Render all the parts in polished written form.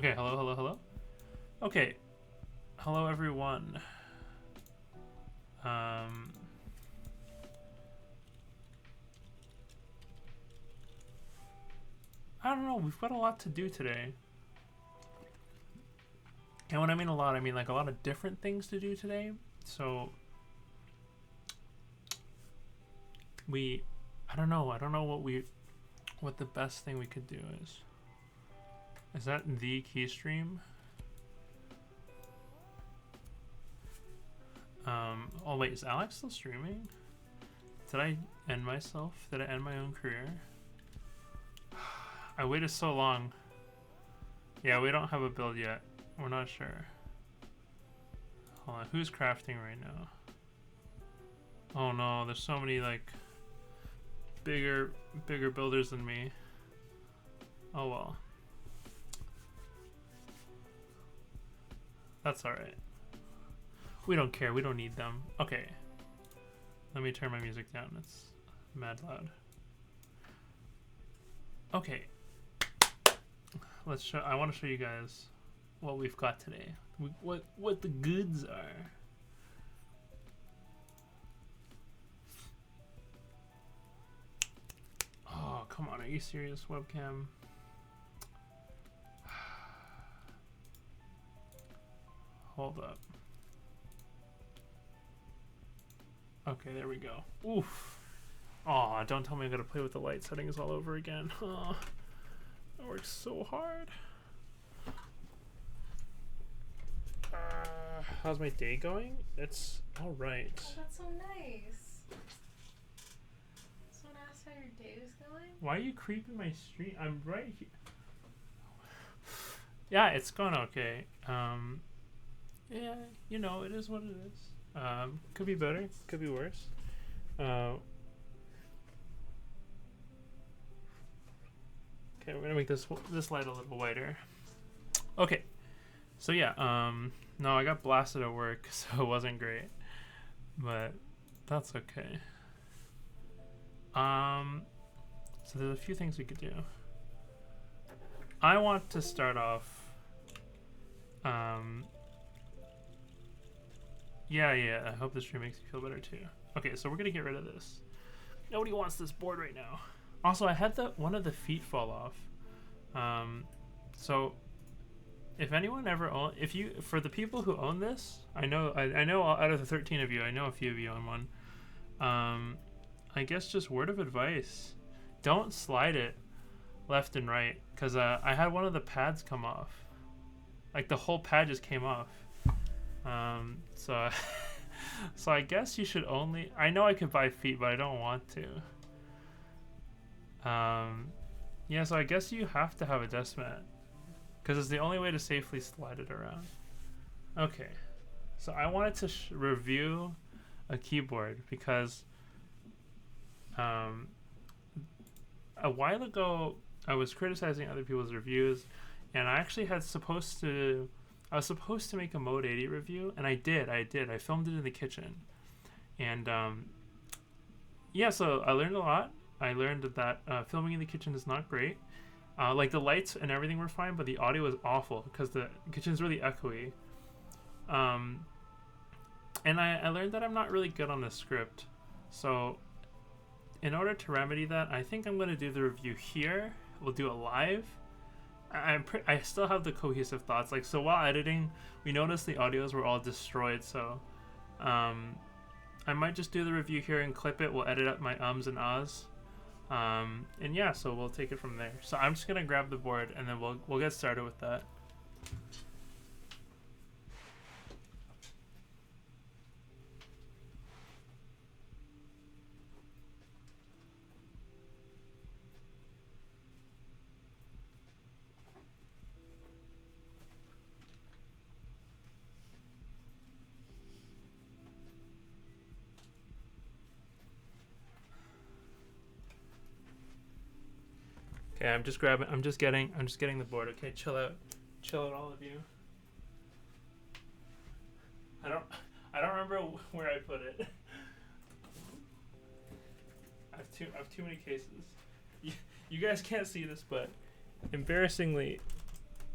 Okay, hello, hello, hello. Okay, hello everyone. I don't know, we've got a lot to do today. And when I mean a lot, I mean like a lot of different things to do today. So I don't know what the best thing we could do is. Is that the key stream? Oh wait, is Alex still streaming? Did I end myself? Did I end my own career? I waited so long. Yeah, we don't have a build yet. We're not sure. Hold on, who's crafting right now? Oh no, there's so many like bigger builders than me. Oh well. That's alright. We don't care, we don't need them. Okay. Let me turn my music down, it's mad loud. Okay. Let's show, I want to show you guys what we've got today. What the goods are. Oh, come on, are you serious, webcam? Hold up. Okay, there we go. Oof. Aw, don't tell me I'm gonna play with the light settings all over again. Oh, that works so hard. How's my day going? It's alright. Oh, that's so nice. Someone asked how your day was going? Why are you creeping my stream? I'm right here. Yeah, it's going okay. Yeah, you know, it is what it is. Could be better, could be worse. Okay, we're gonna make this light a little whiter. Okay, so yeah, no, I got blasted at work, so it wasn't great, but that's okay. So there's a few things we could do. I want to start off. Yeah, I hope this stream makes you feel better too. Okay, so we're gonna get rid of this. Nobody wants this board right now. Also, I had one of the feet fall off. So if anyone ever for the people who own this, I know out of the 13 of you, I know a few of you own one. I guess just word of advice: don't slide it left and right, because I had one of the pads come off. Like the whole pad just came off. So so I guess you should only. I know I could buy feet, but I don't want to. Yeah, so I guess you have to have a desk mat, because it's the only way to safely slide it around. Okay, so I wanted to review a keyboard because a while ago I was criticizing other people's reviews, and I actually I was supposed to make a Mode 80 review, and I did. I filmed it in the kitchen, and yeah, so I learned a lot. I learned that filming in the kitchen is not great. Like the lights and everything were fine, but the audio was awful because the kitchen's really echoey. And I learned that I'm not really good on the script. So in order to remedy that, I think I'm going to do the review here. We'll do it live. I still have the cohesive thoughts. Like, so while editing, we noticed the audios were all destroyed. So I might just do the review here and clip it. We'll edit up my ums and ahs. And yeah, so we'll take it from there. So I'm just gonna grab the board and then we'll get started with that. Okay, I'm just getting the board. Okay, chill out, all of you. I don't remember where I put it. I have too many cases. You guys can't see this, but embarrassingly,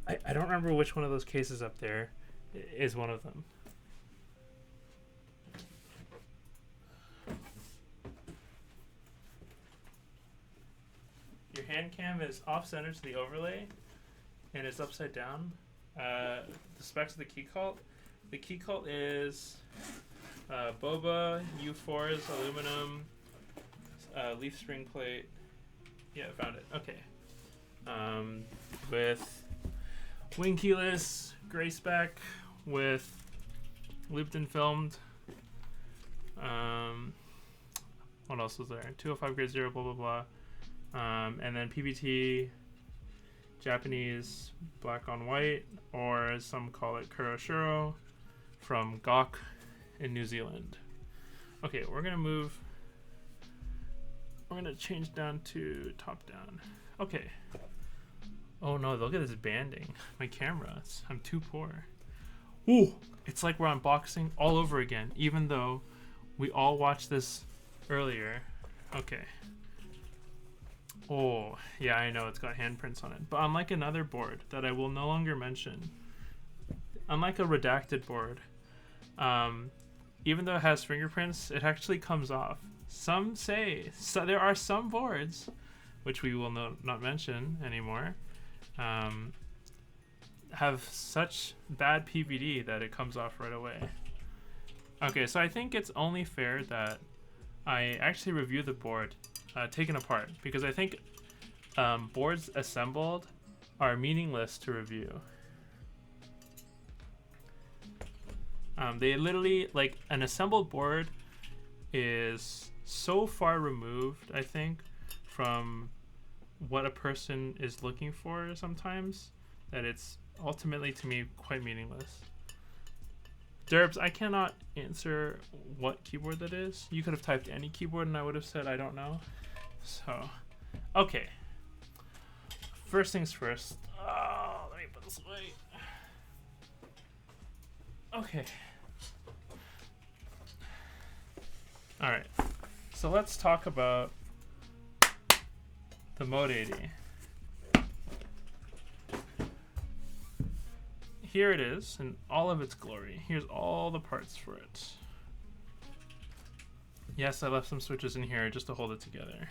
I don't remember which one of those cases up there is one of them. Your hand cam is off center to the overlay, and it's upside down. The specs of the key cult. The key cult is boba, U4s, aluminum, leaf spring plate. Yeah, I found it. Okay. With wing keyless, gray spec, with looped and filmed. What else was there? 205 grade 0, blah, blah, blah. And then PBT, Japanese black on white, or as some call it, Kuroshiro, from Gok in New Zealand. Okay, we're going to change down to top down. Okay. Oh no, look at this banding. My camera, I'm too poor. Ooh, it's like we're unboxing all over again, even though we all watched this earlier. Okay. Oh, yeah, I know it's got handprints on it. But unlike another board that I will no longer mention, unlike a redacted board, even though it has fingerprints, it actually comes off. Some say, so there are some boards, which we will not mention anymore, have such bad PVD that it comes off right away. Okay, so I think it's only fair that I actually review the board taken apart, because I think boards assembled are meaningless to review. They literally, like, an assembled board is so far removed, I think, from what a person is looking for sometimes, that it's ultimately, to me, quite meaningless. Derbs, I cannot answer what keyboard that is. You could have typed any keyboard and I would have said I don't know. So, okay. First things first. Oh, let me put this away. Okay. All right. So let's talk about the Mode 80. Here it is in all of its glory. Here's all the parts for it. Yes, I left some switches in here just to hold it together.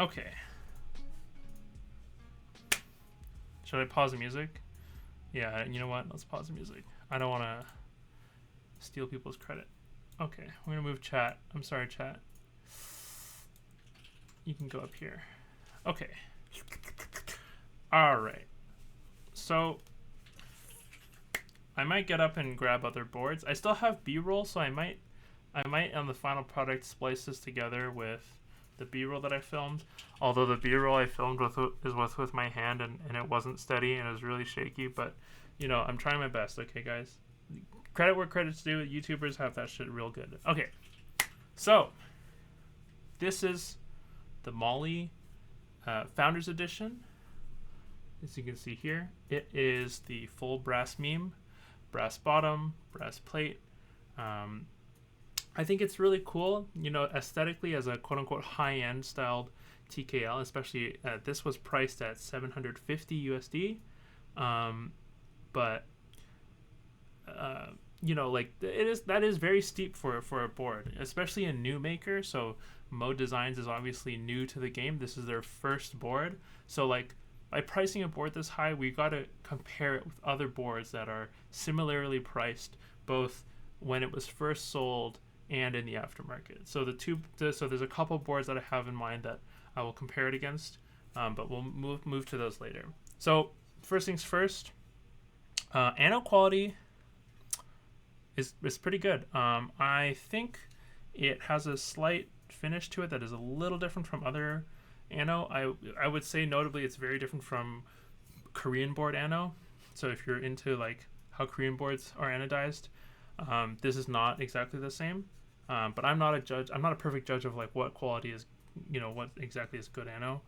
Okay. Should I pause the music? Yeah, you know what? Let's pause the music. I don't want to steal people's credit. Okay, we're going to move chat. I'm sorry, chat. You can go up here. Okay. All right. So I might get up and grab other boards. I still have B-roll, so I might on the final product splice this together with the B-roll that I filmed. Although the B-roll I filmed with my hand and it wasn't steady and it was really shaky, but you know, I'm trying my best, okay guys? Credit where credit's due. YouTubers have that shit real good. Okay. So this is the Molly Founders Edition. As you can see here, it is the full brass meme, brass bottom, brass plate. I think it's really cool, you know, aesthetically as a quote-unquote high-end styled TKL, especially this was priced at $750 USD. But you know, like that is very steep for a board, especially a new maker. So Mode Designs is obviously new to the game. This is their first board. So like, by pricing a board this high, we got to compare it with other boards that are similarly priced, both when it was first sold and in the aftermarket. So so there's a couple boards that I have in mind that I will compare it against, but we'll move to those later. So first things first, anode quality is pretty good. I think it has a slight finish to it that is a little different from other Anno. I would say notably it's very different from Korean board Anno. So if you're into like how Korean boards are anodized, this is not exactly the same. But I'm not a judge. I'm not a perfect judge of like what quality is, you know, what exactly is good Anno.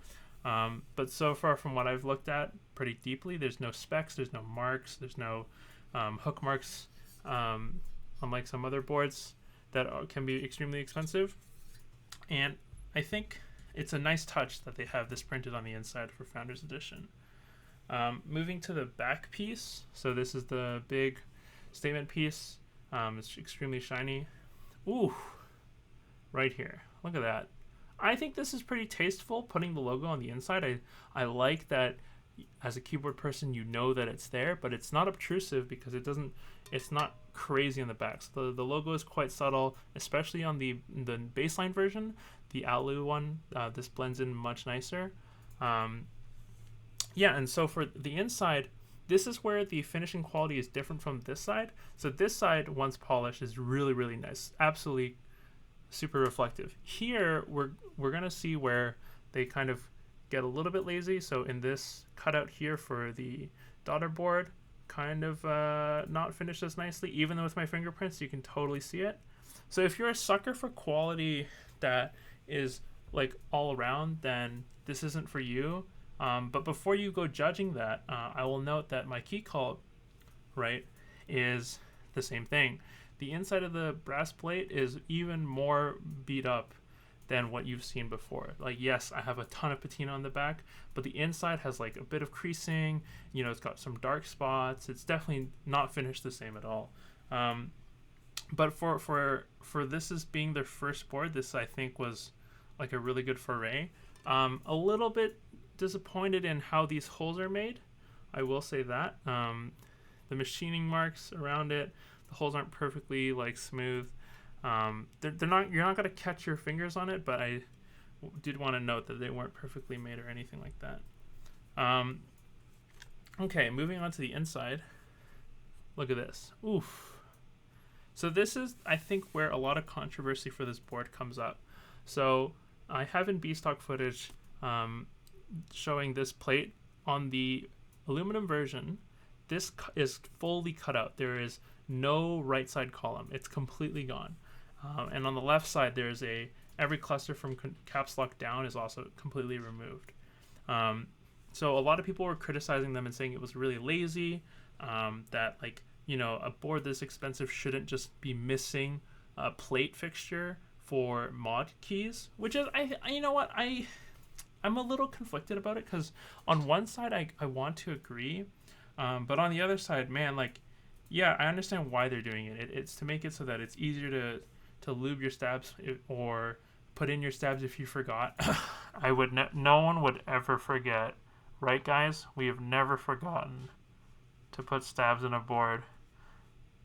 But so far from what I've looked at pretty deeply, there's no specs, there's no marks, there's no hook marks, unlike some other boards that can be extremely expensive. And I think it's a nice touch that they have this printed on the inside for Founders Edition. Moving to the back piece. So this is the big statement piece. It's extremely shiny. Ooh, right here. Look at that. I think this is pretty tasteful, putting the logo on the inside. I like that as a keyboard person, you know that it's there, but it's not obtrusive because it's not crazy on the back. So the logo is quite subtle, especially on the baseline version. The Alu one, this blends in much nicer. Yeah, and so for the inside, this is where the finishing quality is different from this side. So this side, once polished, is really, really nice. Absolutely super reflective. Here, we're going to see where they kind of get a little bit lazy. So in this cutout here for the daughter board, kind of not finished as nicely. Even though with my fingerprints, you can totally see it. So if you're a sucker for quality that is like all around, then this isn't for you. But before you go judging that, I will note that my key cult, right, is the same thing. The inside of the brass plate is even more beat up than what you've seen before. Like, yes, I have a ton of patina on the back, but the inside has like a bit of creasing. You know, it's got some dark spots. It's definitely not finished the same at all. But for this as being their first board, this I think was like a really good foray. A little bit disappointed in how these holes are made. I will say that. The machining marks around it, the holes aren't perfectly like smooth. They're not. You're not gonna catch your fingers on it, but I did want to note that they weren't perfectly made or anything like that. Okay, moving on to the inside. Look at this. Oof. So this is, I think, where a lot of controversy for this board comes up. So I have in B-stock footage showing this plate on the aluminum version. This is fully cut out. There is no right side column. It's completely gone. And on the left side, there's every cluster from caps lock down is also completely removed. So a lot of people were criticizing them and saying it was really lazy, that like, you know, a board this expensive shouldn't just be missing a plate fixture for mod keys, which is, you know what, I'm a little conflicted about it, because on one side I want to agree, but on the other side, man, like, yeah, I understand why they're doing it. It's to make it so that it's easier to lube your stabs or put in your stabs if you forgot. No one would ever forget, right, guys? We have never forgotten to put stabs in a board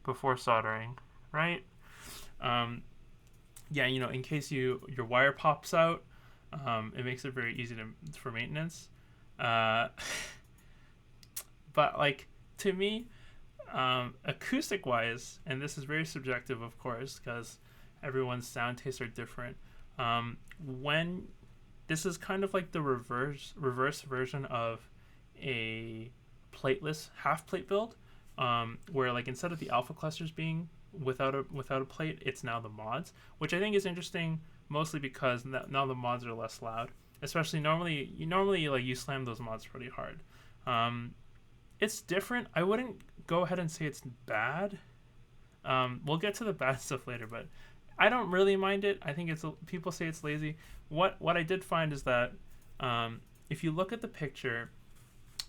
before soldering, right? Yeah, you know, in case your wire pops out, it makes it very easy for maintenance. But like, to me, acoustic wise, and this is very subjective, of course, because everyone's sound tastes are different. When this is kind of like the reverse version of a plateless half plate build, where like instead of the alpha clusters being without a plate, it's now the mods, which I think is interesting, mostly because now the mods are less loud. Especially normally like you slam those mods pretty hard. It's different. I wouldn't go ahead and say it's bad. We'll get to the bad stuff later, but I don't really mind it. I think people say it's lazy. What I did find is that if you look at the picture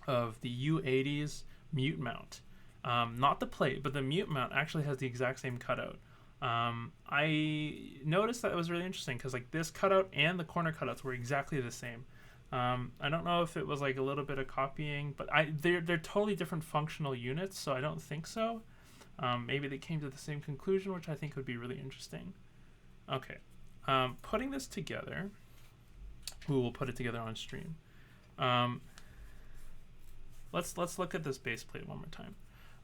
of the U80's mute mount, not the plate, but the mute mount actually has the exact same cutout. I noticed that it was really interesting because like this cutout and the corner cutouts were exactly the same. I don't know if it was like a little bit of copying, but they're totally different functional units, so I don't think so. Maybe they came to the same conclusion, which I think would be really interesting. Okay, putting this together, we'll put it together on stream. Let's look at this base plate one more time.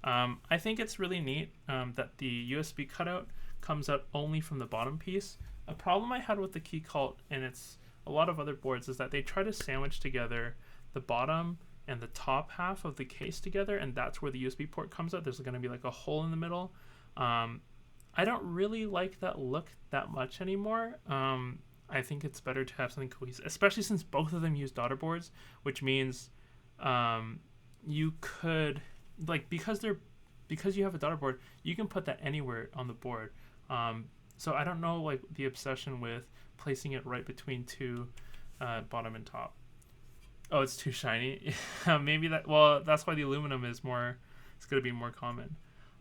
I think it's really neat that the USB cutout comes out only from the bottom piece. A problem I had with the Key Cult, and it's a lot of other boards, is that they try to sandwich together the bottom and the top half of the case together, and that's where the USB port comes out. There's going to be like a hole in the middle. I don't really like that look that much anymore. I think it's better to have something cohesive, especially since both of them use daughter boards, which means you could, like, because you have a daughter board, you can put that anywhere on the board. So I don't know, like, the obsession with placing it right between two bottom and top. Oh, it's too shiny. Maybe that. Well, that's why the aluminum is more. It's gonna be more common.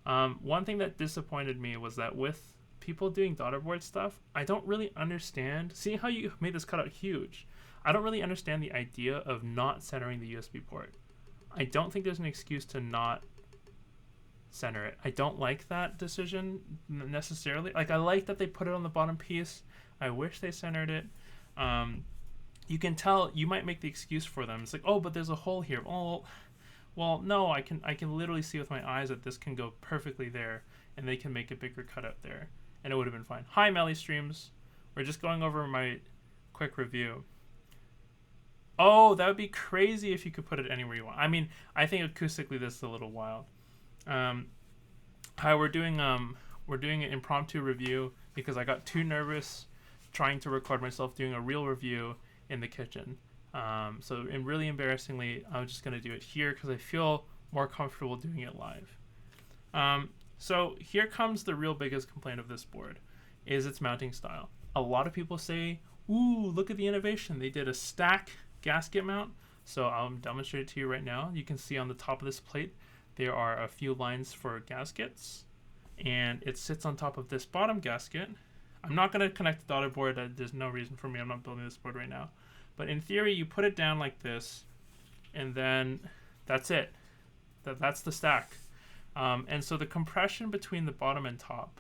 One thing that disappointed me was that with people doing daughter board stuff, I don't really understand. Seeing how you made this cutout huge, I don't really understand the idea of not centering the USB port. I don't think there's an excuse to not center it. I don't like that decision necessarily. Like, I like that they put it on the bottom piece. I wish they centered it. You can tell, you might make the excuse for them. It's like, oh, but there's a hole here. Oh, well, no, I can literally see with my eyes that this can go perfectly there, and they can make a bigger cutout there, and it would have been fine. Hi, Melly Streams. We're just going over my quick review. Oh, that would be crazy if you could put it anywhere you want. I mean, I think acoustically this is a little wild. Hi, we're doing an impromptu review because I got too nervous trying to record myself doing a real review in the kitchen. So really embarrassingly, I was just going to do it here because I feel more comfortable doing it live. So here comes the real biggest complaint of this board, is its mounting style. A lot of people say, ooh, look at the innovation. They did a stack gasket mount. So I'll demonstrate it to you right now. You can see on the top of this plate, there are a few lines for gaskets, and it sits on top of this bottom gasket. I'm not going to connect the daughter board. There's no reason for me. I'm not building this board right now. But in theory, you put it down like this, and then that's it. That's the stack. And so the compression between the bottom and top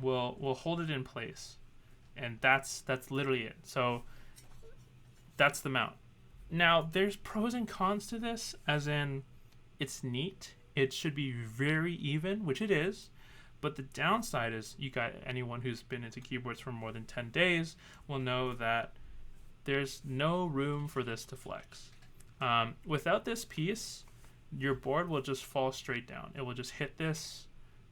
will hold it in place, and that's literally it. So that's the mount. Now, there's pros and cons to this, as in it's neat. It should be very even, which it is. But the downside is, you got anyone who's been into keyboards for more than 10 days will know that there's no room for this to flex. Without this piece, your board will just fall straight down. It will just hit this,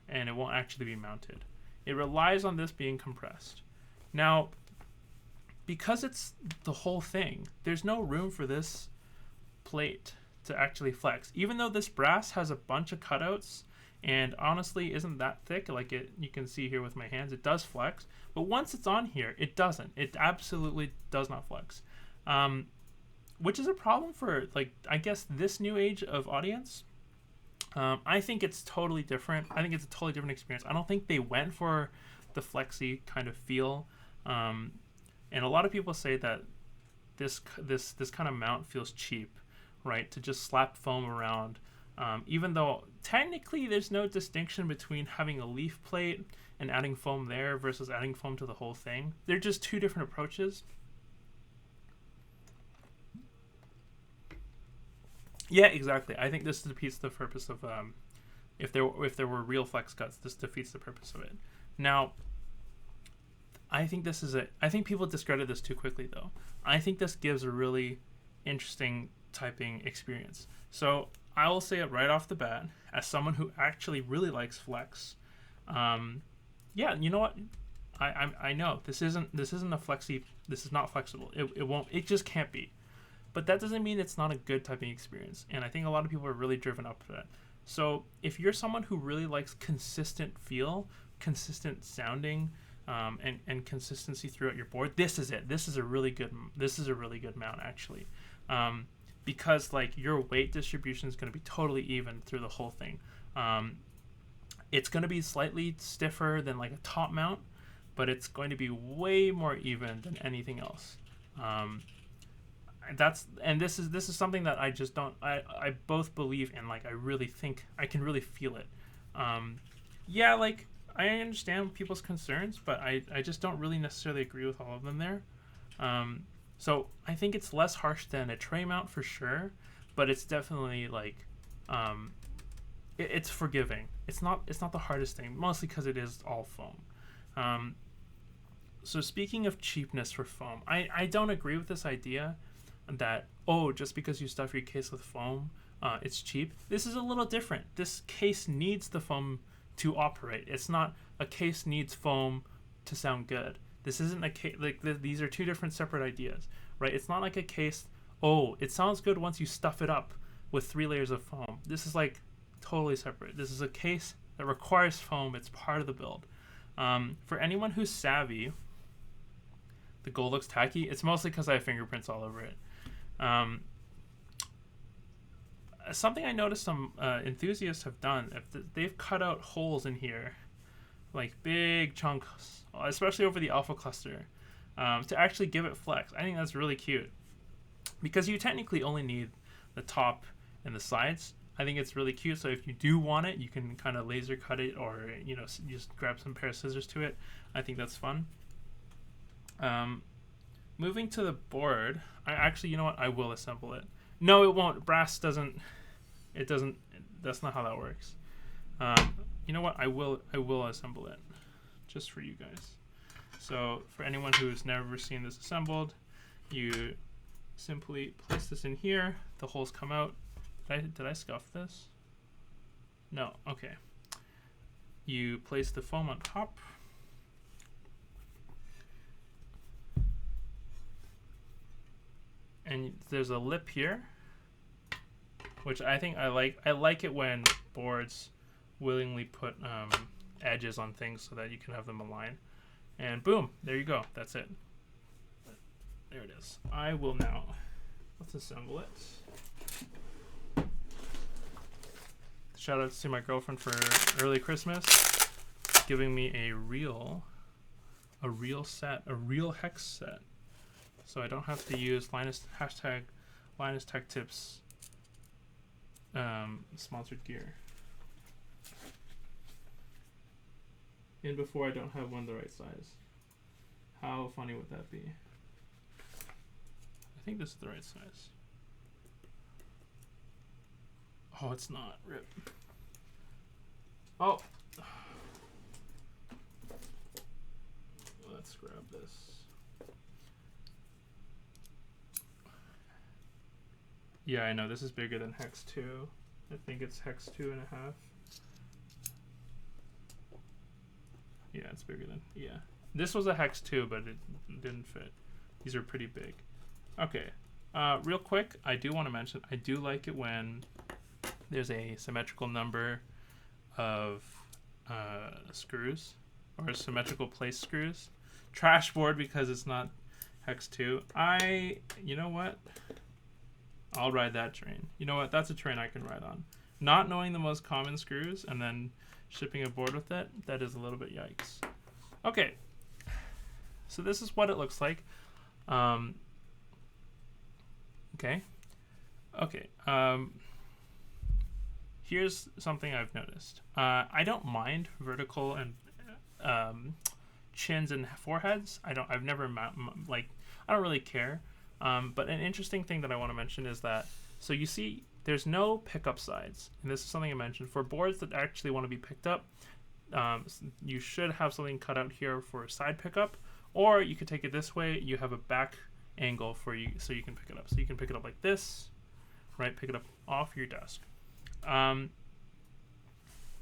and it won't actually be mounted. It relies on this being compressed. Now, because it's the whole thing, there's no room for this plate to actually flex. Even though this brass has a bunch of cutouts and honestly isn't that thick, like you can see here with my hands, it does flex. But once it's on here, it doesn't. It absolutely does not flex. Which is a problem for, like, I guess this new age of audience. I think it's totally different. I think it's a totally different experience. I don't think they went for the flexy kind of feel. And a lot of people say that this kind of mount feels cheap, right? To just slap foam around. Even though technically there's no distinction between having a leaf plate and adding foam there versus adding foam to the whole thing. They're just two different approaches. Yeah, exactly. I think this defeats the purpose of if there were real flex cuts, this defeats the purpose of it. Now, I think I think people discredit this too quickly, though. I think this gives a really interesting typing experience. So I will say it right off the bat, as someone who actually really likes flex. Yeah, you know what? I know this isn't a flexy. This is not flexible. It won't. It just can't be. But that doesn't mean it's not a good typing experience. And I think a lot of people are really driven up to that. So if you're someone who really likes consistent feel, consistent sounding, and consistency throughout your board, this is it. This is a really good mount, actually. Because like your weight distribution is going to be totally even through the whole thing. It's going to be slightly stiffer than like a top mount, but it's going to be way more even than anything else. This is something that I just don't. I both believe in. Like, I really think I can really feel it. Yeah, like I understand people's concerns, but I just don't really necessarily agree with all of them there. So I think it's less harsh than a tray mount for sure, but it's definitely like it's forgiving. It's not the hardest thing, mostly because it is all foam. So speaking of cheapness for foam, I don't agree with this idea that, oh, just because you stuff your case with foam, it's cheap. This is a little different. This case needs the foam to operate. It's not a case needs foam to sound good. This isn't a case, like these are two different separate ideas, right? It's not like a case, oh, it sounds good once you stuff it up with 3 layers of foam. This is like totally separate. This is a case that requires foam. It's part of the build. For anyone who's savvy, the gold looks tacky. It's mostly because I have fingerprints all over it. Something I noticed some enthusiasts have done, they've cut out holes in here, like big chunks, especially over the alpha cluster, to actually give it flex. I think that's really cute, because you technically only need the top and the sides. I think it's really cute. So if you do want it, you can kind of laser cut it, or just grab some pair of scissors to it. I think that's fun. Moving to the board, I actually, you know what? I will assemble it. No, it won't. Brass doesn't. It doesn't. That's not how that works. You know what? I will assemble it, just for you guys. So for anyone who's never seen this assembled, you simply place this in here. The holes come out. Did I scuff this? No. Okay. You place the foam on top. And there's a lip here, which I think I like. I like it when boards willingly put edges on things so that you can have them align. And boom, there you go. That's it. There it is. I will now, let's assemble it. Shout out to my girlfriend for early Christmas, giving me a real set, a real hex set. So I don't have to use hashtag Linus Tech Tips sponsored gear. And before I don't have one the right size. How funny would that be? I think this is the right size. Oh, it's not. Rip. Oh. Let's grab this. Yeah, I know. This is bigger than Hex 2. I think it's Hex 2.5. Yeah, it's bigger than... Yeah. This was a Hex 2, but it didn't fit. These are pretty big. Okay. Real quick, I do want to mention, I do like it when there's a symmetrical number of screws, or symmetrical place screws. Trash board because it's not Hex 2. You know what? I'll ride that train. You know what? That's a train I can ride on. Not knowing the most common screws and then shipping a board with it, that is a little bit yikes. Okay. So this is what it looks like. Okay. Okay. Here's something I've noticed. I don't mind vertical and chins and foreheads. I've never I don't really care. But an interesting thing that I want to mention is that, so you see there's no pickup sides, and this is something I mentioned. For boards that actually want to be picked up, you should have something cut out here for a side pickup, or you could take it this way. You have a back angle for you, so you can pick it up. So you can pick it up like this, right? Pick it up off your desk.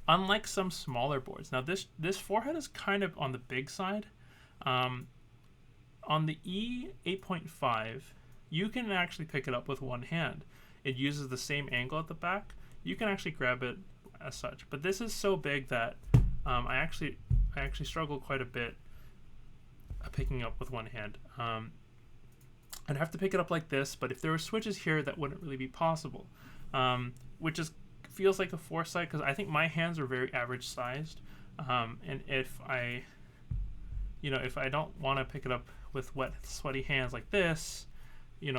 Unlike some smaller boards, now this forehead is kind of on the big side. On the E8.5, you can actually pick it up with one hand. It uses the same angle at the back. You can actually grab it as such. But this is so big that I actually struggle quite a bit picking up with one hand. I'd have to pick it up like this, but if there were switches here, that wouldn't really be possible. Which feels like a foresight, because I think my hands are very average sized. And if I don't want to pick it up with wet, sweaty hands like this, and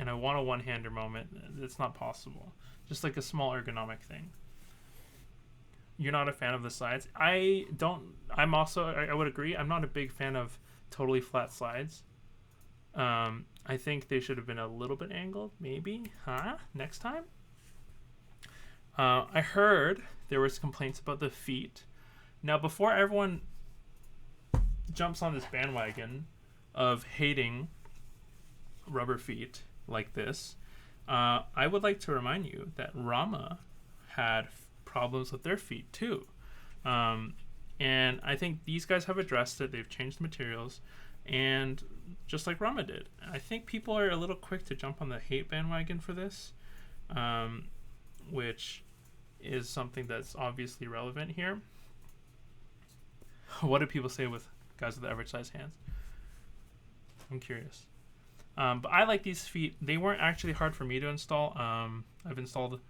I want a one-hander moment, it's not possible. Just like a small ergonomic thing. You're not a fan of the sides. I would agree. I'm not a big fan of totally flat sides. I think they should have been a little bit angled, maybe. Next time? I heard there was complaints about the feet. Now, before everyone jumps on this bandwagon of hating rubber feet like this, I would like to remind you that Rama had problems with their feet too. And I think these guys have addressed it. They've changed materials, and just like Rama did. I think people are a little quick to jump on the hate bandwagon for this, which is something that's obviously relevant here. What do people say with guys with average size hands? I'm curious. But I like these feet. They weren't actually hard for me to install. I've installed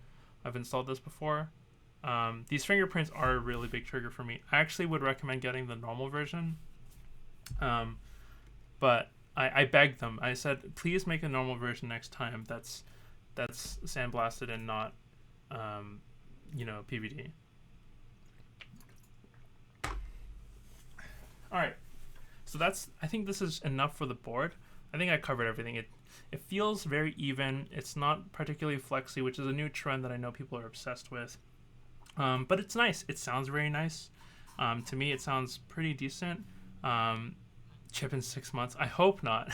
this before. These fingerprints are a really big trigger for me. I actually would recommend getting the normal version. But I begged them. I said, please make a normal version next time. That's sandblasted and not, PVD. All right. So I think this is enough for the board. I think I covered everything. It feels very even. It's not particularly flexy, which is a new trend that I know people are obsessed with. But it's nice. It sounds very nice. To me, it sounds pretty decent. Chip in 6 months. I hope not.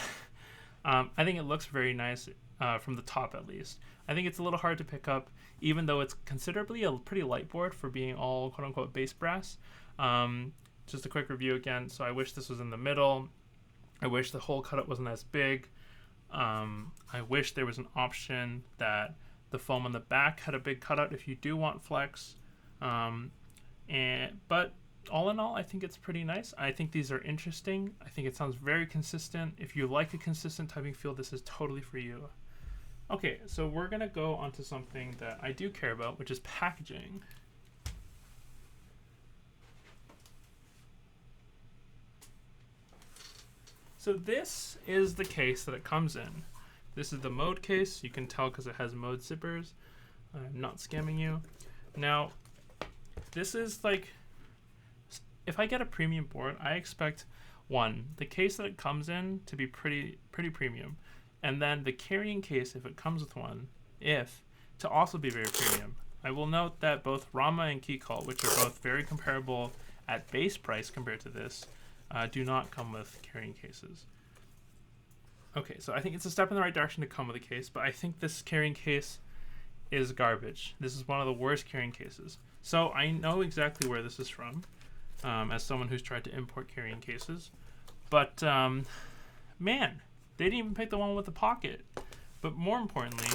I think it looks very nice from the top, at least. I think it's a little hard to pick up, even though it's considerably a pretty light board for being all quote-unquote base brass. Just a quick review again. So I wish this was in the middle. I wish the hole cutout wasn't as big. I wish there was an option that the foam on the back had a big cutout if you do want flex. But all in all, I think it's pretty nice. I think these are interesting. I think it sounds very consistent. If you like a consistent typing feel, this is totally for you. Okay, so we're going to go on to something that I do care about, which is packaging. So this is the case that it comes in. This is the mode case. You can tell because it has mode zippers. I'm not scamming you. Now, this is like, if I get a premium board, I expect the case that it comes in to be pretty premium, and then the carrying case, if it comes with one, to also be very premium. I will note that both Rama and Keycult, which are both very comparable at base price compared to this, do not come with carrying cases. Okay, so I think it's a step in the right direction to come with a case, but I think this carrying case is garbage. This is one of the worst carrying cases. So I know exactly where this is from, as someone who's tried to import carrying cases. But, man, they didn't even pick the one with the pocket. But more importantly,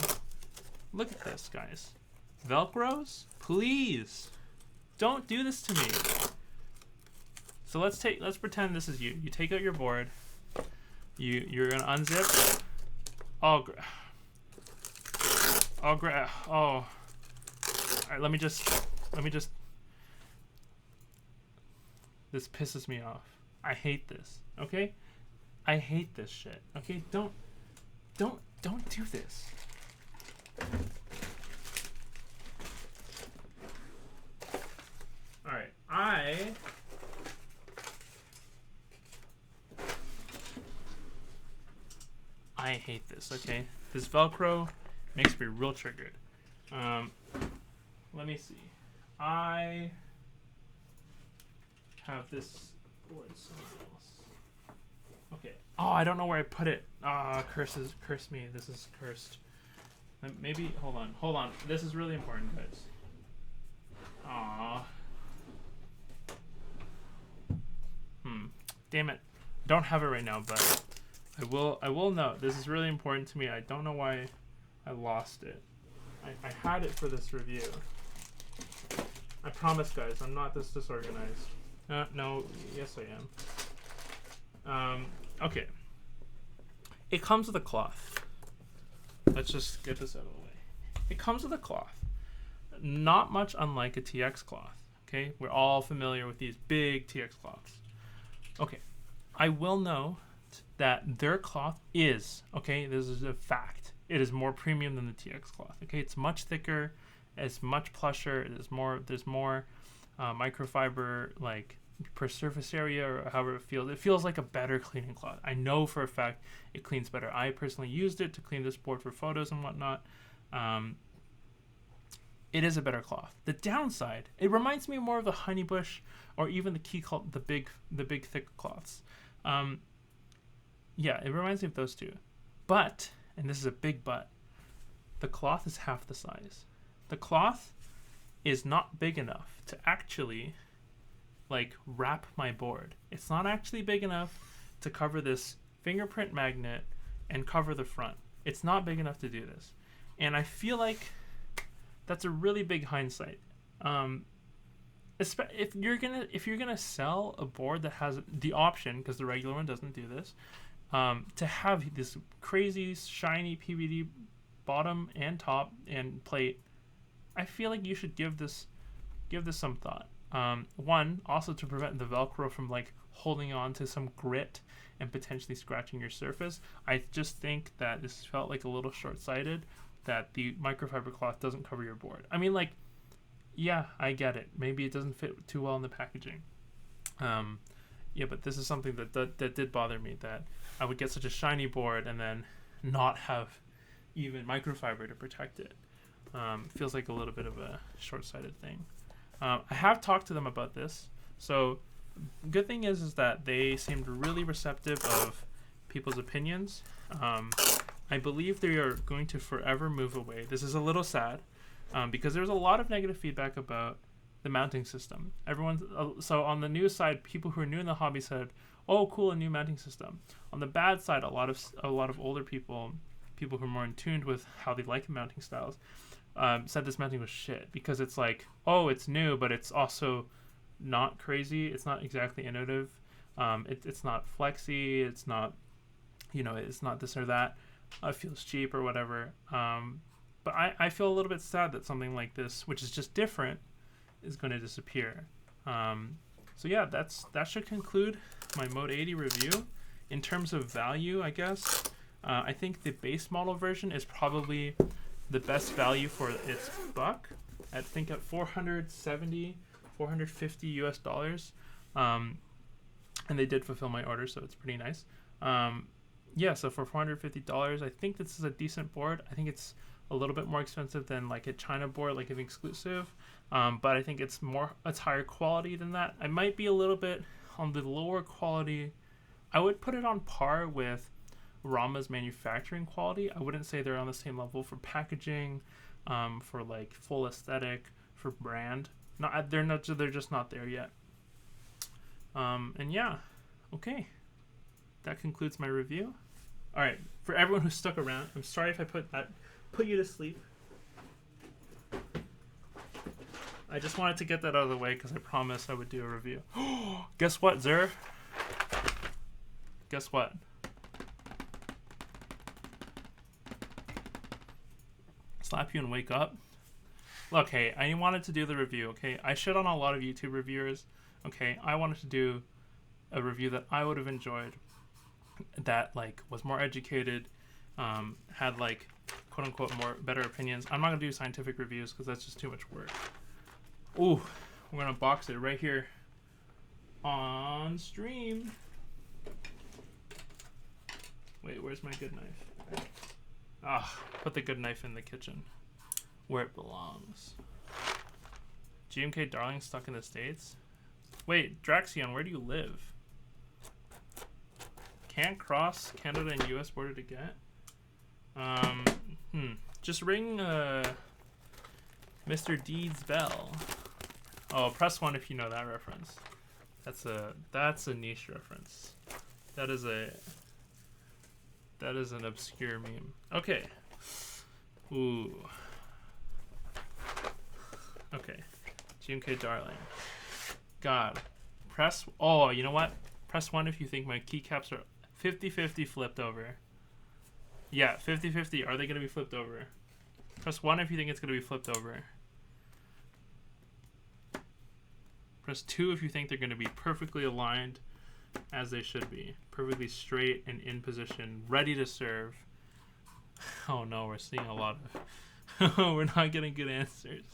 look at this, guys. Velcros? Please, don't do this to me. So let's pretend this is you. You take out your board. You're gonna unzip. All right, let me just. This pisses me off. I hate this. Okay? I hate this shit. Okay? Don't do this. All right. I hate this, okay? This Velcro makes me real triggered. Let me see. I have this board somewhere else. Okay. Oh, I don't know where I put it. Curse me. This is cursed. Maybe, hold on. This is really important, guys. Damn it. Don't have it right now, but I will note. This is really important to me. I don't know why I lost it. I had it for this review. I promise, guys, I'm not this disorganized. No, yes I am. Okay. It comes with a cloth. Let's just get this out of the way. It comes with a cloth. Not much unlike a TX cloth. Okay? We're all familiar with these big TX cloths. Okay. I will know that their cloth is, okay, this is a fact, it is more premium than the TX cloth. Okay? It's much thicker. It's much plusher. There's more microfiber, like, per surface area, or however it feels. It feels like a better cleaning cloth. I know for a fact it cleans better. I personally used it to clean this board for photos and whatnot. It is a better cloth. The downside, it reminds me more of the Honeybush or even the Keycult, the big thick cloths. Yeah, it reminds me of those two. But, and this is a big but, the cloth is half the size. The cloth is not big enough to actually, like, wrap my board. It's not actually big enough to cover this fingerprint magnet and cover the front. It's not big enough to do this. And I feel like that's a really big hindsight. If you're gonna sell a board that has the option, because the regular one doesn't do this, to have this crazy shiny PVD bottom and top and plate, I feel like you should give this some thought. One, also to prevent the Velcro from like holding on to some grit and potentially scratching your surface. I just think that this felt like a little short-sighted, that the microfiber cloth doesn't cover your board. I mean, like, yeah, I get it. Maybe it doesn't fit too well in the packaging. Yeah, but this is something that did bother me, that I would get such a shiny board and then not have even microfiber to protect it. Feels like a little bit of a short-sighted thing. I have talked to them about this. So good thing is that they seemed really receptive of people's opinions. I believe they are going to forever move away. This is a little sad because there's a lot of negative feedback about the mounting system. So on the news side, people who are new in the hobby said, "Oh, cool, a new mounting system." On the bad side, a lot of older people who are more in tune with how they like mounting styles, said this mounting was shit because it's like, oh, it's new, but it's also not crazy. It's not exactly innovative. It's not flexy. It's not, it's not this or that. It feels cheap or whatever. But I feel a little bit sad that something like this, which is just different, is going to disappear. So yeah, that should conclude my Mode 80 review. In terms of value, I guess, I think the base model version is probably the best value for its buck. I think at $450 US. And they did fulfill my order, so it's pretty nice. Yeah, so for $450, I think this is a decent board. I think it's a little bit more expensive than like a China board, like an exclusive. But I think it's higher quality than that. I might be a little bit on the lower quality. I would put it on par with Rama's manufacturing quality. I wouldn't say they're on the same level for packaging, for like full aesthetic, for brand. They're just not there yet. And yeah, okay. That concludes my review. All right, for everyone who stuck around, I'm sorry if I put you to sleep. I just wanted to get that out of the way because I promised I would do a review. Guess what, Zer? Guess what? Slap you and wake up. Look, hey, I wanted to do the review, okay? I shit on a lot of YouTube reviewers, okay? I wanted to do a review that I would have enjoyed, that like was more educated, had like quote unquote better opinions. I'm not gonna do scientific reviews because that's just too much work. Ooh, we're gonna box it right here on stream. Wait, where's my good knife? Put the good knife in the kitchen where it belongs. GMK Darling stuck in the States? Wait, Draxion, where do you live? Can't cross Canada and US border to get? Just ring Mr. Deed's bell. Oh, press 1 if you know that reference. That's a niche reference. That is an obscure meme. Okay. Ooh. Okay. GMK Darling. God. You know what? Press 1 if you think my keycaps are 50-50 flipped over. Yeah, 50-50. Are they going to be flipped over? Press 1 if you think it's going to be flipped over. Press 2 if you think they're going to be perfectly aligned as they should be. Perfectly straight and in position, ready to serve. Oh no, we're seeing a lot of... We're not getting good answers.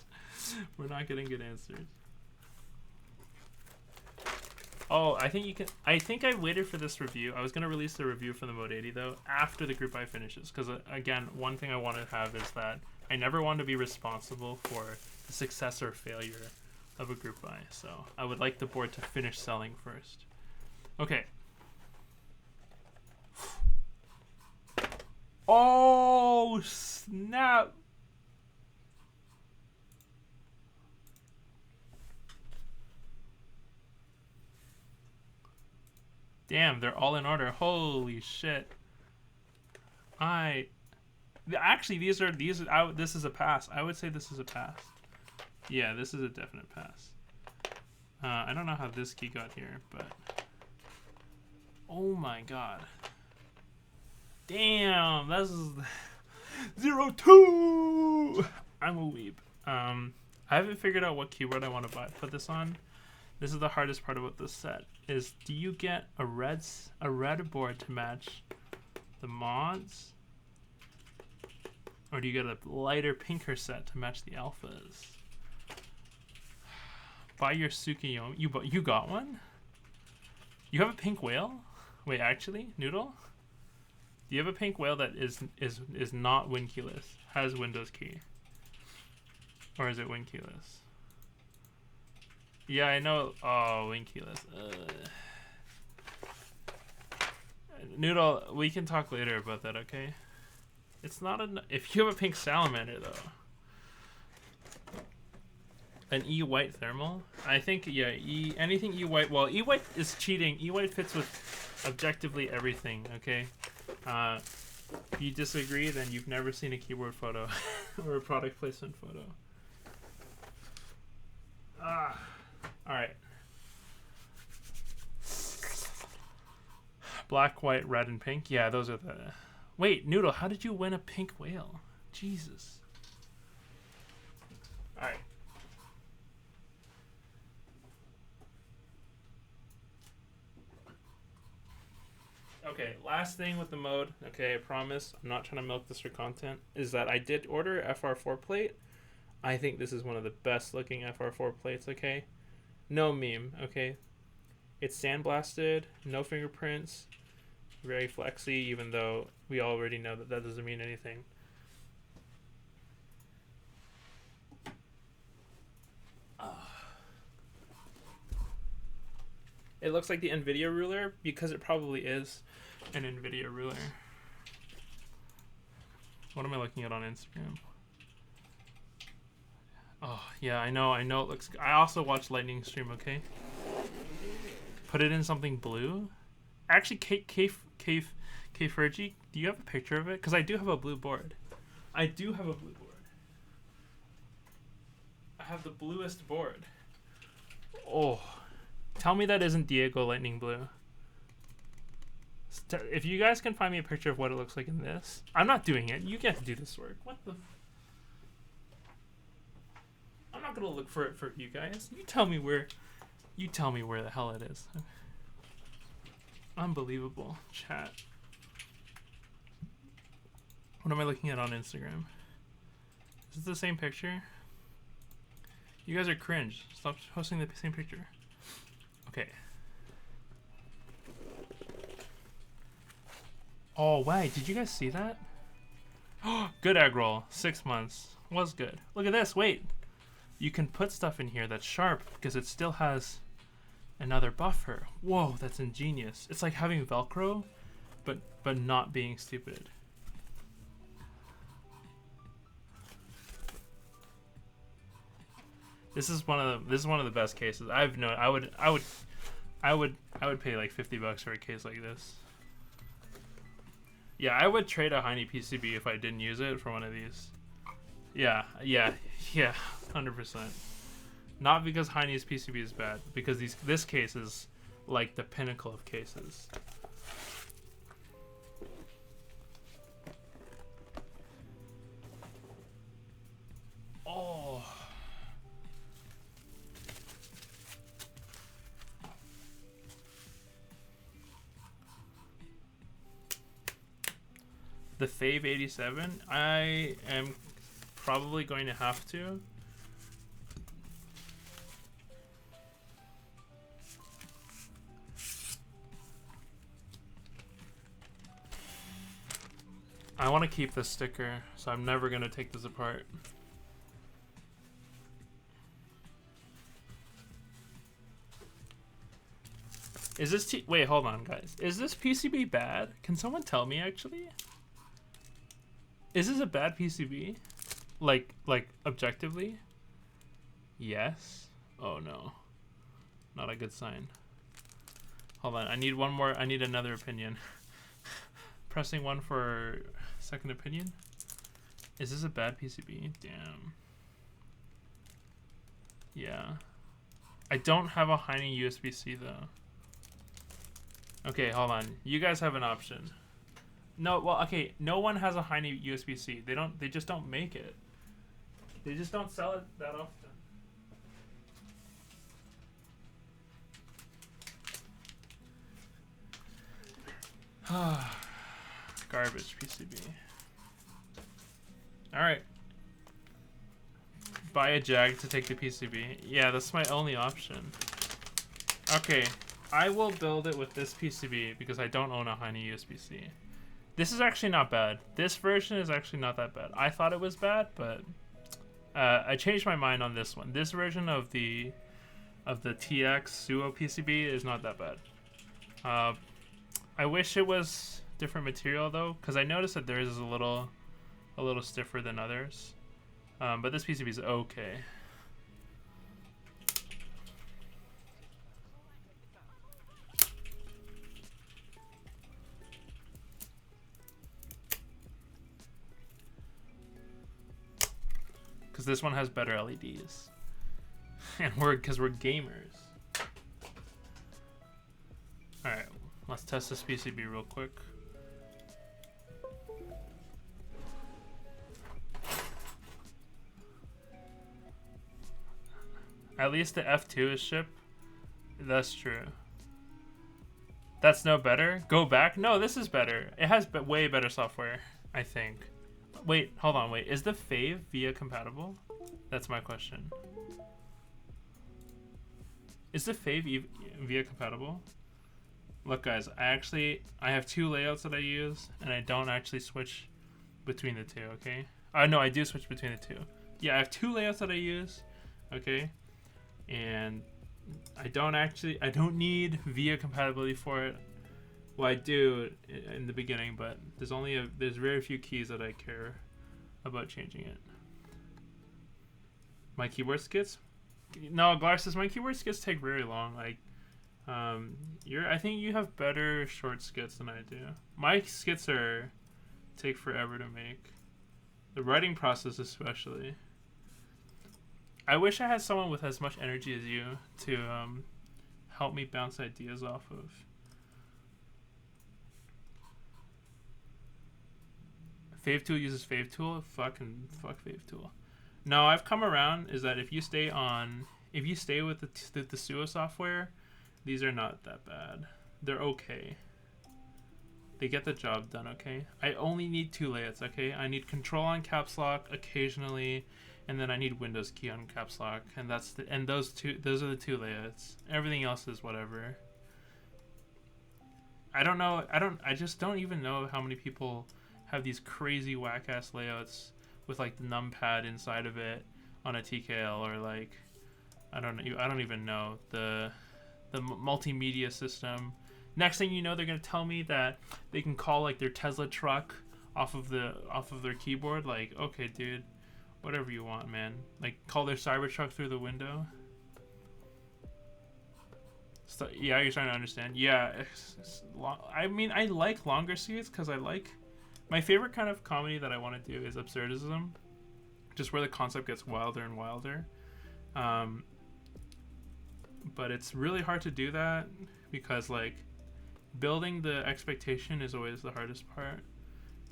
We're not getting good answers. Oh, I think I waited for this review. I was going to release the review for the Mode 80 though after the Group I finishes, because again, one thing I want to have is that I never want to be responsible for the success or failure of a Group I. So I would like the board to finish selling first. Okay. Oh snap! Damn, they're all in order. Holy shit. Actually, this is a pass. I would say this is a pass. Yeah, this is a definite pass. I don't know how this key got here, but oh my god. Damn, that's 02. I'm a weeb. I haven't figured out what keyboard I want to put this on. This is the hardest part about this set. Is do you get a red board to match the mods, or do you get a lighter pinker set to match the alphas? Buy your Tsukiyomi. You got one? You have a pink whale? Wait, actually, Noodle? Do you have a pink whale that is not WinKeyless? Has Windows key? Or is it WinKeyless? Yeah, I know. Oh, WinKeyless. Noodle, we can talk later about that, okay? It's not if you have a pink salamander, though. An E-white thermal? I think, yeah, anything E-white. Well, E-white is cheating. E-white fits with objectively everything, okay? If you disagree, then you've never seen a keyboard photo or a product placement photo. Alright. Black, white, red, and pink. Yeah, those are the... Wait, Noodle, how did you win a pink whale? Jesus. Alright. Okay, last thing with the mode, okay, I promise, I'm not trying to milk this for content, is that I did order FR4 plate. I think this is one of the best looking FR4 plates, okay? No meme, okay? It's sandblasted, no fingerprints, very flexy, even though we already know that that doesn't mean anything. It looks like the NVIDIA ruler because it probably is an NVIDIA ruler. What am I looking at on Instagram? Oh, yeah, I know it looks... I also watch Lightning Stream, okay? Put it in something blue? Actually, Fergie, do you have a picture of it? Because I do have a blue board. I do have a blue board. I have the bluest board. Oh... Tell me that isn't Diego Lightning Blue. If you guys can find me a picture of what it looks like in this. I'm not doing it. You get to do this work. What the... I'm not going to look for it for you guys. You tell me where the hell it is. Unbelievable. Chat. What am I looking at on Instagram? Is this the same picture? You guys are cringe. Stop posting the same picture. Okay. Oh, wait. Did you guys see that? Good egg roll. 6 months. Was good. Look at this. Wait. You can put stuff in here that's sharp because it still has another buffer. Whoa, that's ingenious. It's like having Velcro, but not being stupid. This is one of the best cases. I would pay like $50 for a case like this. Yeah, I would trade a Heine PCB if I didn't use it for one of these. Yeah, 100%. Not because Heine's PCB is bad, because this case is like the pinnacle of cases. Oh. The Fave 87, I am probably going to have to. I want to keep this sticker, so I'm never going to take this apart. Is this wait, hold on, guys. Is this PCB bad? Can someone tell me, actually? Is this a bad PCB? Like objectively? Yes? Oh no. Not a good sign. Hold on, I need one more, I need another opinion. Pressing one for second opinion. Is this a bad PCB? Damn. Yeah. I don't have a Heine USB-C though. Okay, hold on. You guys have an option. No, well, okay. No one has a Heine USB-C. They don't. They just don't make it. They just don't sell it that often. Garbage PCB. All right. Buy a Jag to take the PCB. Yeah, that's my only option. Okay, I will build it with this PCB because I don't own a Heine USB-C. This is actually not bad. This version is actually not that bad. I thought it was bad, but I changed my mind on this one. This version of the TX Suo PCB is not that bad. I wish it was different material though, because I noticed that theirs is a little stiffer than others. But this PCB is okay. Because this one has better LEDs. And because we're gamers. Alright, let's test this PCB real quick. At least the F2 is shipped. That's true. That's no better? Go back? No, this is better. It has way better software, I think. Wait, hold on, wait. Is the Fave VIA compatible? That's my question. Is the Fave VIA compatible? Look, guys, I have two layouts that I use, and I don't actually switch between the two, okay? No, I do switch between the two. Yeah, I have two layouts that I use, okay? And I don't need VIA compatibility for it. Well, I do in the beginning, but there's very few keys that I care about changing it. My keyboard skits? No, Glarsis, my keyboard skits take very long. Like, I think you have better short skits than I do. My skits take forever to make. The writing process especially. I wish I had someone with as much energy as you to help me bounce ideas off of. FaveTool uses FaveTool? Fuck FaveTool. No, I've come around is that if you stay with the Suo software, these are not that bad. They're okay. They get the job done, okay? I only need two layouts, okay? I need Control on caps lock occasionally, and then I need Windows key on caps lock, and those are the two layouts. Everything else is whatever. I just don't even know how many people have these crazy whack ass layouts with like the numpad inside of it on a TKL, or like I don't even know the multimedia system. Next thing you know, they're gonna tell me that they can call like their Tesla truck off of their keyboard. Like, okay, dude, whatever you want, man. Like, call their Cybertruck through the window. So, yeah, you're trying to understand. Yeah, I mean, I like longer skits because I like. My favorite kind of comedy that I want to do is absurdism, just where the concept gets wilder and wilder. But it's really hard to do that because, like, building the expectation is always the hardest part,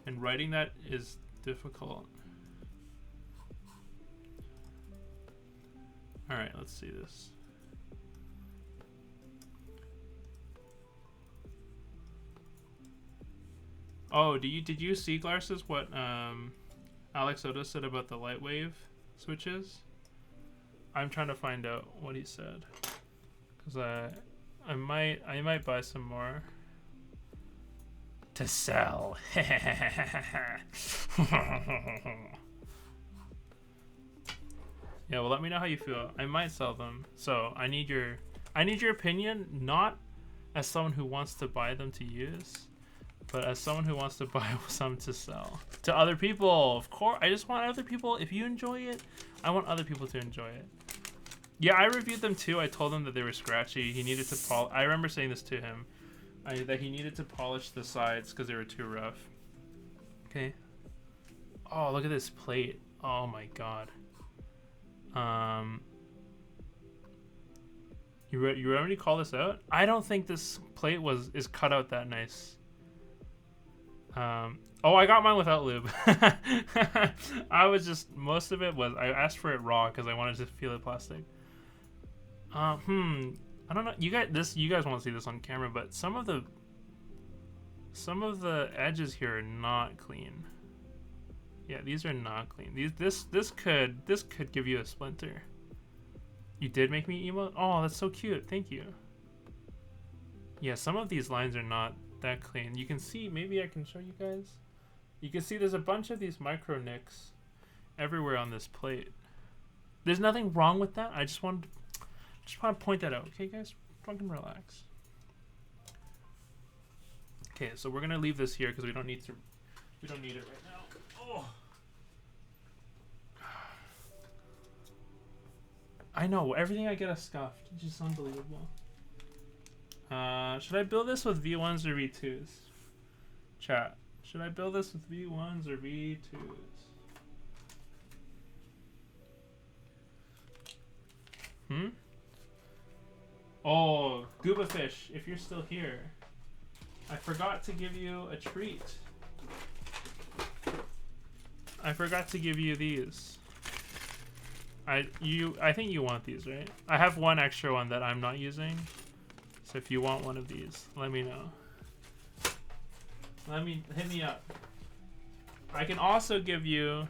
and writing that is difficult. All right, let's see this. Oh, did you see, Glarsis, what Alex Oda said about the Lightwave switches? I'm trying to find out what he said, because I might buy some more to sell. Yeah, well, let me know how you feel. I might sell them. So I need your opinion, not as someone who wants to buy them to use, but as someone who wants to buy some to sell to other people. Of course, I just want other people. If you enjoy it, I want other people to enjoy it. Yeah, I reviewed them too. I told him that they were scratchy. He needed to I remember saying this to him, that he needed to polish the sides because they were too rough. Okay. Oh, look at this plate. Oh my god. You ready to call this out? I don't think this plate is cut out that nice. Oh, I got mine without lube. I was just, most of it was, I asked for it raw because I wanted to feel it plastic. I don't know. You guys won't see this on camera, but some of the edges here are not clean. Yeah, these are not clean. This could give you a splinter. You did make me emote? Oh, that's so cute. Thank you. Yeah, some of these lines are not that clean. You can see, maybe I can show you guys. You can see there's a bunch of these micro nicks everywhere on this plate. There's nothing wrong with that. I just want to point that out. Okay, guys? Fucking relax. Okay, so we're gonna leave this here because we don't need it right now. Oh. I know, everything I get is scuffed. It's just unbelievable. Should I build this with V1s or V2s? Chat. Should I build this with V1s or V2s? Oh, Gooba Fish, if you're still here, I forgot to give you a treat. I forgot to give you these. I think you want these, right? I have one extra one that I'm not using. So if you want one of these, let me know. Hit me up. I can also give you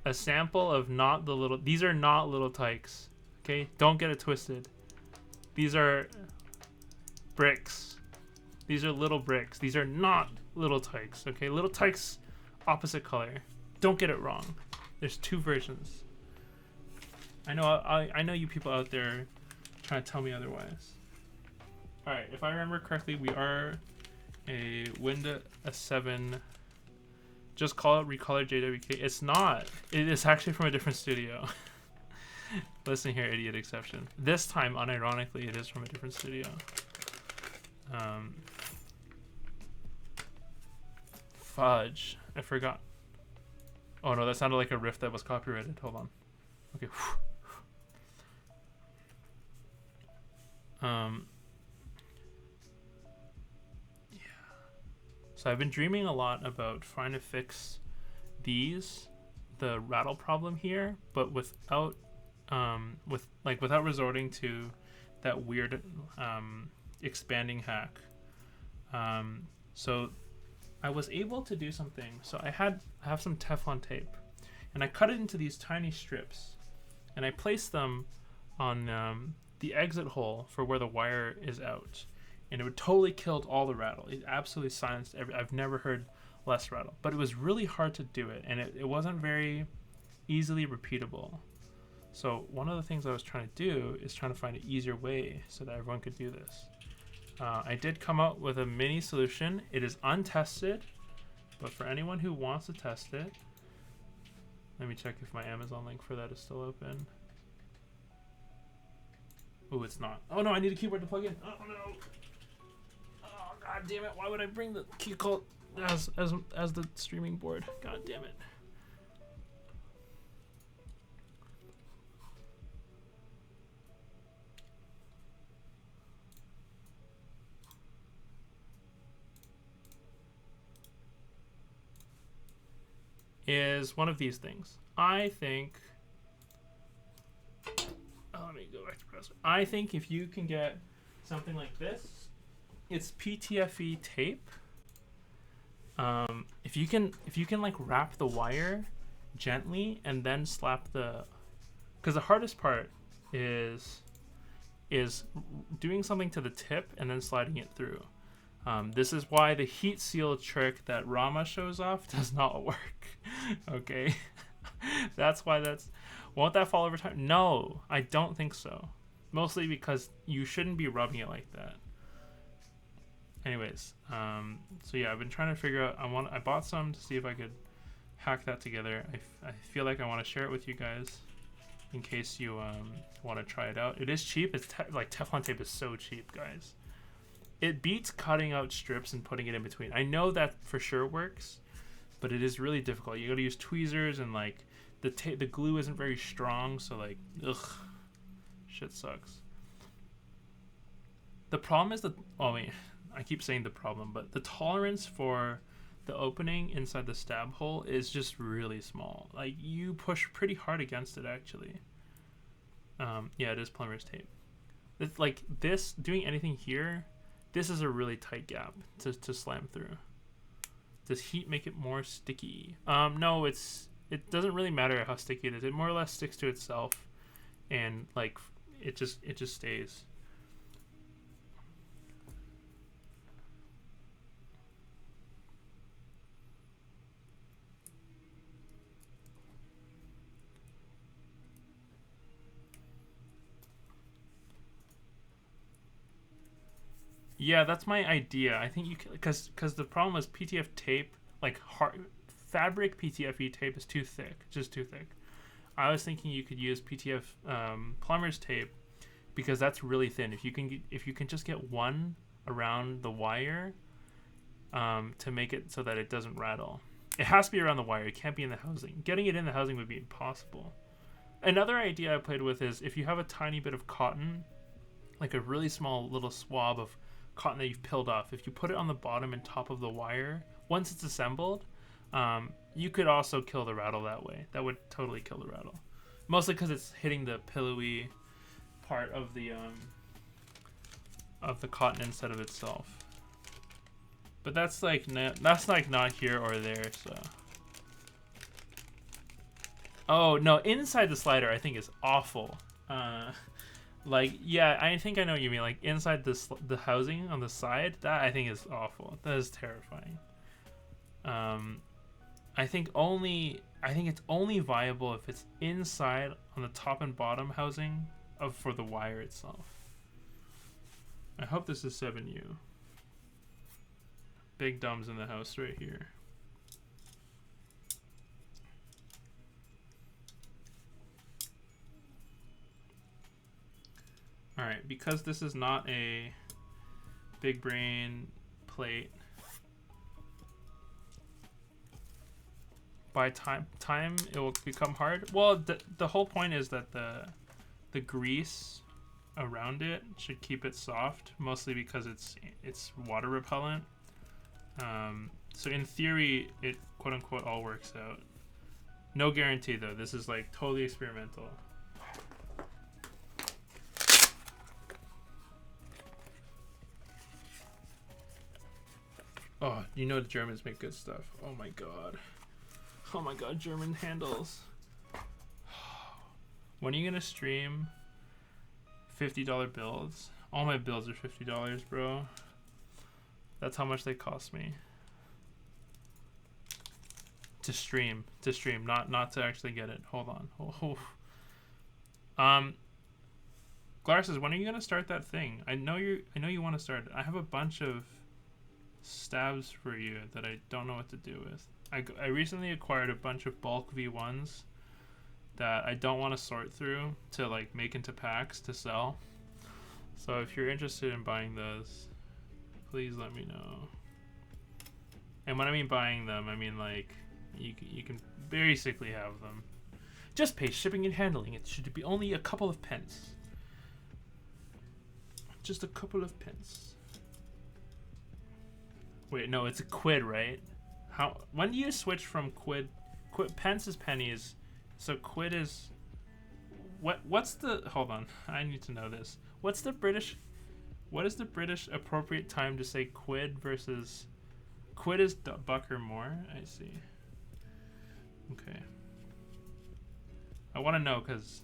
a sample of these are not little tykes. Okay? Don't get it twisted. These are bricks. These are little bricks. These are not little tykes. Okay? Little tykes, opposite color. Don't get it wrong. There's two versions. I know you people out there trying to tell me otherwise. Alright, if I remember correctly, we are a Windows 7. Just call it Recolor JWK. It's not. It is actually from a different studio. Listen here, idiot exception. This time, unironically, it is from a different studio. Fudge. I forgot. Oh no, that sounded like a riff that was copyrighted. Hold on. Okay. Yeah. So I've been dreaming a lot about trying to fix the rattle problem here, but without without resorting to that weird expanding hack. So I was able to do something. So I have some Teflon tape, and I cut it into these tiny strips, and I placed them on the exit hole for where the wire is out, and it would totally killed all the rattle. It absolutely silenced I've never heard less rattle, but it was really hard to do it, and it wasn't very easily repeatable. So one of the things I was trying to do is trying to find an easier way so that everyone could do this. I did come out with a mini solution. It is untested, but for anyone who wants to test it, let me check if my Amazon link for that is still open. Oh, it's not. Oh no, I need a keyboard to plug in. Oh no. Oh god damn it! Why would I bring the key code as the streaming board? God damn it. Is one of these things. I think. Oh, let me go back to browser. I think if you can get something like this, it's PTFE tape. If you can like wrap the wire gently and then slap because the hardest part is doing something to the tip and then sliding it through. This is why the heat seal trick that Rama shows off does not work. Okay, that's why won't that fall over time? No, I don't think so. Mostly because you shouldn't be rubbing it like that. Anyways, so yeah, I've been trying to figure out. I bought some to see if I could hack that together. I feel like I want to share it with you guys in case you want to try it out. It is cheap. It's like Teflon tape is so cheap, guys. It beats cutting out strips and putting it in between. I know that for sure works, but it is really difficult. You got to use tweezers, and like the glue isn't very strong, so like ugh, shit sucks. The problem is I keep saying the problem, but the tolerance for the opening inside the stab hole is just really small. Like, you push pretty hard against it, actually. Yeah, it is plumber's tape. It's like this, doing anything here, this is a really tight gap to slam through. Does heat make it more sticky? No, it doesn't really matter how sticky it is. It more or less sticks to itself, and like it just stays. Yeah, that's my idea. I think you can, because the problem is PTF tape, like hard fabric PTFE tape, is too thick, just too thick. I was thinking you could use PTF plumber's tape, because that's really thin. If you can just get one around the wire, to make it so that it doesn't rattle. It has to be around the wire. It can't be in the housing. Getting it in the housing would be impossible. Another idea I played with is if you have a tiny bit of cotton, like a really small little swab of cotton that you've peeled off, if you put it on the bottom and top of the wire, once it's assembled, you could also kill the rattle that way. That would totally kill the rattle. Mostly because it's hitting the pillowy part of the cotton instead of itself. But that's like not here or there, so. Oh no, inside the slider I think is awful. Like, yeah, I think I know what you mean. Like inside the housing on the side, that I think is awful. That is terrifying. I think it's only viable if it's inside on the top and bottom housing for the wire itself. I hope this is 7U. Big dumbs in the house right here. Alright, because this is not a big brain plate, by time it will become hard. Well, the whole point is that the grease around it should keep it soft, mostly because it's water repellent. So in theory, it quote unquote all works out. No guarantee though. This is like totally experimental. Oh, you know the Germans make good stuff. Oh my god. Oh my god, German handles. When are you gonna stream $50 builds? All my builds are $50, bro. That's how much they cost me. To stream, not to actually get it. Hold on. Glar says, when are you gonna start that thing? I know you want to start it. I have a bunch of stabs for you that I don't know what to do with. I recently acquired a bunch of bulk V1s that I don't want to sort through to like make into packs to sell. So if you're interested in buying those, please let me know. And when I mean buying them, I mean like you can basically have them. Just pay shipping and handling. It should be only a couple of pence. Just a couple of pence. Wait, no, it's a quid, right? When do you switch from quid? Pence is pennies, so quid is. What's the? Hold on, I need to know this. What is the British appropriate time to say quid versus? Quid is buck or more. I see. Okay. I want to know because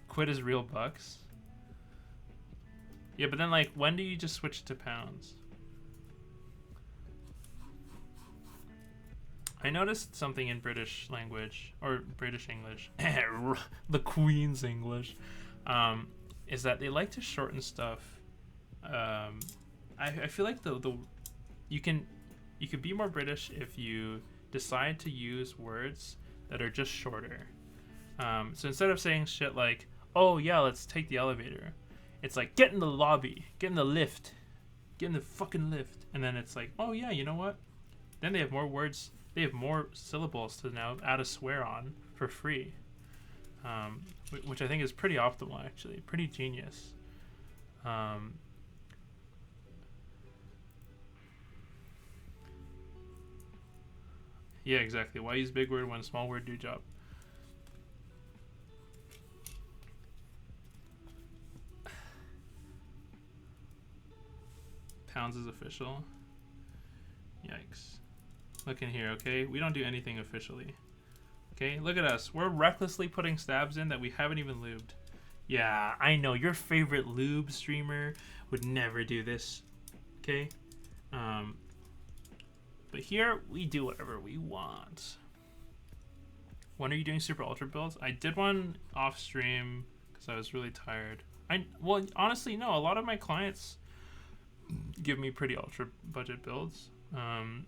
quid is real bucks. Yeah, but then like, when do you just switch to pounds? I noticed something in British language, or British English, the Queen's English, is that they like to shorten stuff. I feel like you can be more British if you decide to use words that are just shorter. So instead of saying shit like, "Oh yeah, let's take the elevator," it's like, "Get in the lobby, get in the lift, get in the fucking lift," and then it's like, "Oh yeah, you know what?" Then they have more words. They have more syllables to now add a swear on for free, which I think is pretty optimal, actually. Pretty genius. Yeah, exactly. Why use big word when small word do job? Pounds is official. Yikes. Look in here, okay? We don't do anything officially. Okay, look at us. We're recklessly putting stabs in that we haven't even lubed. Yeah, I know. Your favorite lube streamer would never do this. Okay? But here, we do whatever we want. When are you doing super ultra builds? I did one off stream because I was really tired. Well, honestly, no. A lot of my clients give me pretty ultra budget builds. I'm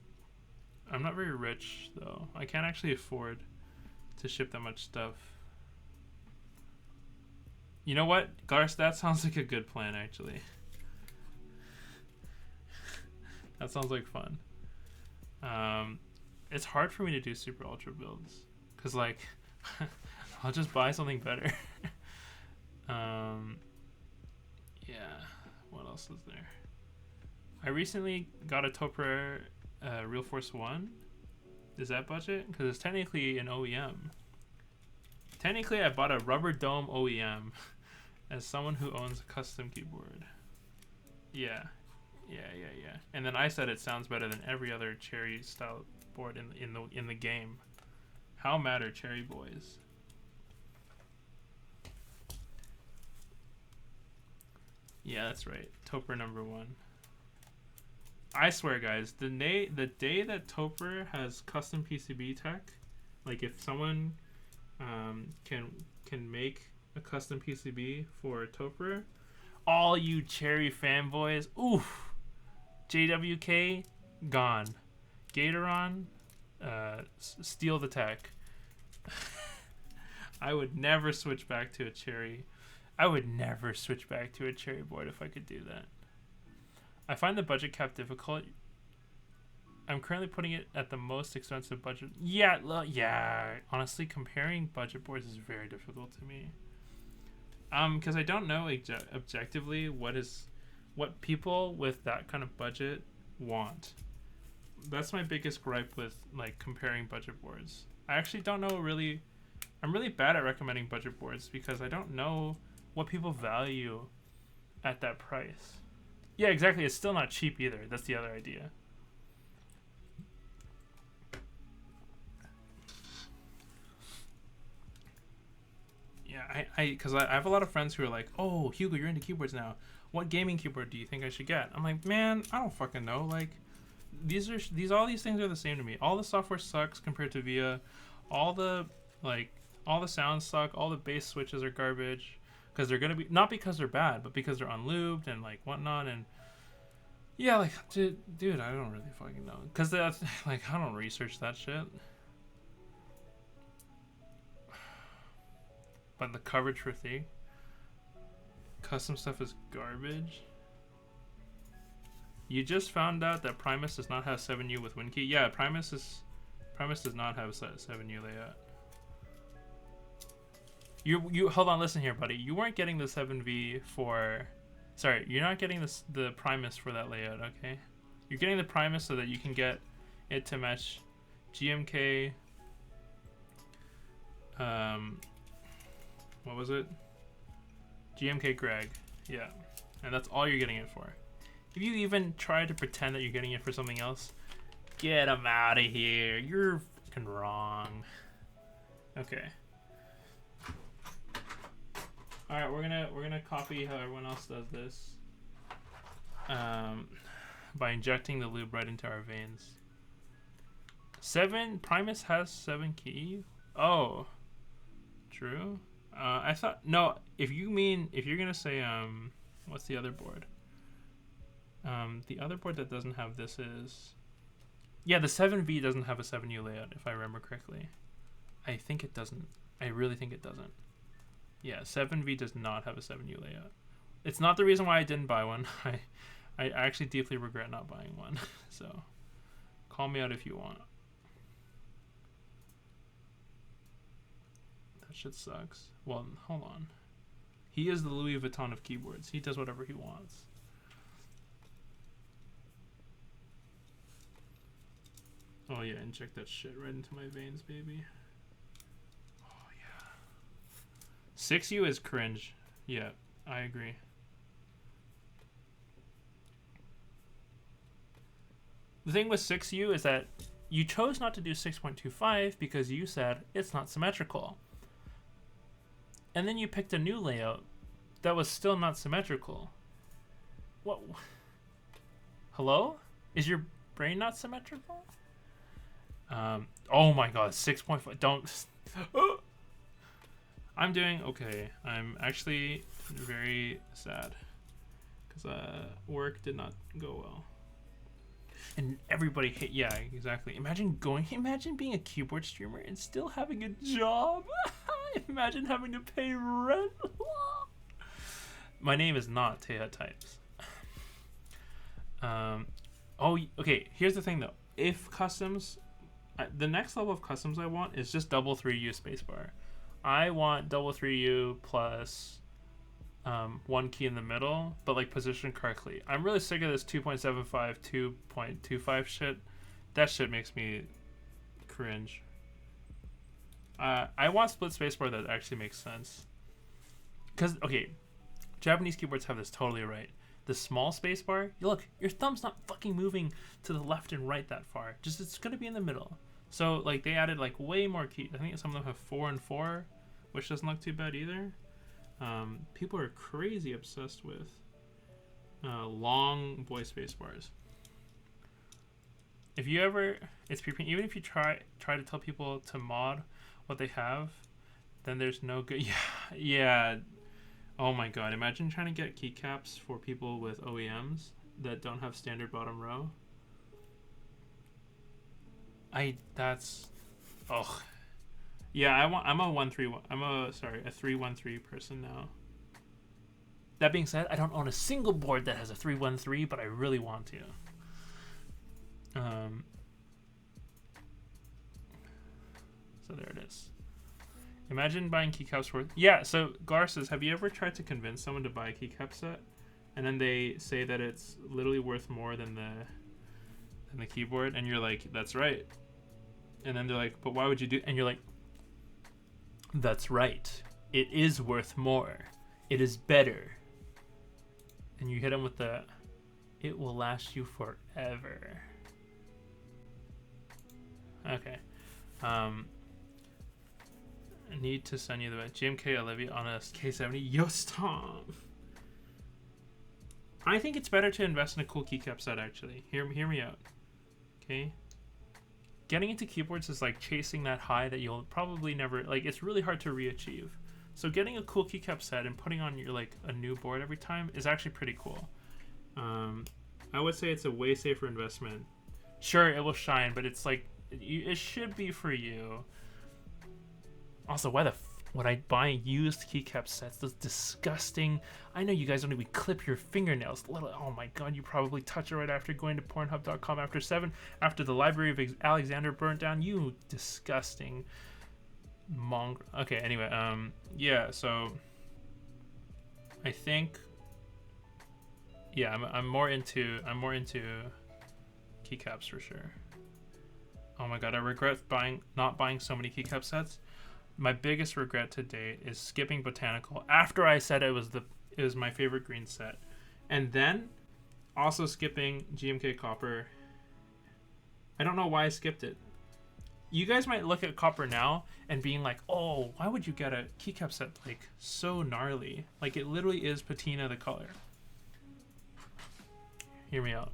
not very rich, though. I can't actually afford to ship that much stuff. You know what, Garth? That sounds like a good plan, actually. That sounds like fun. It's hard for me to do super ultra builds because, like, I'll just buy something better. Yeah. What else is there? I recently got a Topper Real Force 1. Is that budget? Because it's technically an OEM. Technically, I bought a rubber dome OEM as someone who owns a custom keyboard. Yeah. And then I said it sounds better than every other Cherry style board in the game. How mad are Cherry boys? Yeah, that's right. Topper number 1. I swear, guys, the day that Topper has custom PCB tech, like if someone can make a custom PCB for Topper, all you Cherry fanboys, oof, JWK gone, Gatoron, steal the tech. I would never switch back to a Cherry. I would never switch back to a Cherry board if I could do that. I find the budget cap difficult. I'm currently putting it at the most expensive budget. Yeah. Honestly, comparing budget boards is very difficult to me. Because I don't know objectively what people with that kind of budget want. That's my biggest gripe with like comparing budget boards. I actually don't know really. I'm really bad at recommending budget boards because I don't know what people value at that price. Yeah, exactly. It's still not cheap either. That's the other idea. Yeah, because I have a lot of friends who are like, oh, Hugo, you're into keyboards now. What gaming keyboard do you think I should get? I'm like, man, I don't fucking know. Like, all these things are the same to me. All the software sucks compared to VIA. All the sounds suck. All the bass switches are garbage. Because they're gonna be, not because they're bad, but because they're unlubed and like whatnot. And yeah, like dude, I don't really fucking know. Because that's like, I don't research that shit. But the coverage for thing, custom stuff is garbage. You just found out that Primus does not have 7U with WinKey. Yeah, Primus does not have 7U layout. You hold on, listen here, buddy. You weren't getting the 7V for, sorry, you're not getting the Primus for that layout, okay? You're getting the Primus so that you can get it to match GMK. What was it? GMK Greg. Yeah, and that's all you're getting it for. If you even try to pretend that you're getting it for something else, get them out of here. You're fucking wrong. Okay. All right, we're gonna copy how everyone else does this, by injecting the lube right into our veins. Primus has 7 key. Oh, true. I thought no. If you're gonna say what's the other board? The other board that doesn't have this is, yeah, the 7V doesn't have a 7U layout if I remember correctly. I think it doesn't. I really think it doesn't. Yeah, 7V does not have a 7U layout. It's not the reason why I didn't buy one. I actually deeply regret not buying one. So, call me out if you want. That shit sucks. Well, hold on. He is the Louis Vuitton of keyboards. He does whatever he wants. Oh yeah, inject that shit right into my veins, baby. Oh yeah. 6U is cringe. Yeah, I agree. The thing with 6U is that you chose not to do 6.25 because you said it's not symmetrical. And then you picked a new layout that was still not symmetrical. What? Hello? Is your brain not symmetrical? Oh my god, 6.5. Don't. I'm doing okay. I'm actually very sad because work did not go well. And everybody hit. Yeah, exactly. Imagine being a keyboard streamer and still having a job. Imagine having to pay rent. My name is not Teha Types. Oh, okay. Here's the thing though. If customs, the next level of customs I want is just double 3U spacebar. I want double 3U plus one key in the middle, but like positioned correctly. I'm really sick of this 2.75, 2.25 shit. That shit makes me cringe. I want split spacebar that actually makes sense. Because, okay, Japanese keyboards have this totally right. The small spacebar, look, your thumb's not fucking moving to the left and right that far. Just it's gonna be in the middle. So like they added like way more keys. I think some of them have 4 and 4, which doesn't look too bad either. People are crazy obsessed with long voice spacebars. If you ever, even if you try to tell people to mod what they have, then there's no good. Yeah. Oh my god! Imagine trying to get keycaps for people with OEMs that don't have standard bottom row. Yeah, I'm a 131. A 313 person now. That being said, I don't own a single board that has a 313, but I really want to. So there it is. Imagine buying keycaps worth. Yeah. So Gar says, have you ever tried to convince someone to buy a keycap set, and then they say that it's literally worth more than the keyboard, and you're like, that's right. And then they're like, but why would you do? And you're like, that's right. It is worth more. It is better. And you hit them with the, it will last you forever. Okay. I need to send you the GMK Olivia on a K70. Yo, stop. I think it's better to invest in a cool keycap set, actually. Hear me out. Okay? Getting into keyboards is like chasing that high that you'll probably never, like, it's really hard to re-achieve. So getting a cool keycap set and putting on your, like, a new board every time is actually pretty cool. I would say it's a way safer investment. Sure, it will shine, but it's like, it should be for you. Also, why would I buy used keycap sets? Those disgusting. I know you guys don't even clip your fingernails. Oh my god, you probably touch it right after going to Pornhub.com after 7, after the Library of Alexander burnt down. You disgusting mongrel. Okay, anyway, yeah. So I think, yeah, I'm more into keycaps for sure. Oh my god, I regret not buying so many keycap sets. My biggest regret to date is skipping Botanical after I said it was my favorite green set, and then also skipping GMK Copper. I don't know why I skipped it. You guys might look at Copper now and being like, "Oh, why would you get a keycap set like so gnarly? Like it literally is patina the color." Hear me out.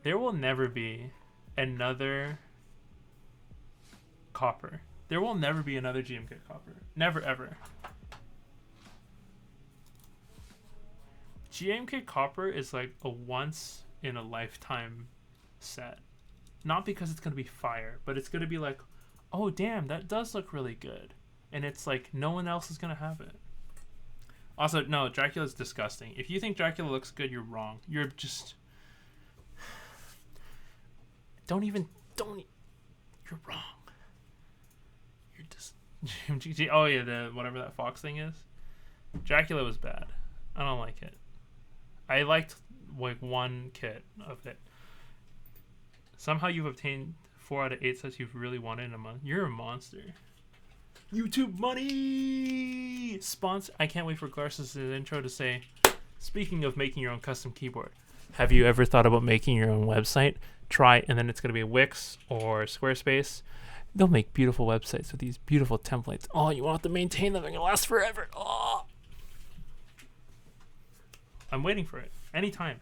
There will never be another Copper. There will never be another GMK Copper. Never, ever. GMK Copper is like a once in a lifetime set. Not because it's going to be fire, but it's going to be like, oh damn, that does look really good. And it's like, no one else is going to have it. Also, no, Dracula's disgusting. If you think Dracula looks good, you're wrong. You're just... You're wrong. Oh yeah, the whatever that fox thing is. Dracula was bad. I don't like it. I liked like one kit of it. Somehow you've obtained 4 out of 8 sets you've really wanted in a month. You're a monster. YouTube money sponsor. I can't wait for Garces' intro to say, speaking of making your own custom keyboard, have you ever thought about making your own website? Try, and then it's going to be Wix or Squarespace. They'll make beautiful websites with these beautiful templates. Oh, you won't have to maintain them. They're going to last forever. Oh. I'm waiting for it. Anytime.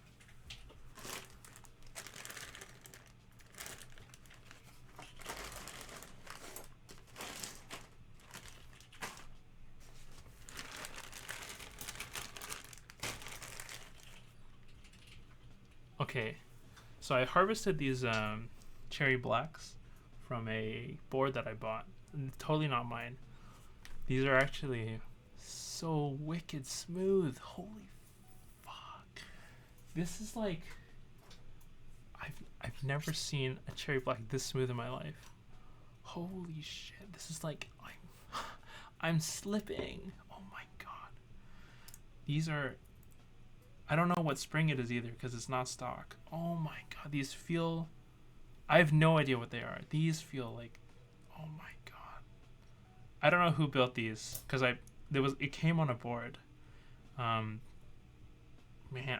Okay, so I harvested these cherry blacks from a board that I bought. Totally not mine. These are actually so wicked smooth. Holy fuck. This is like I've never seen a cherry black this smooth in my life. Holy shit. This is like I'm slipping. Oh my god. These are, I don't know what spring it is either because it's not stock. Oh my god, these feel, I have no idea what they are. These feel like, oh my god. I don't know who built these because it came on a board. Man,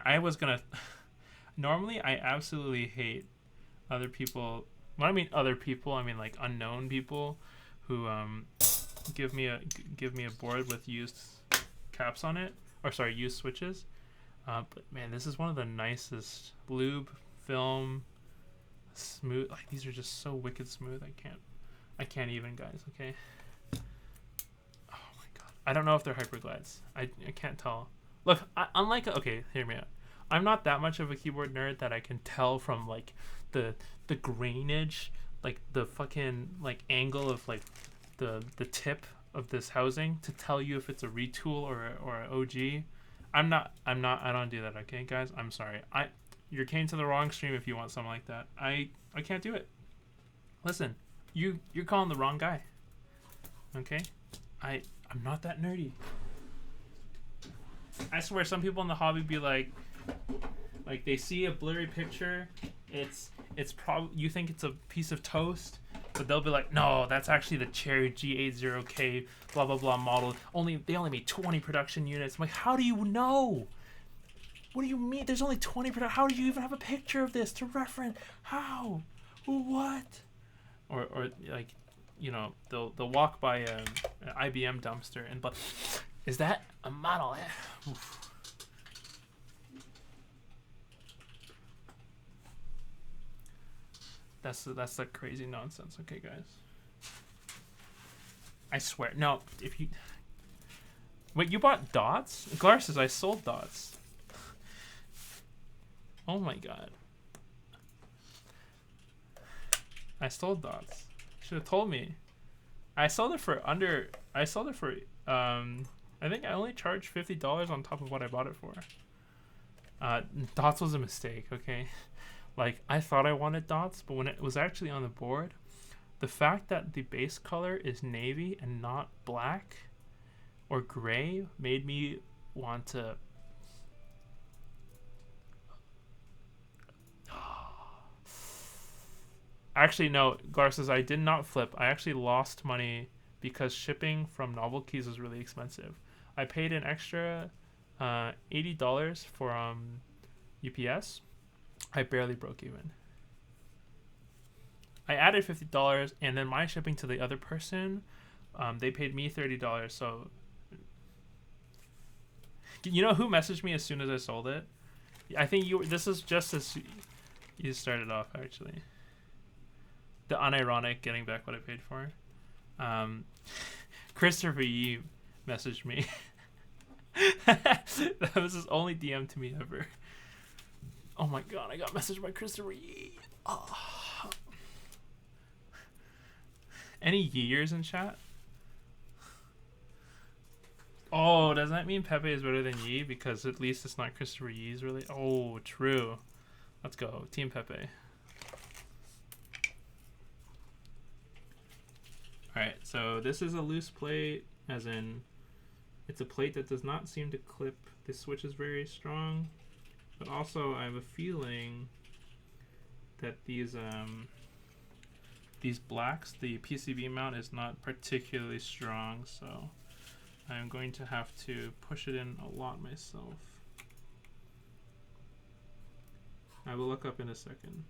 I was gonna, normally I absolutely hate other people. When I mean other people, I mean like unknown people who give me a board with used caps on it, or sorry, used switches. But man, this is one of the nicest lube, film, smooth. Like these are just so wicked smooth. I can't even, guys. Okay. Oh my god. I don't know if they're hyperglides. I can't tell. Look, unlike, okay, hear me out. I'm not that much of a keyboard nerd that I can tell from like the grainage, like the fucking like angle of like the tip of this housing to tell you if it's a retool or an OG. I don't do that, okay, guys? I'm sorry. You're came to the wrong stream if you want something like that. I can't do it. Listen, you're calling the wrong guy. Okay? I'm not that nerdy. I swear some people in the hobby be like they see a blurry picture, it's probably, you think it's a piece of toast, but they'll be like, no, that's actually the Cherry G80K blah blah blah model. They only made 20 production units. I'm like, how do you know? What do you mean? There's only 20 production. How do you even have a picture of this to reference? How? What? Or like, you know, they'll walk by an IBM dumpster and but is that a model? Oof. That's the crazy nonsense. Okay, guys. I swear. No, if you... Wait, you bought dots? Glar says I sold dots. Oh my god. I sold dots. Should have told me. I sold it for I think I only charged $50 on top of what I bought it for. Dots was a mistake, okay? Like, I thought I wanted dots, but when it was actually on the board, the fact that the base color is navy and not black or gray made me want to... Actually, no, Gar says I did not flip. I actually lost money because shipping from Novel Keys was really expensive. I paid an extra $80 for UPS. I barely broke even. I added $50, and then my shipping to the other person, they paid me $30. So, you know who messaged me as soon as I sold it? I think you. This is just as you started off, actually. The unironic getting back what I paid for. Christopher Yee messaged me. That was his only DM to me ever. Oh my god, I got messaged by Christopher Yee. Oh. Any years in chat? Oh, does that mean Pepe is better than Yee? Because at least it's not Christopher Yee's really. Oh, true. Let's go. Team Pepe. Alright, so this is a loose plate, as in it's a plate that does not seem to clip. This switch is very strong, but also I have a feeling that these blacks, the PCB mount is not particularly strong, so I'm going to have to push it in a lot myself. I will look up in a second.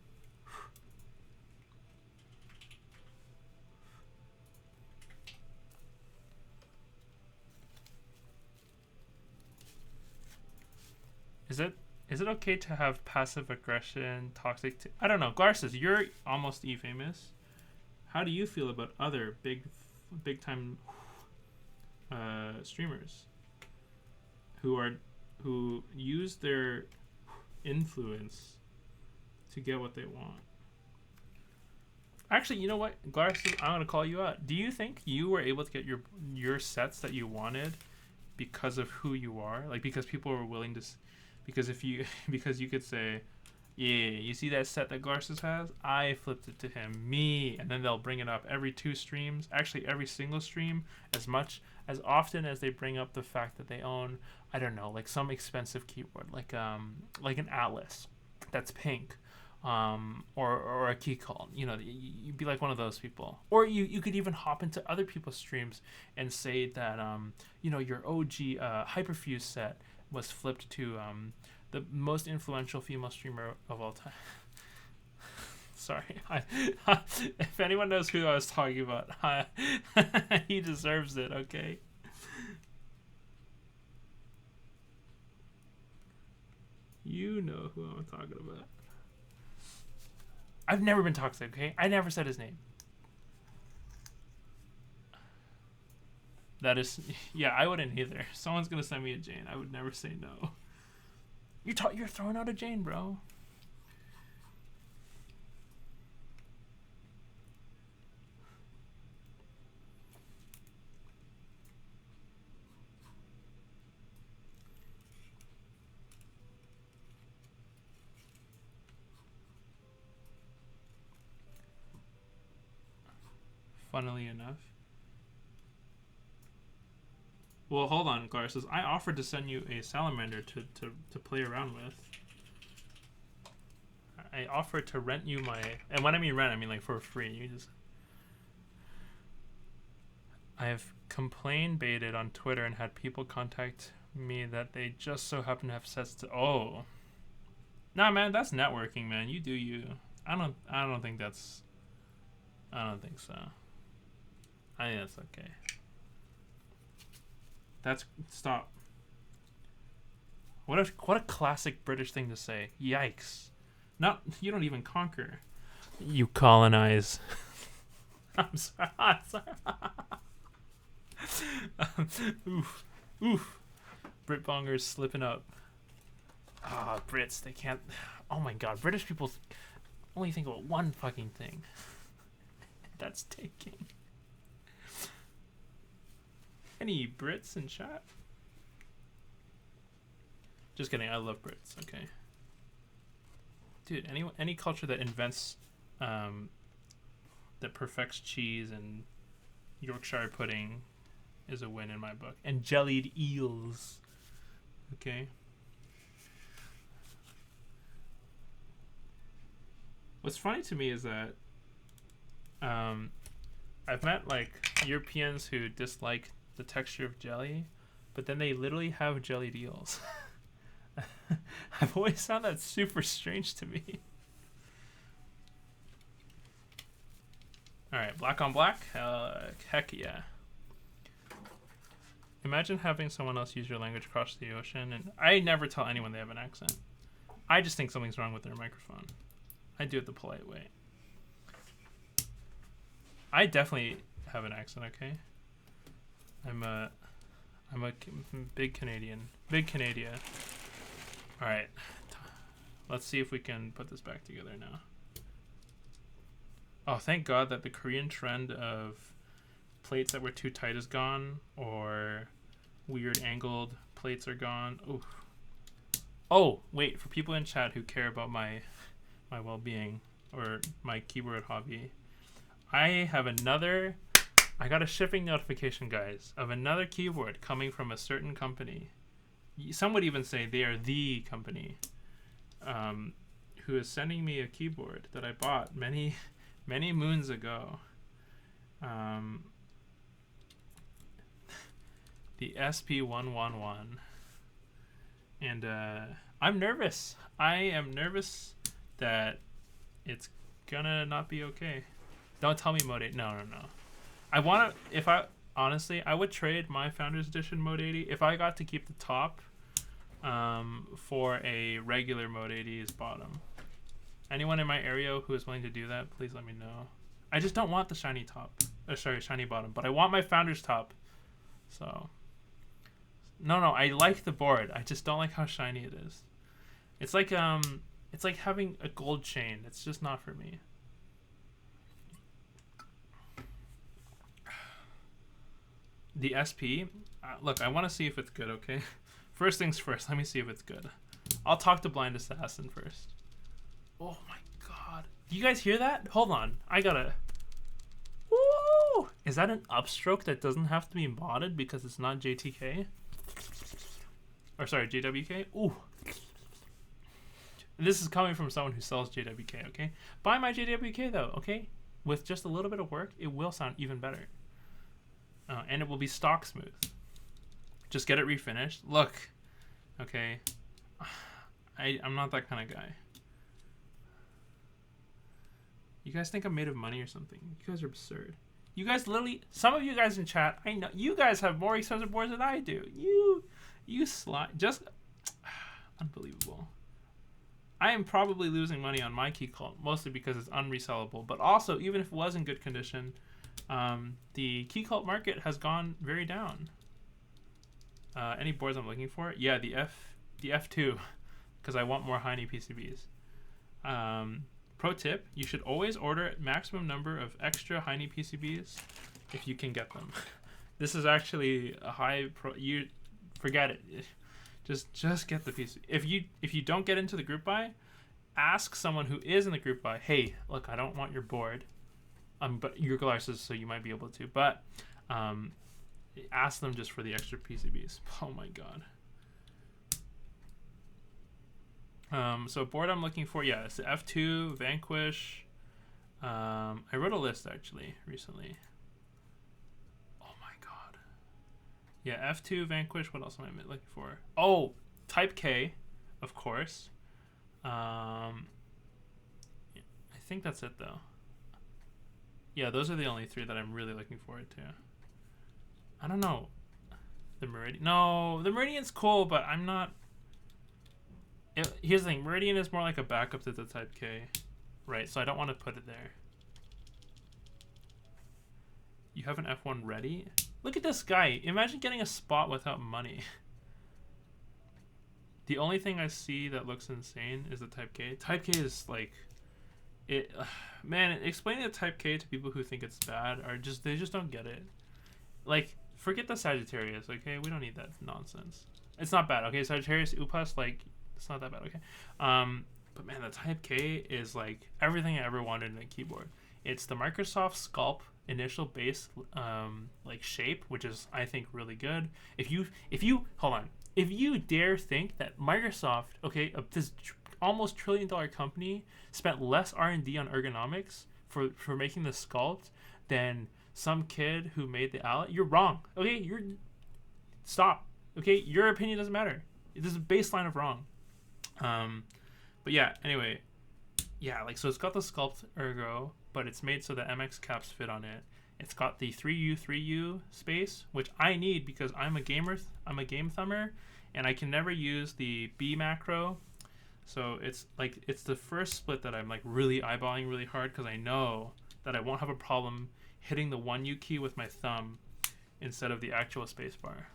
Is it okay to have passive aggression, toxic? I don't know. Garces, you're almost E-famous. How do you feel about other big time streamers who use their influence to get what they want? Actually, you know what, Garces, I'm gonna call you out. Do you think you were able to get your sets that you wanted because of who you are? Like, because people were willing to. Because because you could say, yeah, you see that set that Garces has? I flipped it to him, me, and then they'll bring it up every 2 streams, actually every single stream, as often as they bring up the fact that they own, I don't know, like some expensive keyboard, like an Atlas that's pink, or a Keycall. You know, you'd be like one of those people. Or you could even hop into other people's streams and say that your OG Hyperfuse set was flipped to the most influential female streamer of all time. Sorry. If anyone knows who I was talking about, he deserves it, okay? You know who I'm talking about. I've never been toxic, okay? I never said his name. That is, yeah, I wouldn't either. Someone's gonna send me a Jane. I would never say no. You're throwing out a Jane, bro. Funnily enough. Well, hold on, Garces. I offered to send you a salamander to play around with. I offered to rent you and when I mean rent, I mean like for free. I have complained baited on Twitter and had people contact me that they just so happen to have sets to. Oh, nah, man, that's networking, man. You do you. I don't think so. I think that's okay. Stop. What a classic British thing to say. Yikes. You don't even conquer. You colonize. I'm sorry. Oof. Britbongers slipping up. Brits, they can't. Oh my god, British people only think about one fucking thing. That's taking. Any Brits in chat? Just kidding, I love Brits, okay. Dude, any culture that invents, that perfects cheese and Yorkshire pudding is a win in my book. And jellied eels, okay. What's funny to me is that I've met like Europeans who dislike the texture of jelly, but then they literally have jellied eels. I've always found that super strange to me. Alright, black on black? Heck yeah. Imagine having someone else use your language across the ocean, and I never tell anyone they have an accent. I just think something's wrong with their microphone. I do it the polite way. I definitely have an accent, okay? I'm a big Canadian. Big Canada. Alright. Let's see if we can put this back together now. Oh, thank God that the Korean trend of plates that were too tight is gone, or weird angled plates are gone. Ooh. Oh, wait, for people in chat who care about my well-being or my keyboard hobby, I got a shipping notification, guys, of another keyboard coming from a certain company. Some would even say they are the company who is sending me a keyboard that I bought many moons ago. The SP111. And I'm nervous. I am nervous that it's gonna not be okay. Don't tell me Mode 8. No. I want to, honestly, I would trade my Founders Edition Mode 80 if I got to keep the top for a regular Mode 80's bottom. Anyone in my area who is willing to do that, please let me know. I just don't want the shiny top. Shiny bottom. But I want my Founders top. So, no, I like the board. I just don't like how shiny it is. It's like having a gold chain. It's just not for me. The SP, look, I want to see if it's good, okay? First things first, let me see if it's good. I'll talk to Blind Assassin first. Oh my god. Do you guys hear that? Hold on. I gotta... Woo! Is that an upstroke that doesn't have to be modded because it's not JTK? Or sorry, JWK? Ooh. This is coming from someone who sells JWK, okay? Buy my JWK though, okay? With just a little bit of work, it will sound even better. And it will be stock smooth. Just get it refinished. Look, okay, I'm not that kind of guy. You guys think I'm made of money or something? You guys are absurd. You guys literally, some of you guys in chat, I know, you guys have more expensive boards than I do. You slide, just, unbelievable. I am probably losing money on my key cult, mostly because it's unresellable, but also, even if it was in good condition, the key cult market has gone very down. Any boards I'm looking for? Yeah, the F2, because I want more Heine PCBs. Pro tip, you should always order maximum number of extra Heine PCBs if you can get them. This is actually a high pro, you forget it. Just get the PC. If you don't get into the group buy, ask someone who is in the group buy, hey, look, I don't want your board. But your glasses, so you might be able to. But ask them just for the extra PCBs. Oh my god. So board I'm looking for, yeah, it's the F2, Vanquish. I wrote a list actually recently. Oh my god. Yeah, F2, Vanquish. What else am I looking for? Oh, Type K, of course. I think that's it though. Yeah, those are the only three that I'm really looking forward to. I don't know. The Meridian. No, the Meridian's cool, but I'm not... Here's the thing. Meridian is more like a backup to the Type K. Right, so I don't want to put it there. You have an F1 ready? Look at this guy. Imagine getting a spot without money. The only thing I see that looks insane is the Type K. Type K is like... man, explaining the Type K to people who think it's bad are just, they just don't get it. Like, forget the Sagittarius, okay? We don't need that nonsense. It's not bad, okay? Sagittarius, Upas, like, it's not that bad, okay? But man, the Type K is like everything I ever wanted in a keyboard. It's the Microsoft Sculpt initial base like shape, which is, I think, really good. If you hold on, if you dare think that Microsoft, okay, this almost $1 trillion company spent less R&D on ergonomics for making the Sculpt than some kid who made the Ally, you're wrong. Okay, stop. Okay, your opinion doesn't matter. This is a baseline of wrong. But yeah, anyway, yeah, like, so it's got the Sculpt ergo, but it's made so the MX caps fit on it. It's got the 3U space, which I need because I'm a gamer. I'm a game thumber, and I can never use the B macro. So it's like, it's the first split that I'm like really eyeballing really hard because I know that I won't have a problem hitting the 1U key with my thumb instead of the actual spacebar.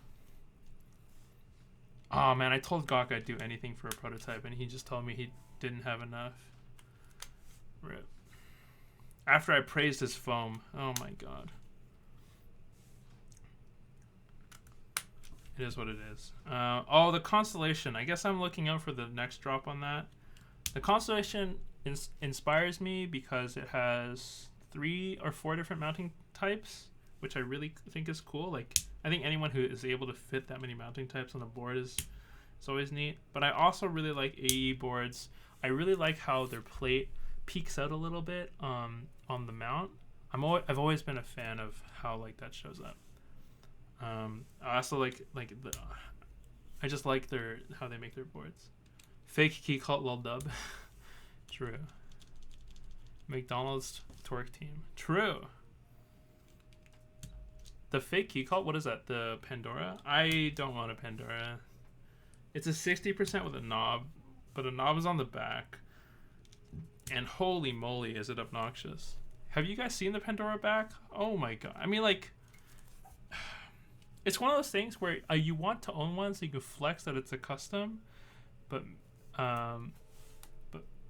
Oh man, I told Gawk I'd do anything for a prototype, and he just told me he didn't have enough. Rip. After I praised his foam. Oh my god. It is what it is. Oh, the Constellation. I guess I'm looking out for the next drop on that. The Constellation inspires me because it has 3 or 4 different mounting types, which I really think is cool. Like, I think anyone who is able to fit that many mounting types on a board is always neat. But I also really like AE boards I really like how their plate peeks out a little bit on the mount. I've always been a fan of how like that shows up. I also I just like how they make their boards. Fake key cult lol dub. True. McDonald's twerk team. True. The fake key cult, what is that? The Pandora? I don't want a Pandora. It's a 60% with a knob, but a knob is on the back. And holy moly, is it obnoxious. Have you guys seen the Pandora back? Oh my god. I mean, like, it's one of those things where you want to own one so you can flex that it's a custom, but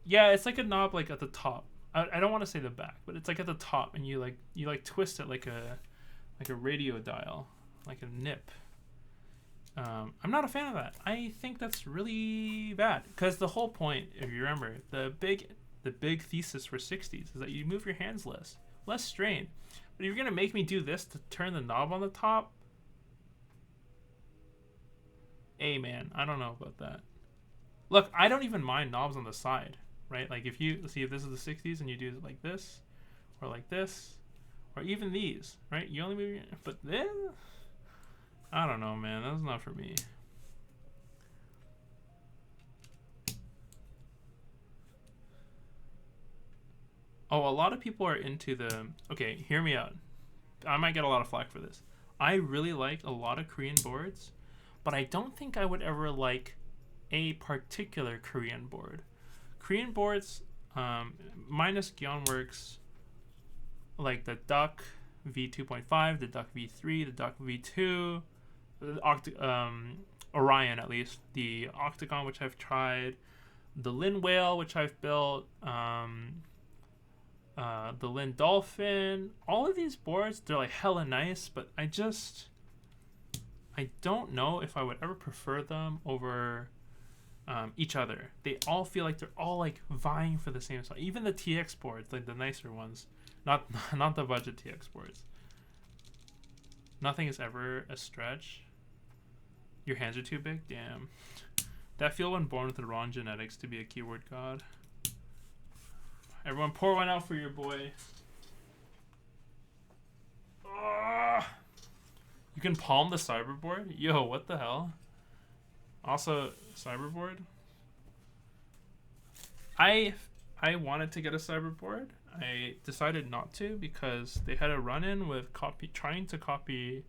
yeah, it's like a knob like at the top. I don't want to say the back, but it's like at the top, and you twist it like a radio dial, like a nip. I'm not a fan of that. I think that's really bad because the whole point, if you remember, the big thesis for 60s is that you move your hands less strain. But if you're gonna make me do this to turn the knob on the top, hey man, I don't know about that. Look, I don't even mind knobs on the side, right? Like if this is the 60s and you do it like this, or even these, right? You only move your, but then, I don't know, man. That's not for me. Oh, a lot of people are into okay, hear me out. I might get a lot of flack for this. I really like a lot of Korean boards, but I don't think I would ever like a particular Korean board. Korean boards, minus Gyeonworks, like the Duck V2.5, the Duck V3, the Duck V2, Orion at least, the Octagon, which I've tried, the Lin Whale, which I've built, the Lin Dolphin. All of these boards, they're like hella nice, but I don't know if I would ever prefer them over each other. They all feel like they're all like vying for the same spot. Even the TX boards, like the nicer ones, not the budget TX boards. Nothing is ever a stretch. Your hands are too big? Damn. That feel when born with the wrong genetics to be a keyboard god. Everyone pour one out for your boy. Ugh. You can palm the cyberboard? Yo, what the hell? Also, cyberboard? I wanted to get a cyberboard. I decided not to because they had a run-in with trying to copy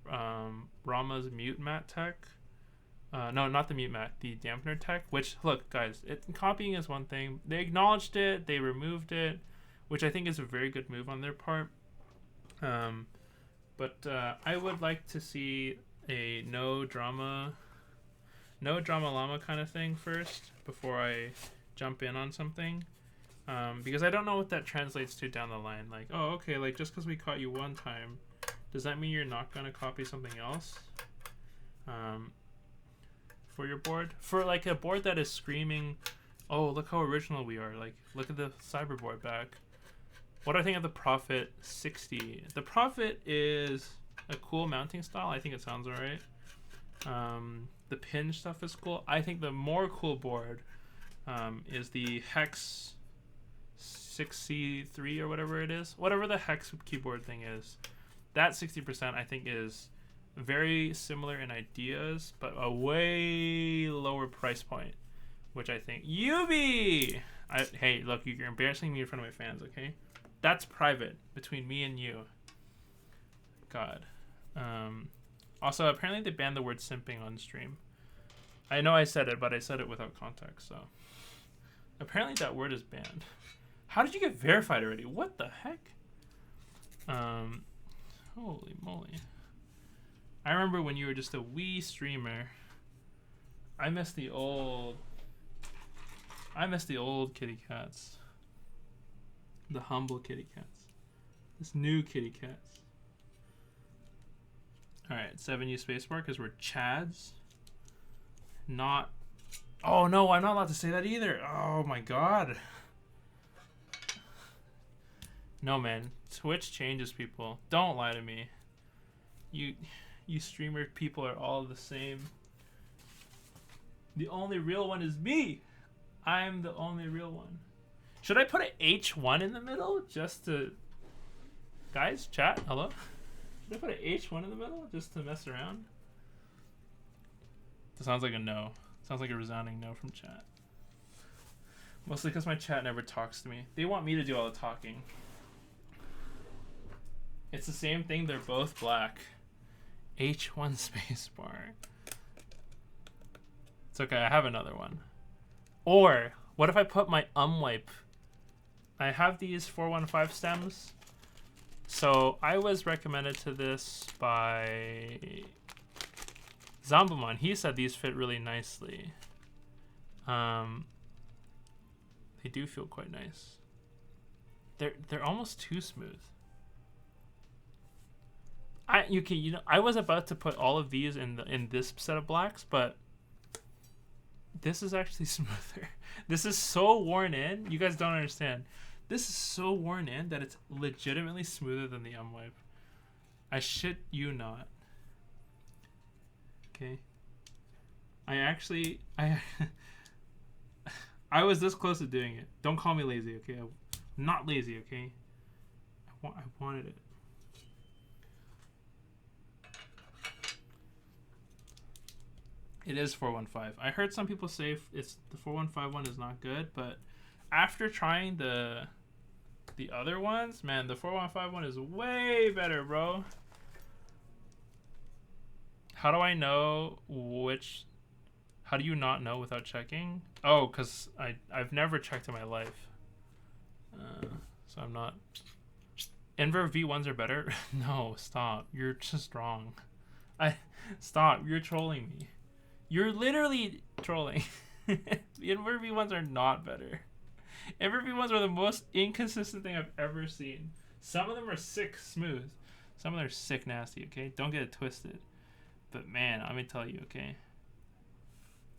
Rama's mute mat tech. No, not the mute mat, the dampener tech. Which, look, guys, copying is one thing. They acknowledged it, they removed it, which I think is a very good move on their part. But I would like to see a no drama llama kind of thing first before I jump in on something. Because I don't know what that translates to down the line. Like, oh, okay, like just because we caught you one time, does that mean you're not going to copy something else? For your board? For like a board that is screaming, oh, look how original we are. Like, look at the cyberboard back. What do I think of the Prophet 60? The Prophet is a cool mounting style. I think it sounds alright. The pin stuff is cool. I think the more cool board is the Hex 6C3 or whatever it is. Whatever the Hex keyboard thing is. That 60% I think is very similar in ideas, but a way lower price point. Which I think... Yubi! Hey, look, you're embarrassing me in front of my fans, okay? That's private between me and you. God. Also, apparently they banned the word simping on stream. I know I said it, but I said it without context, so... Apparently that word is banned. How did you get verified already? What the heck? Holy moly. I remember when you were just a wee streamer. I miss the old kitty cats. The humble kitty cats. This new kitty cats. Alright, 7U spacebar because we're Chads. Not... Oh no, I'm not allowed to say that either. Oh my god. No man, Twitch changes people. Don't lie to me. You streamer people are all the same. The only real one is me. I'm the only real one. Should I put an H1 in the middle just to... Guys, chat, hello? Should I put an H1 in the middle just to mess around? That sounds like a no. Sounds like a resounding no from chat. Mostly because my chat never talks to me. They want me to do all the talking. It's the same thing. They're both black. H1 spacebar. It's okay. I have another one. Or what if I put my wipe? I have these 415 stems. So I was recommended to this by Zombamon. He said these fit really nicely. They do feel quite nice. They're almost too smooth. I was about to put all of these in this set of blacks, but this is actually smoother. This is so worn in. You guys don't understand. This is so worn in that it's legitimately smoother than the wipe. I shit you not. Okay. I was this close to doing it. Don't call me lazy, okay? I'm not lazy, okay? I wanted it. It is 415. I heard some people say it's the 415 one is not good, but after trying the other ones, man, the 415 one is way better, bro. How do I know which... How do you not know without checking? Oh, because I've never checked in my life. So I'm not... Inver V1s are better? No, stop. You're just wrong. Stop. You're trolling me. You're literally trolling. The Inver V1s are not better. Inver V1s are the most inconsistent thing I've ever seen. Some of them are sick smooth. Some of them are sick nasty, okay? Don't get it twisted. But man, let me tell you, okay?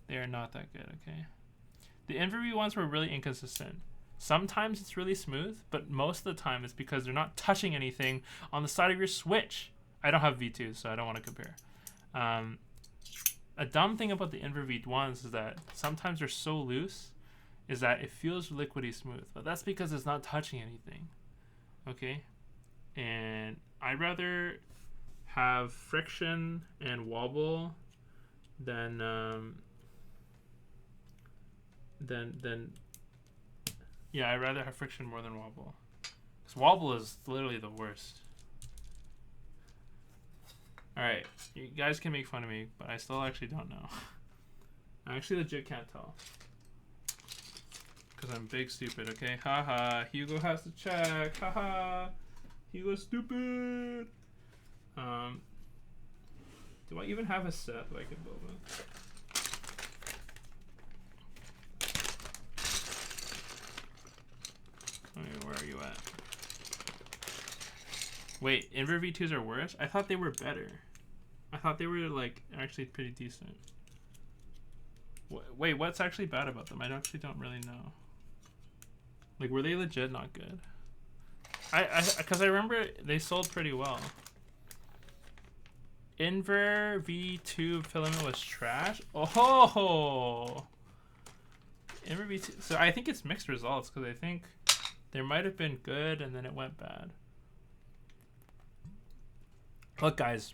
They are not that good, okay? The Inver V1s were really inconsistent. Sometimes it's really smooth, but most of the time it's because they're not touching anything on the side of your Switch. I don't have V2s, so I don't want to compare. A dumb thing about the Inver V1s is that sometimes they're so loose is that it feels liquidy smooth, but that's because it's not touching anything, okay? And I'd rather have friction and wobble than yeah, I'd rather have friction more than wobble. Because wobble is literally the worst. Alright, you guys can make fun of me, but I still actually don't know. I actually legit can't tell. Because I'm big stupid, okay? Haha, Hugo has to check. Haha, Hugo's stupid. Do I even have a set that I can build with? Where are you at? Wait, Inver V2s are worse? I thought they were better. I thought they were like actually pretty decent. Wait, what's actually bad about them? I actually don't really know. Like, were they legit not good? Because I remember they sold pretty well. Inver V2 filament was trash. Oh, Inver V2. So I think it's mixed results because I think there might have been good and then it went bad. Look, guys,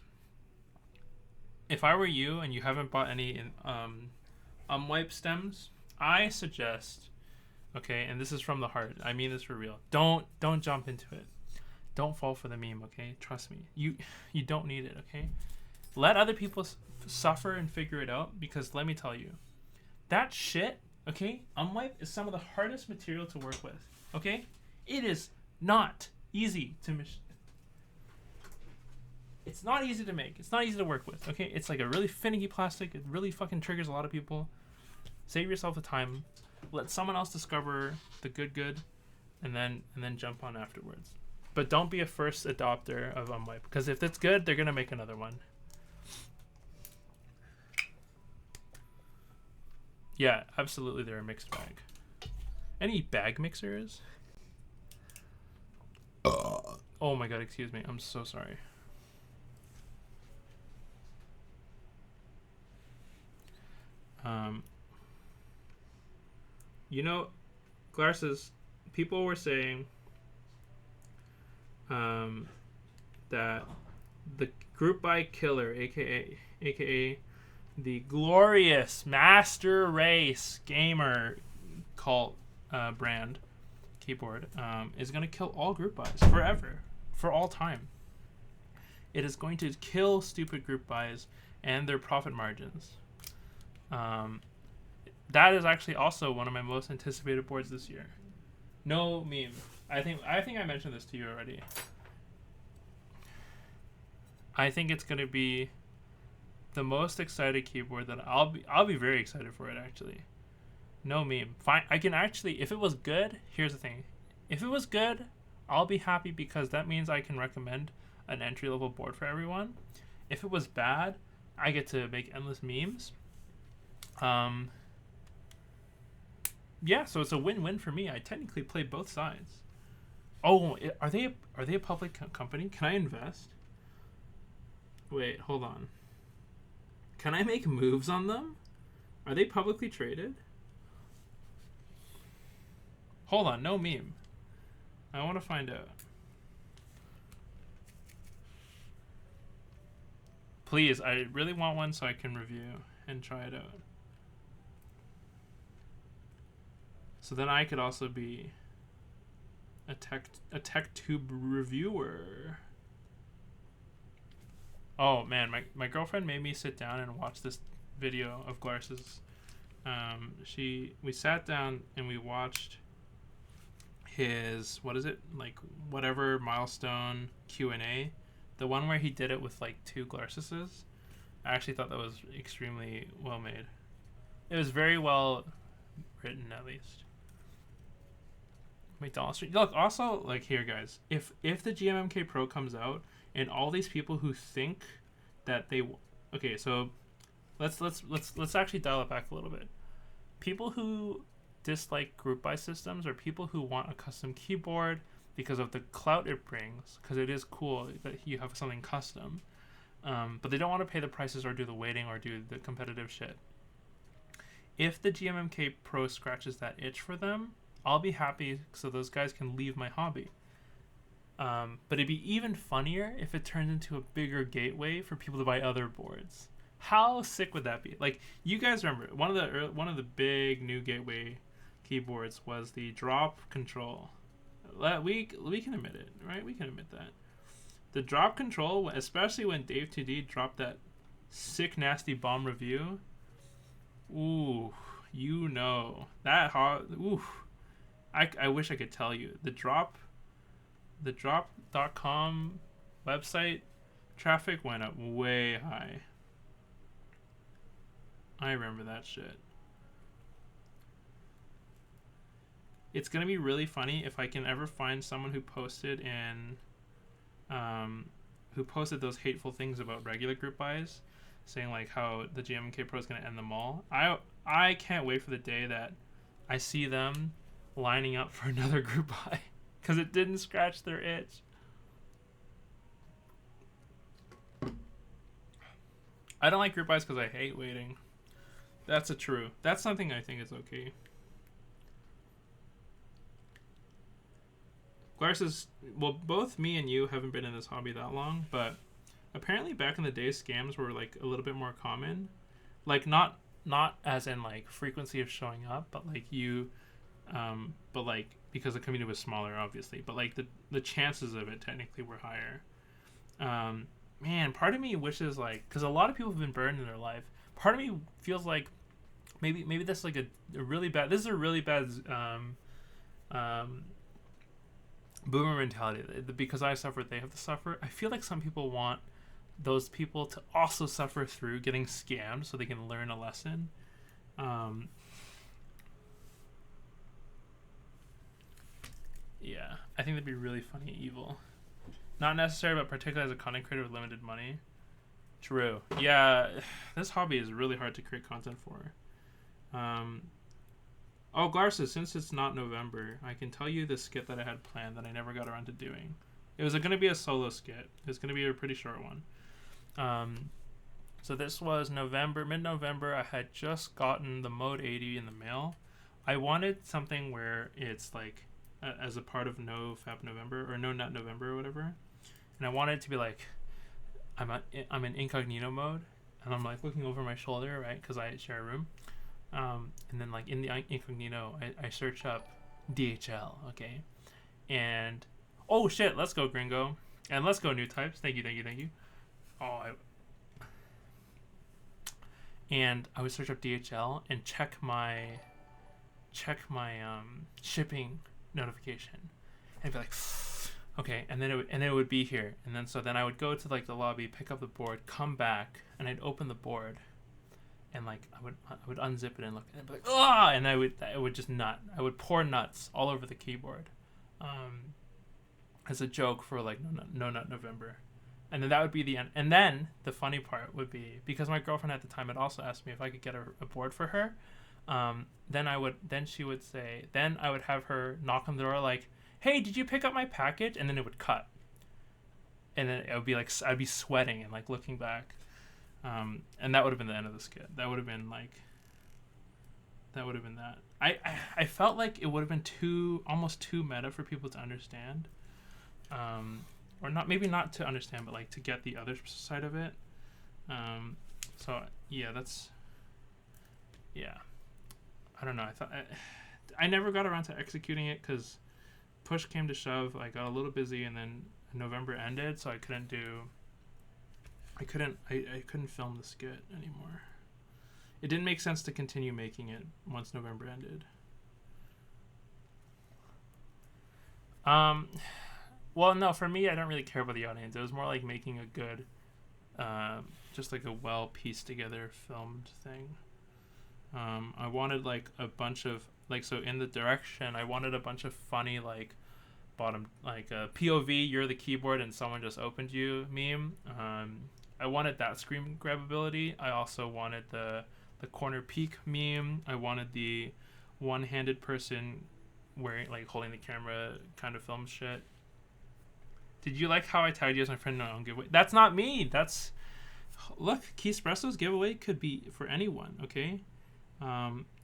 if I were you and you haven't bought any wipe stems, I suggest, okay, and this is from the heart, I mean this for real, don't jump into it. Don't fall for the meme, okay? Trust me. You don't need it, okay? Let other people suffer and figure it out, because let me tell you, that shit, okay, wipe is some of the hardest material to work with, okay? It is not easy to It's not easy to make. It's not easy to work with, okay? It's like a really finicky plastic. It really fucking triggers a lot of people. Save yourself the time. Let someone else discover the good, and then jump on afterwards. But don't be a first adopter of wipe, because if it's good, they're gonna make another one. Yeah, absolutely, they're a mixed bag. Any bag mixers? Oh my god, excuse me. I'm so sorry. You know, Glarses, people were saying that the group buy killer, aka the glorious master race gamer cult brand keyboard, is going to kill all group buys forever, for all time. It is going to kill stupid group buys and their profit margins. That is actually also one of my most anticipated boards this year. No meme. I think I mentioned this to you already. I think it's going to be the most excited keyboard that I'll be very excited for it, actually. No meme. Fine. I can actually, if it was good, here's the thing. If it was good, I'll be happy because that means I can recommend an entry level board for everyone. If it was bad, I get to make endless memes. Yeah, so it's a win-win for me. I technically play both sides. Oh, are they a public company? Can I invest? Wait, hold on. Can I make moves on them? Are they publicly traded? Hold on, no meme. I want to find out. Please, I really want one so I can review and try it out. So then I could also be a tech tube reviewer. Oh man, my girlfriend made me sit down and watch this video of Glars's. We sat down and we watched his, what is it, like whatever milestone Q&A, the one where he did it with like 2 Glarses. I actually thought that was extremely well made. It was very well written, at least. McDonald's Street. Look, also, like, here, guys, if the GMMK Pro comes out and all these people who think that they, okay, so let's actually dial it back a little bit. People who dislike group buy systems or people who want a custom keyboard because of the clout it brings, because it is cool that you have something custom, but they don't want to pay the prices or do the waiting or do the competitive shit. If the GMMK Pro scratches that itch for them, I'll be happy so those guys can leave my hobby. But it'd be even funnier if it turns into a bigger gateway for people to buy other boards. How sick would that be? Like, you guys remember one of the big new gateway keyboards was the drop control. We can admit it, right? We can admit that the drop control, especially when Dave 2D dropped that sick nasty bomb review. Ooh, you know that hot. Ooh. I wish I could tell you. The drop.com website traffic went up way high. I remember that shit. It's going to be really funny if I can ever find someone who posted those hateful things about regular group buys, saying like how the GMK Pro is going to end them all. I can't wait for the day that I see them lining up for another group buy because it didn't scratch their itch. I don't like group buys because I hate waiting. That's something I think is okay. Glars well, both me and you haven't been in this hobby that long, but apparently back in the day scams were like a little bit more common. Like not as in like frequency of showing up, but like but like because the community was smaller, obviously, but like the chances of it technically were higher. Man, part of me wishes, like, because a lot of people have been burned in their life. Part of me feels like maybe that's like a really bad. This is a really bad boomer mentality. Because I suffered, they have to suffer. I feel like some people want those people to also suffer through getting scammed so they can learn a lesson. Yeah, I think that'd be really funny and evil. Not necessary, but particularly as a content creator with limited money. True. Yeah, this hobby is really hard to create content for. Oh, Glarsa, since it's not November, I can tell you the skit that I had planned that I never got around to doing. It was going to be a solo skit. It was going to be a pretty short one. So this was mid-November. I had just gotten the Mode 80 in the mail. I wanted something where it's like as a part of No Fab November or No Nut November or whatever, and I wanted it to be like I'm in incognito mode, and I'm like looking over my shoulder, right? Because I share a room, and then like in the incognito, I search up DHL, okay, and oh shit, let's go Gringo, and let's go New Types. Thank you. Oh, and I would search up DHL and check my shipping notification, and be like, okay, and then it would be here, and then I would go to like the lobby, pick up the board, come back, and I'd open the board, and like I would unzip it and look, and be like, ah, and I would pour nuts all over the keyboard, as a joke for like no nut November. And then that would be the end. And then the funny part would be, because my girlfriend at the time had also asked me if I could get a board for her. Then I would have her knock on the door like, "Hey, did you pick up my package?" And then it would cut. And then it would be like, I'd be sweating and like looking back. And that would have been the end of the skit. That would have been that. I felt like it would have been almost too meta for people to understand. Or not, maybe not to understand, but like to get the other side of it. So yeah, I don't know. I never got around to executing it because push came to shove. I got a little busy, and then November ended, so I couldn't film the skit anymore. It didn't make sense to continue making it once November ended. Well, no, for me, I don't really care about the audience. It was more like making a good, just like a well pieced together filmed thing. I wanted like a bunch of so in the direction, I wanted a bunch of funny like bottom like a POV, you're the keyboard and someone just opened you meme. I wanted that screen grabability. I also wanted the corner peek meme. I wanted the one-handed person wearing like holding the camera kind of film shit. Did you like how I tagged you as my friend on giveaway? That's not me. Look, Keyspresso's giveaway could be for anyone, okay?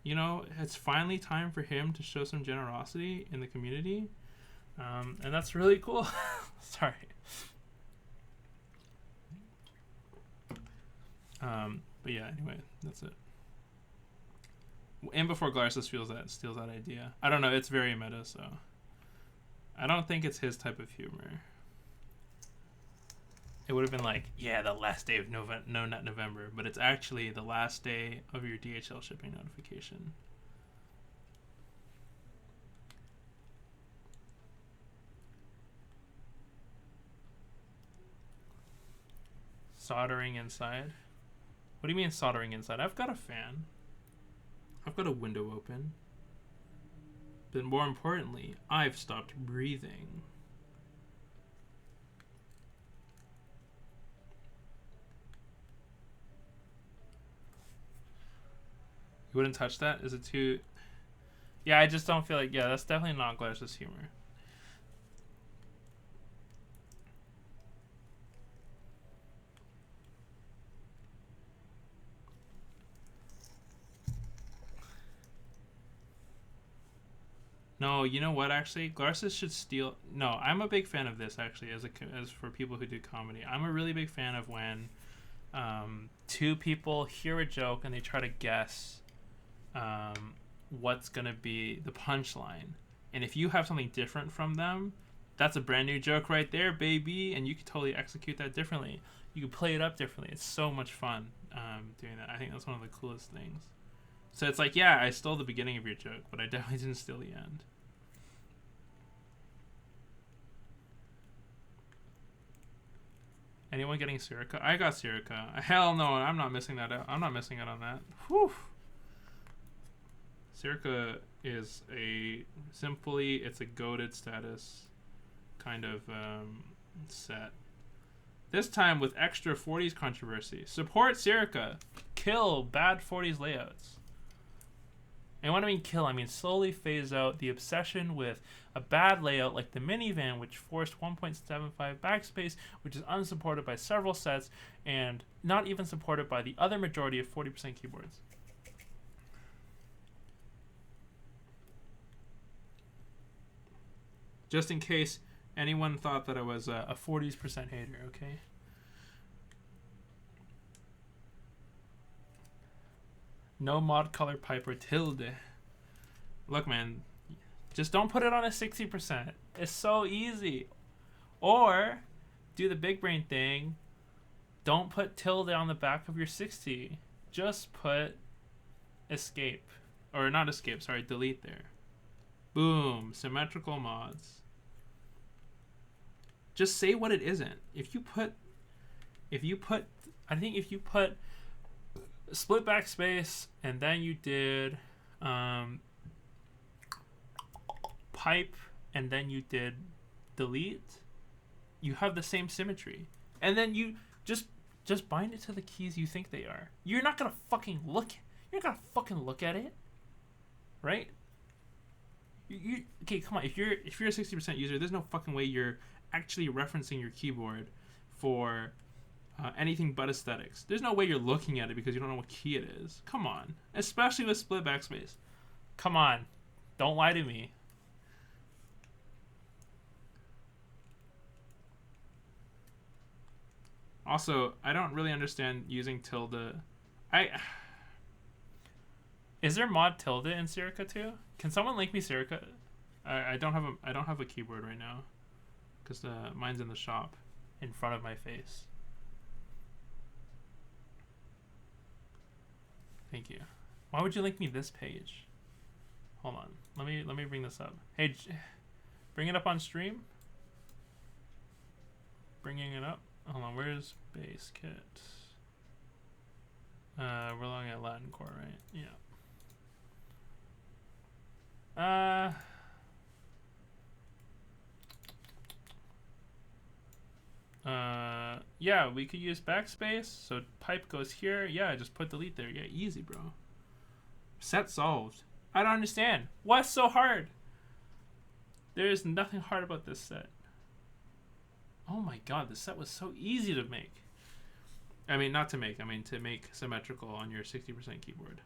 It's finally time for him to show some generosity in the community. And that's really cool. Sorry. But yeah, anyway, that's it. And before Glarsis steals that idea. I don't know, it's very meta, so I don't think it's his type of humor. It would have been like, yeah, the last day of No Nut November, but it's actually the last day of your DHL shipping notification. Soldering inside? What do you mean soldering inside? I've got a fan. I've got a window open. But more importantly, I've stopped breathing. You wouldn't touch that? Is it too... Yeah, I just don't feel like... Yeah, that's definitely not Glash's humor. No, you know what, actually? Glarsis should steal... No, I'm a big fan of this, actually, as for people who do comedy. I'm a really big fan of when two people hear a joke and they try to guess what's going to be the punchline. And if you have something different from them, that's a brand new joke right there, baby. And you could totally execute that differently. You could play it up differently. It's so much fun doing that. I think that's one of the coolest things. So it's like, yeah, I stole the beginning of your joke, but I definitely didn't steal the end. Anyone getting Sirica? I got Sirica. Hell no, I'm not missing that out. I'm not missing out on that. Whew. Sirica is it's a goated status kind of set. This time with extra 40s controversy. Support Sirica. Kill bad 40s layouts. And when I mean kill, I mean slowly phase out the obsession with a bad layout like the minivan, which forced 1.75 backspace, which is unsupported by several sets and not even supported by the other majority of 40% keyboards. Just in case anyone thought that I was a 40% hater, okay? No mod color pipe or tilde. Look, man, just don't put it on a 60%. It's so easy. Or do the big brain thing. Don't put tilde on the back of your 60. Just put escape. Or not escape, sorry, delete there. Boom, symmetrical mods. Just say what it isn't. If you put split backspace and then you did pipe and then you did delete, you have the same symmetry. And then you just bind it to the keys you think they are. You're not gonna fucking look at it, right? Okay, come on. If you're a 60% user, there's no fucking way you're actually referencing your keyboard for anything but aesthetics. There's no way you're looking at it because you don't know what key it is. Come on. Especially with split backspace. Come on. Don't lie to me. Also, I don't really understand using tilde. Is there mod tilde in Sirica too? Can someone link me Sirica? I don't have a keyboard right now because mine's in the shop in front of my face. Thank you. Why would you link me this page? Hold on. Let me bring this up. Hey, bring it up on stream. Bringing it up. Hold on. Where's base kit? We're looking at Latin core, right? Yeah. Yeah, we could use backspace. So pipe goes here. Yeah, just put delete there. Yeah, easy, bro. Set solved. I don't understand. What's so hard? There is nothing hard about this set. Oh my god, this set was so easy to make. I mean, not to make. I mean, to make symmetrical on your 60% keyboard.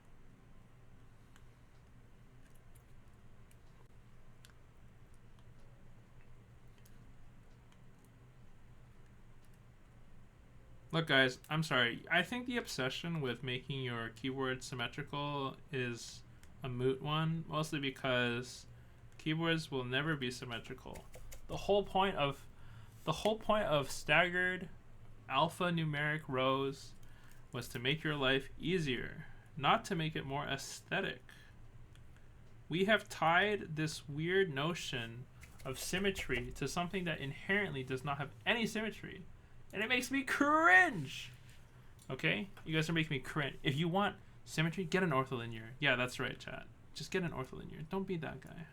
Look, guys, I'm sorry. I think the obsession with making your keyboard symmetrical is a moot one, mostly because keyboards will never be symmetrical. The whole point of staggered alphanumeric rows was to make your life easier, not to make it more aesthetic. We have tied this weird notion of symmetry to something that inherently does not have any symmetry. And it makes me cringe. Okay? You guys are making me cringe. If you want symmetry, get an ortholinear. Yeah, that's right, chat. Just get an ortholinear. Don't be that guy.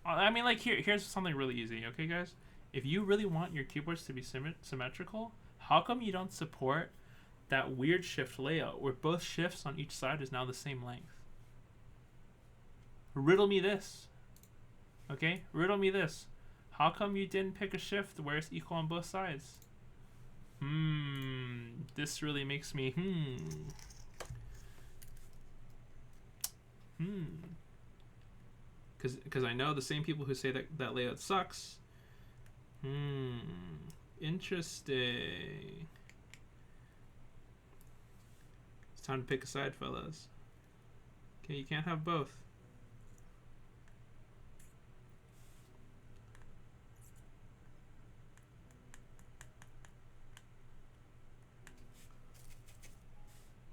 I mean, like, here's something really easy, okay, guys? If you really want your keyboards to be symmetrical, how come you don't support that weird shift layout where both shifts on each side is now the same length? Riddle me this. Okay, riddle me this. How come you didn't pick a shift where it's equal on both sides? This really makes me Because I know the same people who say that layout sucks. Interesting. It's time to pick a side, fellas. Okay, you can't have both.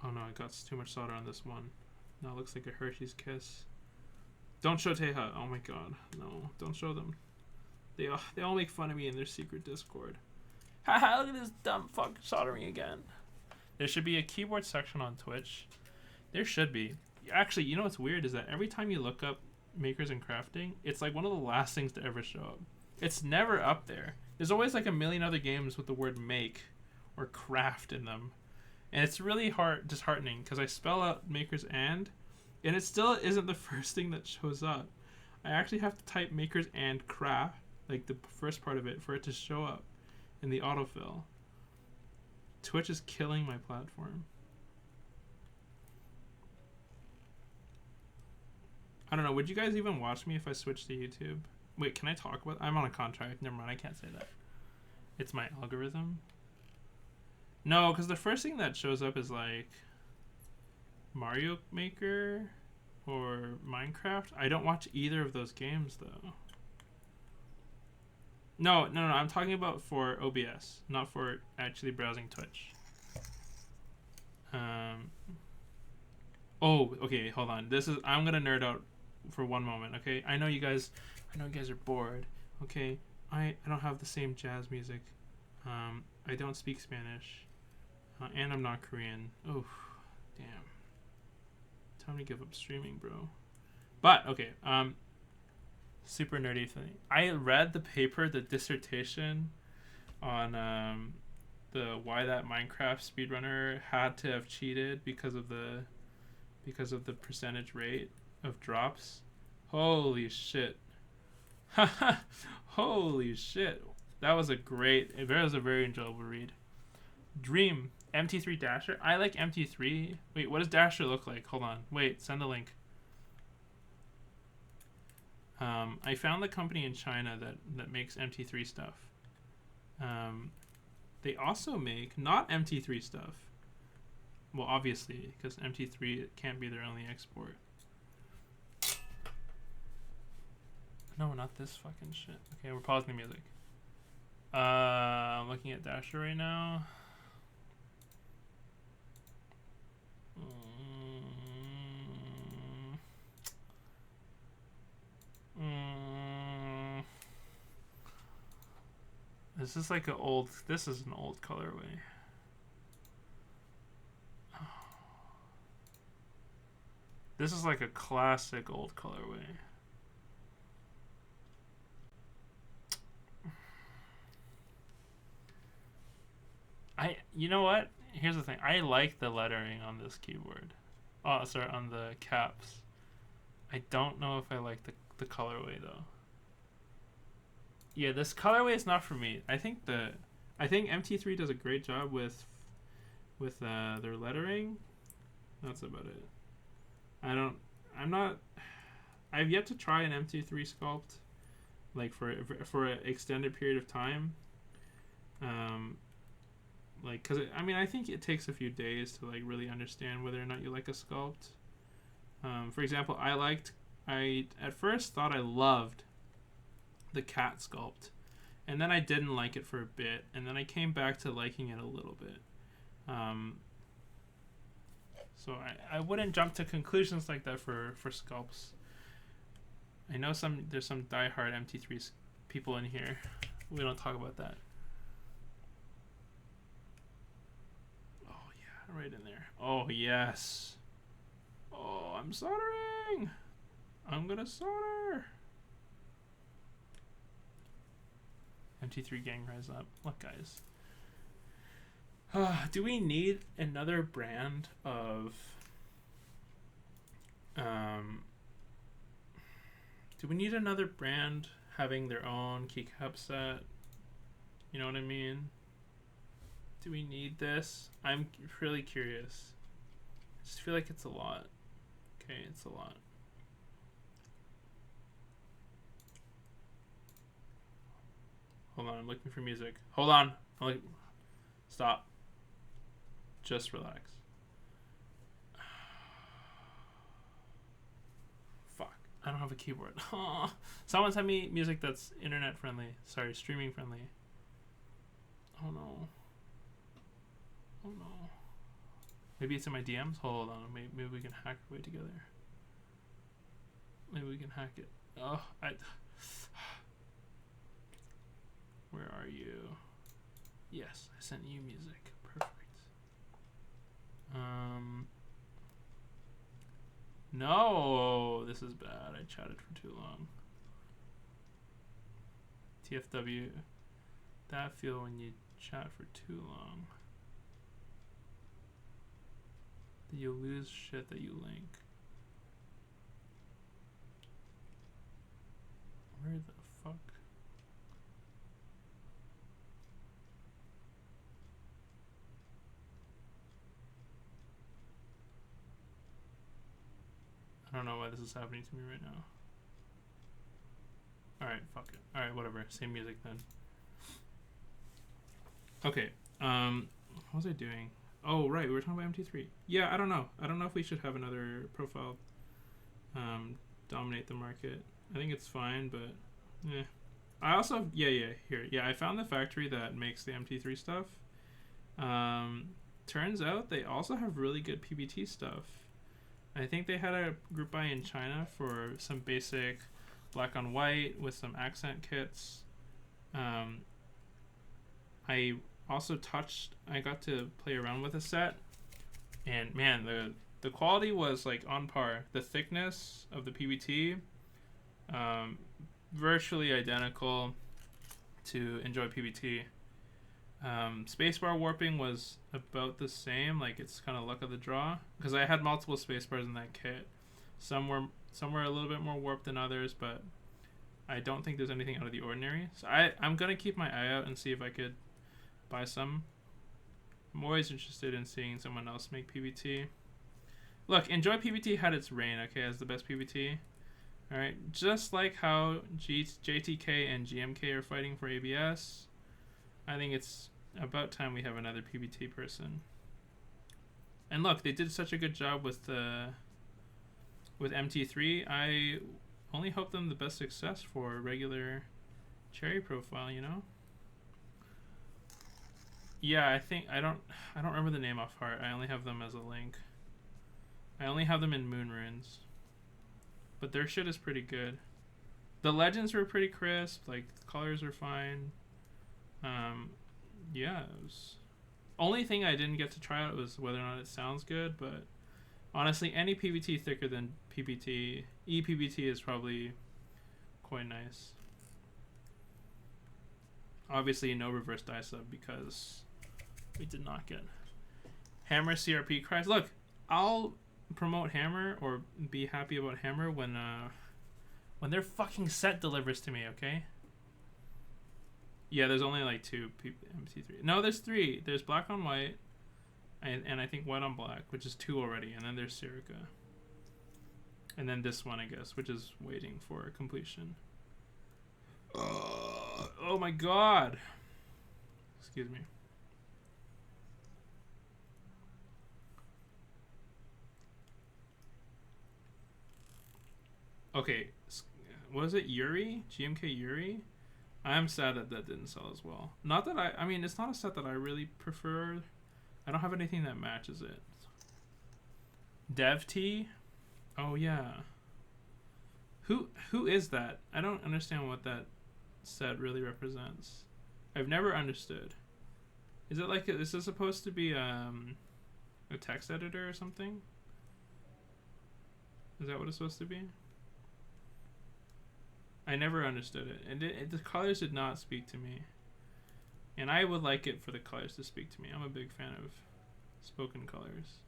Oh no, I got too much solder on this one. Now it looks like a Hershey's Kiss. Don't show Teha. Oh my god. No, don't show them. They all make fun of me in their secret Discord. Haha, look at this dumb fuck soldering again. There should be a keyboard section on Twitch. There should be. Actually, you know what's weird is that every time you look up makers and crafting, it's like one of the last things to ever show up. It's never up there. There's always like a million other games with the word make or craft in them. And it's really disheartening because I spell out makers and it still isn't the first thing that shows up. I actually have to type makers and craft, like the first part of it, for it to show up in the autofill. Twitch is killing my platform. I don't know. Would you guys even watch me if I switched to YouTube? Wait, can I talk about? I'm on a contract. Never mind. I can't say that. It's my algorithm. No, because the first thing that shows up is like Mario Maker or Minecraft. I don't watch either of those games though. No. I'm talking about for OBS, not for actually browsing Twitch. Oh, okay. Hold on. I'm gonna nerd out for one moment. Okay. I know you guys are bored. Okay. I don't have the same jazz music. I don't speak Spanish, and I'm not Korean. Oh, damn. Time to give up streaming, bro. But okay. Super nerdy thing. I read the paper, the dissertation on the why that Minecraft speedrunner had to have cheated because of the percentage rate of drops. Holy shit. Holy shit. That was a very enjoyable read. Dream. MT3 Dasher. I like MT3. Wait, what does Dasher look like? Hold on. Wait, send a link. I found the company in China that makes MT3 stuff. They also make not MT3 stuff. Well, obviously, because MT3 can't be their only export. No, not this fucking shit. Okay, we're pausing the music. I'm looking at Dasher right now. This is like this is an old colorway. This is like a classic old colorway. You know what? Here's the thing. I like the lettering on this keyboard. Oh, sorry, on the caps. I don't know if I like the colorway though. Yeah, this colorway is not for me. I think MT3 does a great job with their lettering. That's about it. I've yet to try an MT3 sculpt like for an extended period of time. Like, cause I think it takes a few days to like really understand whether or not you like a sculpt. For example, I at first thought I loved the cat sculpt, and then I didn't like it for a bit, and then I came back to liking it a little bit. So I wouldn't jump to conclusions like that for sculpts. I know there's some diehard MT3 people in here. We don't talk about that. Oh yeah, right in there. Oh yes. Oh, I'm soldering. I'm gonna solder. MT3 gang rise up. Look, guys. Do we need another brand of do we need another brand having their own keycap set? You know what I mean? Do we need this? I'm really curious. I just feel like it's a lot. Okay, it's a lot. Hold on, I'm looking for music. Hold on. Stop. Just relax. Fuck. I don't have a keyboard. Someone send me music that's internet friendly. Sorry, streaming friendly. Oh no. Oh no. Maybe it's in my DMs? Hold on. Maybe we can hack our way together. Maybe we can hack it. Oh, where are you? Yes, I sent you music. Perfect. No, this is bad. I chatted for too long. TFW. That feel when you chat for too long. That you lose shit that you link. Where the fuck? I don't know why this is happening to me right now. Alright, fuck it. Alright, whatever. Same music then. Okay. What was I doing? Oh, right. We were talking about MT3. Yeah, I don't know. I don't know if we should have another profile dominate the market. I think it's fine, but yeah. I also here. Yeah, I found the factory that makes the MT3 stuff. Turns out they also have really good PBT stuff. I think they had a group buy in China for some basic black on white with some accent kits. I also I got to play around with a set, and man, the quality was like on par. The thickness of the PBT, virtually identical to Enjoy PBT. Spacebar warping was about the same. Like, it's kind of luck of the draw because I had multiple spacebars in that kit. Some were a little bit more warped than others, but I don't think there's anything out of the ordinary. So I'm gonna keep my eye out and see if I could buy some. I'm always interested in seeing someone else make PBT. Look, Enjoy PBT had its reign, okay, as the best PBT. Alright, just like how JTK and GMK are fighting for ABS, I think it's about time we have another PBT person. And look, they did such a good job with MT3. I only hope them the best success for regular cherry profile, you know? Yeah, I don't remember the name off heart. I only have them as a link. I only have them in Moon Runes. But their shit is pretty good. The legends were pretty crisp, like the colors are fine. Yeah, it was only thing I didn't get to try out was whether or not it sounds good, but honestly any PBT thicker than PBT, ePBT is probably quite nice. Obviously no reverse die sub because we did not get Hammer CRP cries. Look, I'll promote Hammer or be happy about Hammer when their fucking set delivers to me, okay? Yeah, there's only like 2 MT3. No, there's 3. There's black on white and I think white on black, which is 2 already, and then there's Sirica. And then this one, I guess, which is waiting for completion. Oh my god. Excuse me. Okay, what is it? Yuri? GMK Yuri? I'm sad that that didn't sell as well. Not that I mean, it's not a set that I really prefer. I don't have anything that matches it. Dev T? Oh yeah. Who is that? I don't understand what that set really represents. I've never understood. Is it like is this supposed to be a text editor or something? Is that what it's supposed to be? I never understood it, and the colors did not speak to me. And I would like it for the colors to speak to me. I'm a big fan of spoken colors.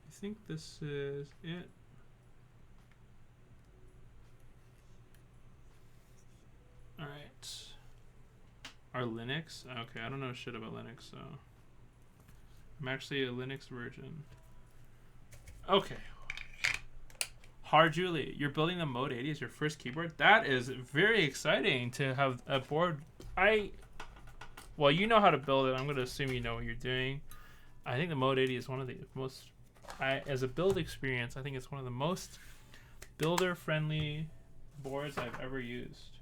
I think this is it. Alright. Our Linux? Okay, I don't know shit about Linux, so I'm actually a Linux virgin. Okay. Hard Julie, you're building the Mode 80 as your first keyboard? That is very exciting to have a board. Well, you know how to build it. I'm going to assume you know what you're doing. I think the Mode 80 is one of the most, as a build experience, I think it's one of the most builder-friendly boards I've ever used.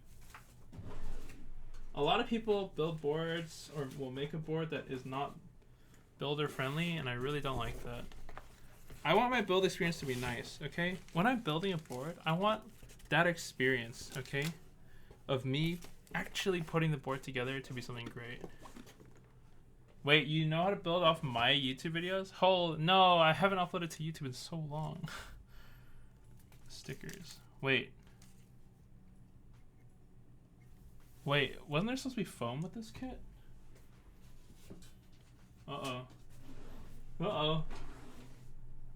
A lot of people build boards or will make a board that is not builder friendly, and I really don't like that. I want my build experience to be nice, okay? When I'm building a board, I want that experience, okay? Of me actually putting the board together to be something great. Wait, you know how to build off my YouTube videos? Oh, no, I haven't uploaded to YouTube in so long. Stickers. Wait, wasn't there supposed to be foam with this kit? Uh-oh. Uh-oh.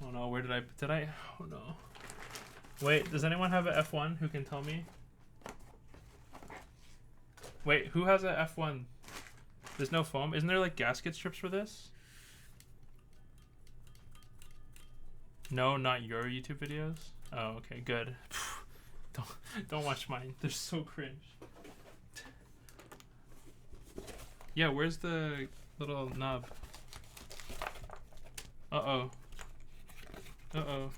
Oh no, where did I? Oh no. Wait, does anyone have a F1 who can tell me? Wait, who has a F1? There's no foam. Isn't there like gasket strips for this? No, not your YouTube videos. Oh, okay, good. Don't watch mine. They're so cringe. Yeah, where's the little nub? Uh-oh. Uh-oh.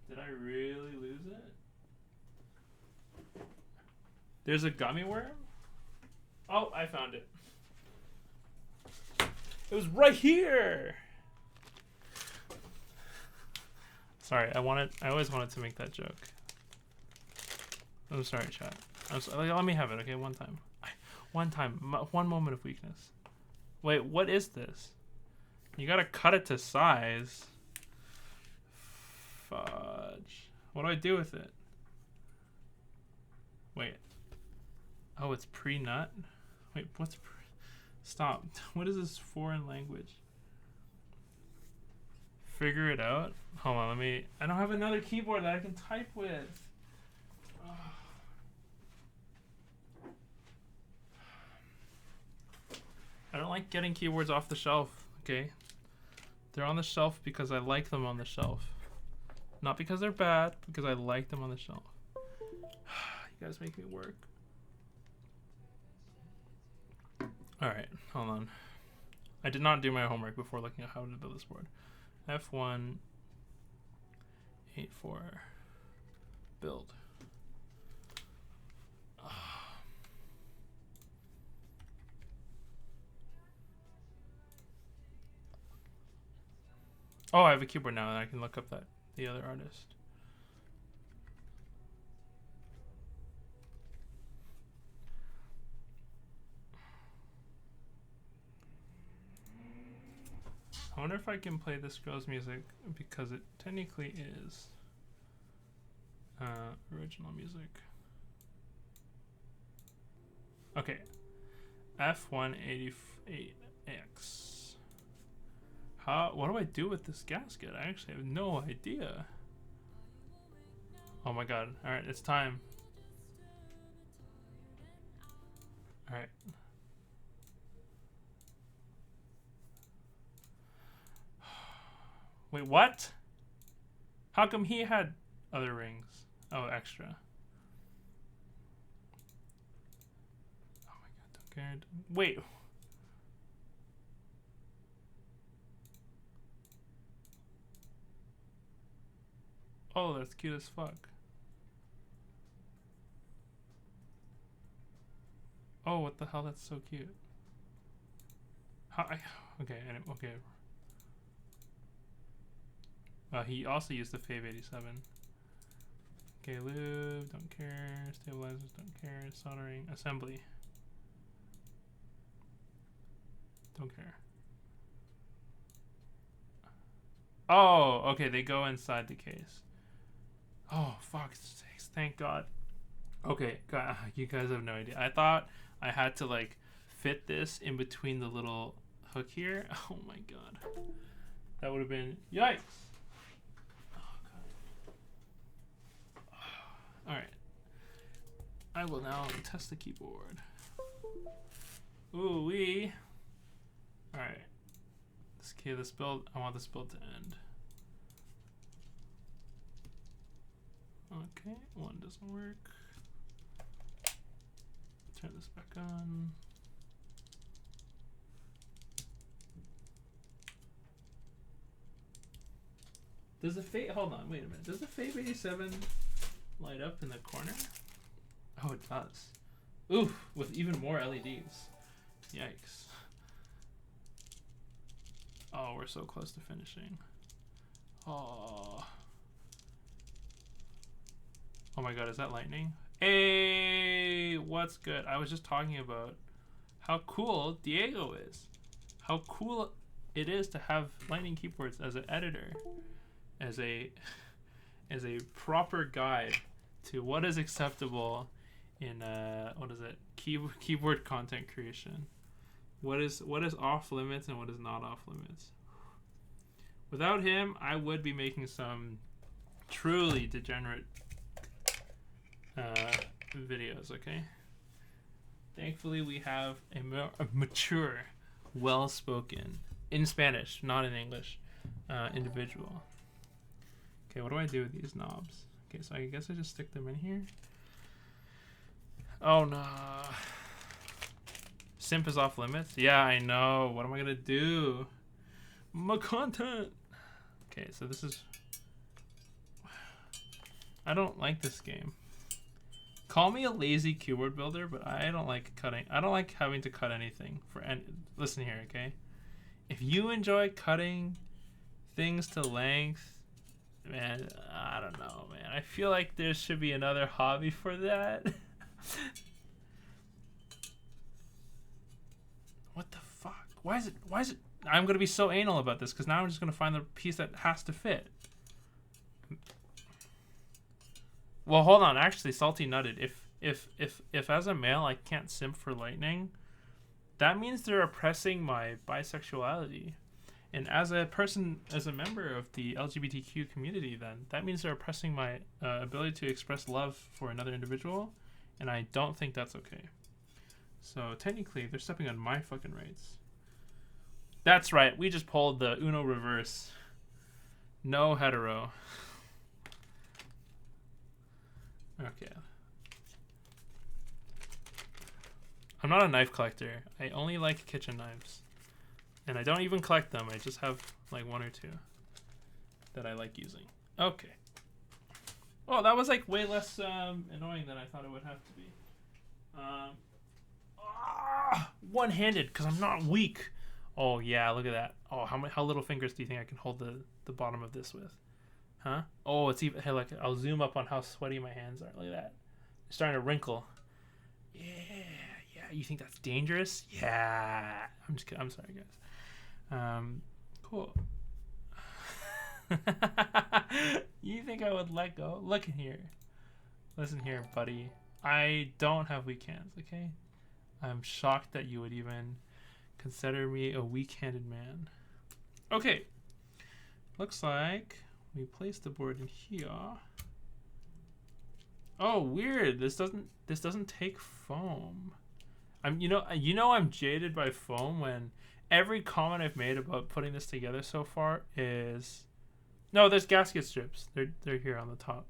Did I really lose it? There's a gummy worm? Oh, I found it. It was right here! Sorry, I always wanted to make that joke. I'm sorry, chat. Let me have it, okay? One time. One moment of weakness. Wait, what is this? You gotta cut it to size. Fudge. What do I do with it? Wait. Oh, it's pre-nut? Wait, what's stop. What is this foreign language? Figure it out? Hold on, I don't have another keyboard that I can type with. I don't like getting keyboards off the shelf, okay? They're on the shelf because I like them on the shelf. Not because they're bad, because I like them on the shelf. You guys make me work. Alright, hold on. I did not do my homework before looking at how to build this board. F1 84 build. Oh, I have a keyboard now and I can look up the other artist. I wonder if I can play this girl's music because it technically is original music. Okay, F188X. What do I do with this gasket? I actually have no idea. Oh my god. Alright, it's time. Alright. Wait, what? How come he had other rings? Oh, extra. Oh my god, don't care. Wait. Oh, that's cute as fuck. Oh, what the hell? That's so cute. Okay. He also used the Fave 87. Okay, lube, don't care. Stabilizers, don't care. Soldering, assembly. Don't care. Oh, okay, they go inside the case. Oh, fuck sakes, thank God. Okay, God, you guys have no idea. I thought I had to, like, fit this in between the little hook here. Oh my God. That would have been, yikes. Oh, God. Alright. I will now test the keyboard. Ooh wee. Alright. This build, I want this build to end. Okay, one doesn't work. Turn this back on. Does the Fave, hold on, wait a minute. Does the Fave 87 light up in the corner? Oh, it does. Ooh, with even more LEDs. Yikes. Oh, we're so close to finishing. Oh. Oh my God, is that lightning? Hey, what's good? I was just talking about how cool Diego is. How cool it is to have lightning keyboards as an editor, as a proper guide to what is acceptable in what is it? Keyboard content creation. What is off limits and what is not off limits? Without him, I would be making some truly degenerate videos. Okay. Thankfully, we have a mature, well-spoken in Spanish, not in English, individual. Okay, what do I do with these knobs? Okay, so I guess I just stick them in here. Oh no. Simp is off limits? Yeah, I know. What am I gonna do? My content. Okay, so this is... I don't like this game. Call me a lazy keyboard builder, but I don't like cutting. I don't like having to cut anything for any... Listen here, okay? If you enjoy cutting things to length, man, I don't know, man. I feel like there should be another hobby for that. What the fuck? Why is it? I'm going to be so anal about this because now I'm just going to find the piece that has to fit. Well, hold on. Actually, Salty nutted. If as a male I can't simp for lightning, that means they're oppressing my bisexuality. And as a person, as a member of the LGBTQ community, then that means they're oppressing my ability to express love for another individual, and I don't think that's okay. So technically, they're stepping on my fucking rights. That's right. We just pulled the Uno reverse. No hetero. Okay. I'm not a knife collector. I only like kitchen knives. And I don't even collect them. I just have like one or two that I like using. Okay. Oh, that was like way less annoying than I thought it would have to be. One-handed, because I'm not weak. Oh, yeah, look at that. Oh, how little fingers do you think I can hold the bottom of this with? Huh? Oh, it's even... Hey, look, I'll zoom up on how sweaty my hands are. Look at that. They're starting to wrinkle. Yeah. You think that's dangerous? Yeah. I'm just kidding. I'm sorry, guys. Cool. You think I would let go? Look in here. Listen here, buddy. I don't have weak hands, okay? I'm shocked that you would even consider me a weak-handed man. Okay. Looks like we placed the board in here. Oh, weird. This doesn't take foam. I'm jaded by foam when every comment I've made about putting this together so far is no, there's gasket strips. They're here on the top.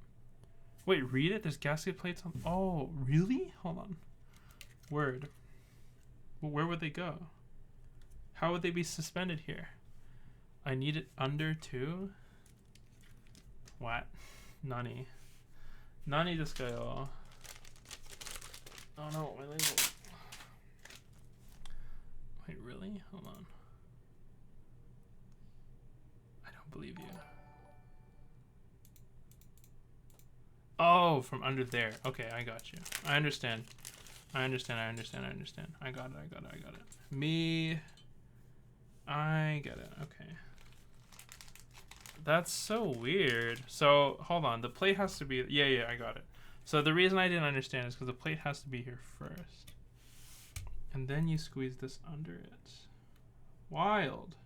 Wait, read it. There's gasket plates on. Oh, really? Hold on. Word. Well, where would they go? How would they be suspended here? I need it under two. What? Nani desuka. Oh no, my label. Wait, really? Hold on. I don't believe you. Oh, from under there. Okay, I got you. I understand. I got it. I get it. Okay. That's so weird. So, hold on. The plate has to be... Yeah, I got it. So, the reason I didn't understand is because the plate has to be here first. And then you squeeze this under it. Wild.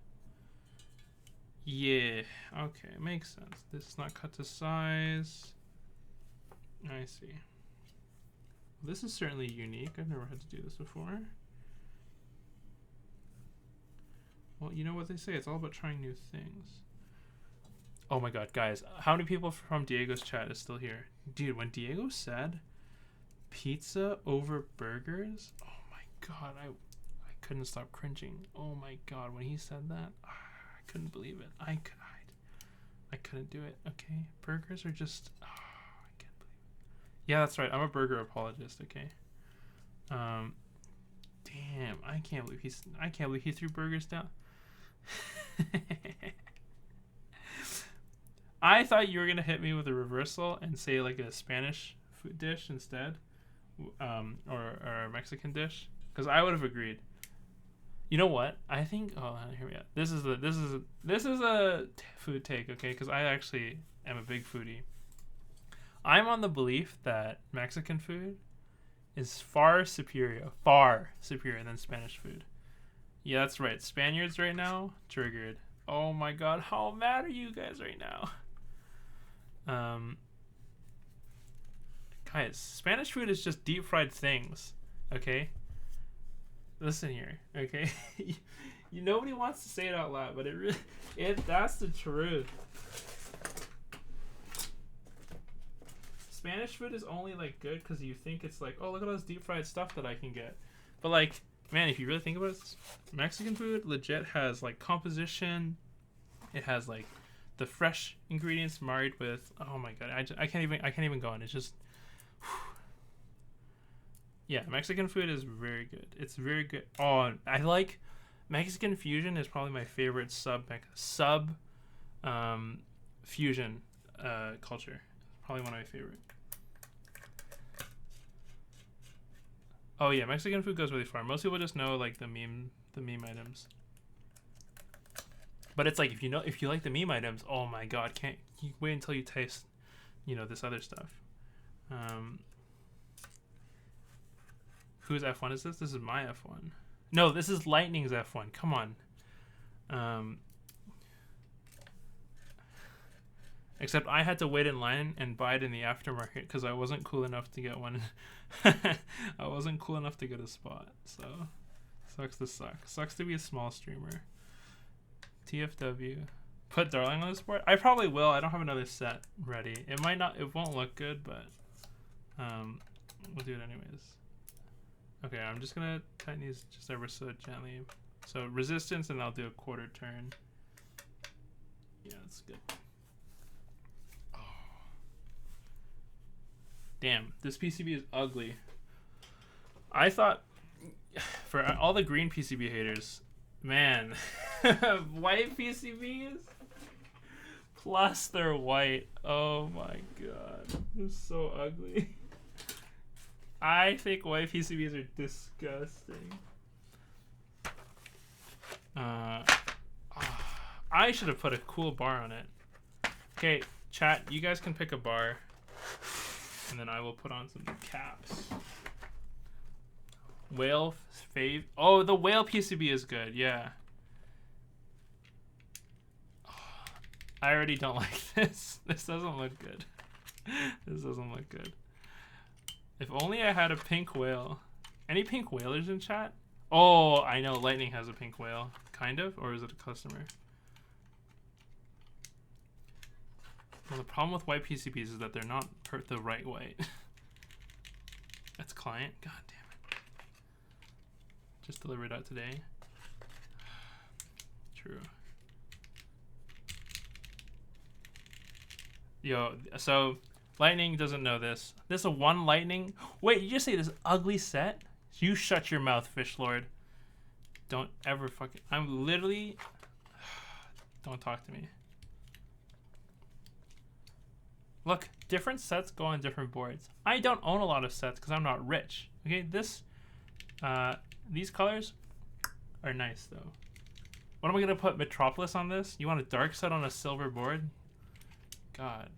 Yeah. Okay, makes sense. This is not cut to size. I see. This is certainly unique. I've never had to do this before. Well, you know what they say. It's all about trying new things. Oh my god, guys. How many people from Diego's chat is still here? Dude, when Diego said pizza over burgers, oh my god, I couldn't stop cringing. Oh my god, when he said that, I couldn't believe it. I couldn't do it, okay? Burgers are just... I can't believe it. Yeah, that's right. I'm a burger apologist, okay? Damn, I can't believe he threw burgers down. I thought you were gonna hit me with a reversal and say like a Spanish food dish instead, or a Mexican dish, because I would have agreed. You know what? I think. Oh, here we go. This is a food take, okay? Because I actually am a big foodie. I'm on the belief that Mexican food is far superior than Spanish food. Yeah, that's right. Spaniards right now triggered. Oh my god, how mad are you guys right now? Guys, Spanish food is just deep fried things. Okay, listen here. Okay, nobody wants to say it out loud, but that's the truth. Spanish food is only like good because you think it's like, oh, look at all this deep fried stuff that I can get, but like, man, if you really think about it, Mexican food legit has like composition. It has like the fresh ingredients married with, oh my god, I can't even go on. It's just, yeah, Mexican food is very good. It's very good. Oh, I like Mexican fusion is probably my favorite fusion culture. Probably one of my favorite. Oh yeah, Mexican food goes really far. Most people just know like the meme items. But it's like if you like the meme items, oh my god, can't you wait until you taste, this other stuff. Whose F1 is this? This is my F1. No, this is Lightning's F1. Come on. Except I had to wait in line and buy it in the aftermarket because I wasn't cool enough to get one. I wasn't cool enough to get a spot. So, sucks to suck. Sucks to be a small streamer. TFW. Put Darling on the sport? I probably will. I don't have another set ready. It won't look good, but we'll do it anyways. Okay, I'm just gonna tighten these just ever so gently. So resistance, and I'll do a quarter turn. Yeah, that's good. Oh. Damn, this PCB is ugly. I thought, for all the green PCB haters, man, white PCBs, plus they're white. Oh my god, it's so ugly. I think white PCBs are disgusting. I should have put a cool bar on it. Okay, chat, you guys can pick a bar, and then I will put on some caps. Whale fave. Oh, the whale PCB is good. Yeah. I already don't like this. This doesn't look good. This doesn't look good. If only I had a pink whale. Any pink whalers in chat? Oh, I know Lightning has a pink whale. Kind of? Or is it a customer? Well, the problem with white PCBs is that they're not the right white. That's client? God damn it. Just delivered out today. True. Yo, so Lightning doesn't know this. This is a one Lightning. Wait, you just say this ugly set? You shut your mouth, Fish Lord. Don't ever fucking. I'm literally. Don't talk to me. Look, different sets go on different boards. I don't own a lot of sets because I'm not rich. Okay, these colors are nice though. What am I gonna put Metropolis on this? You want a dark set on a silver board? God,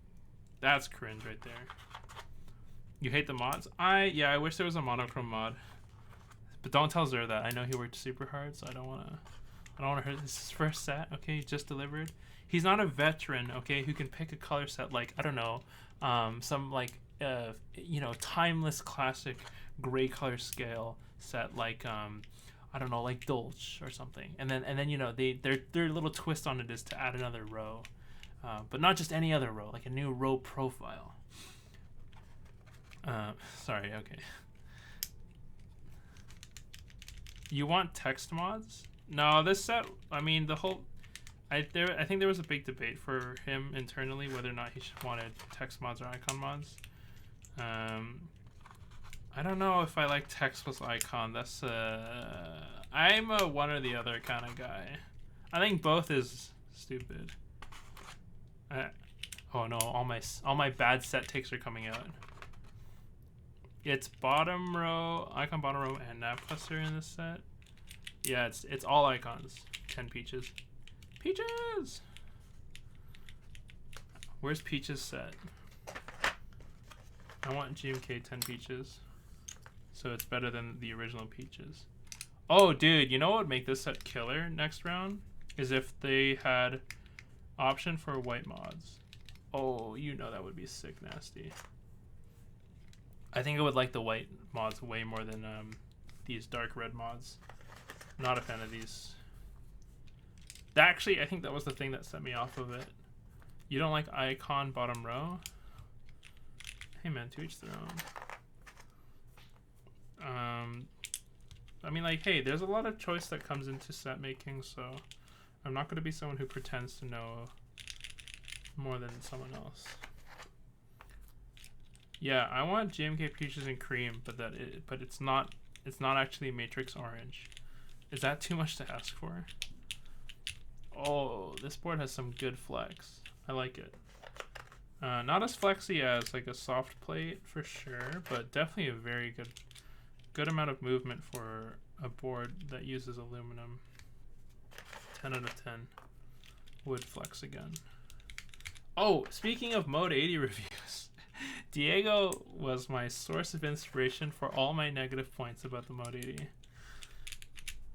that's cringe right there. You hate the mods? Yeah, I wish there was a monochrome mod. But don't tell Zer that. I know he worked super hard, so I don't wanna hurt. This is his first set, okay? He just delivered. He's not a veteran, okay, who can pick a color set like, I don't know, some like timeless classic gray color scale set like I don't know, like Dolce or something. And then their little twist on it is to add another row. But not just any other row, like a new row profile. Sorry, okay. You want text mods? No, this set, I mean, the whole... I think there was a big debate for him internally whether or not he wanted text mods or icon mods. I don't know if I like text plus icon. That's I'm a one or the other kind of guy. I think both is stupid. Oh no, all my bad set takes are coming out. It's bottom row, icon bottom row, and nav cluster in this set. Yeah, it's all icons. 10 peaches. Peaches! Where's Peaches set? I want GMK 10 peaches. So it's better than the original Peaches. Oh, dude, you know what would make this set killer next round? Is if they had option for white mods. Oh, you know that would be sick nasty. I think I would like the white mods way more than these dark red mods. Not a fan of these. Actually, I think that was the thing that set me off of it. You don't like icon bottom row? Hey man, to each their own. I mean, like, hey, there's a lot of choice that comes into set making, so I'm not going to be someone who pretends to know more than someone else. Yeah, I want GMK peaches and cream, but it's not actually matrix orange. Is that too much to ask for? Oh, this board has some good flex. I like it. Not as flexy as like a soft plate for sure, but definitely a very good amount of movement for a board that uses aluminum. 10 out of 10. Wood flex again. Oh, speaking of Mode 80 reviews, Diego was my source of inspiration for all my negative points about the Mode 80.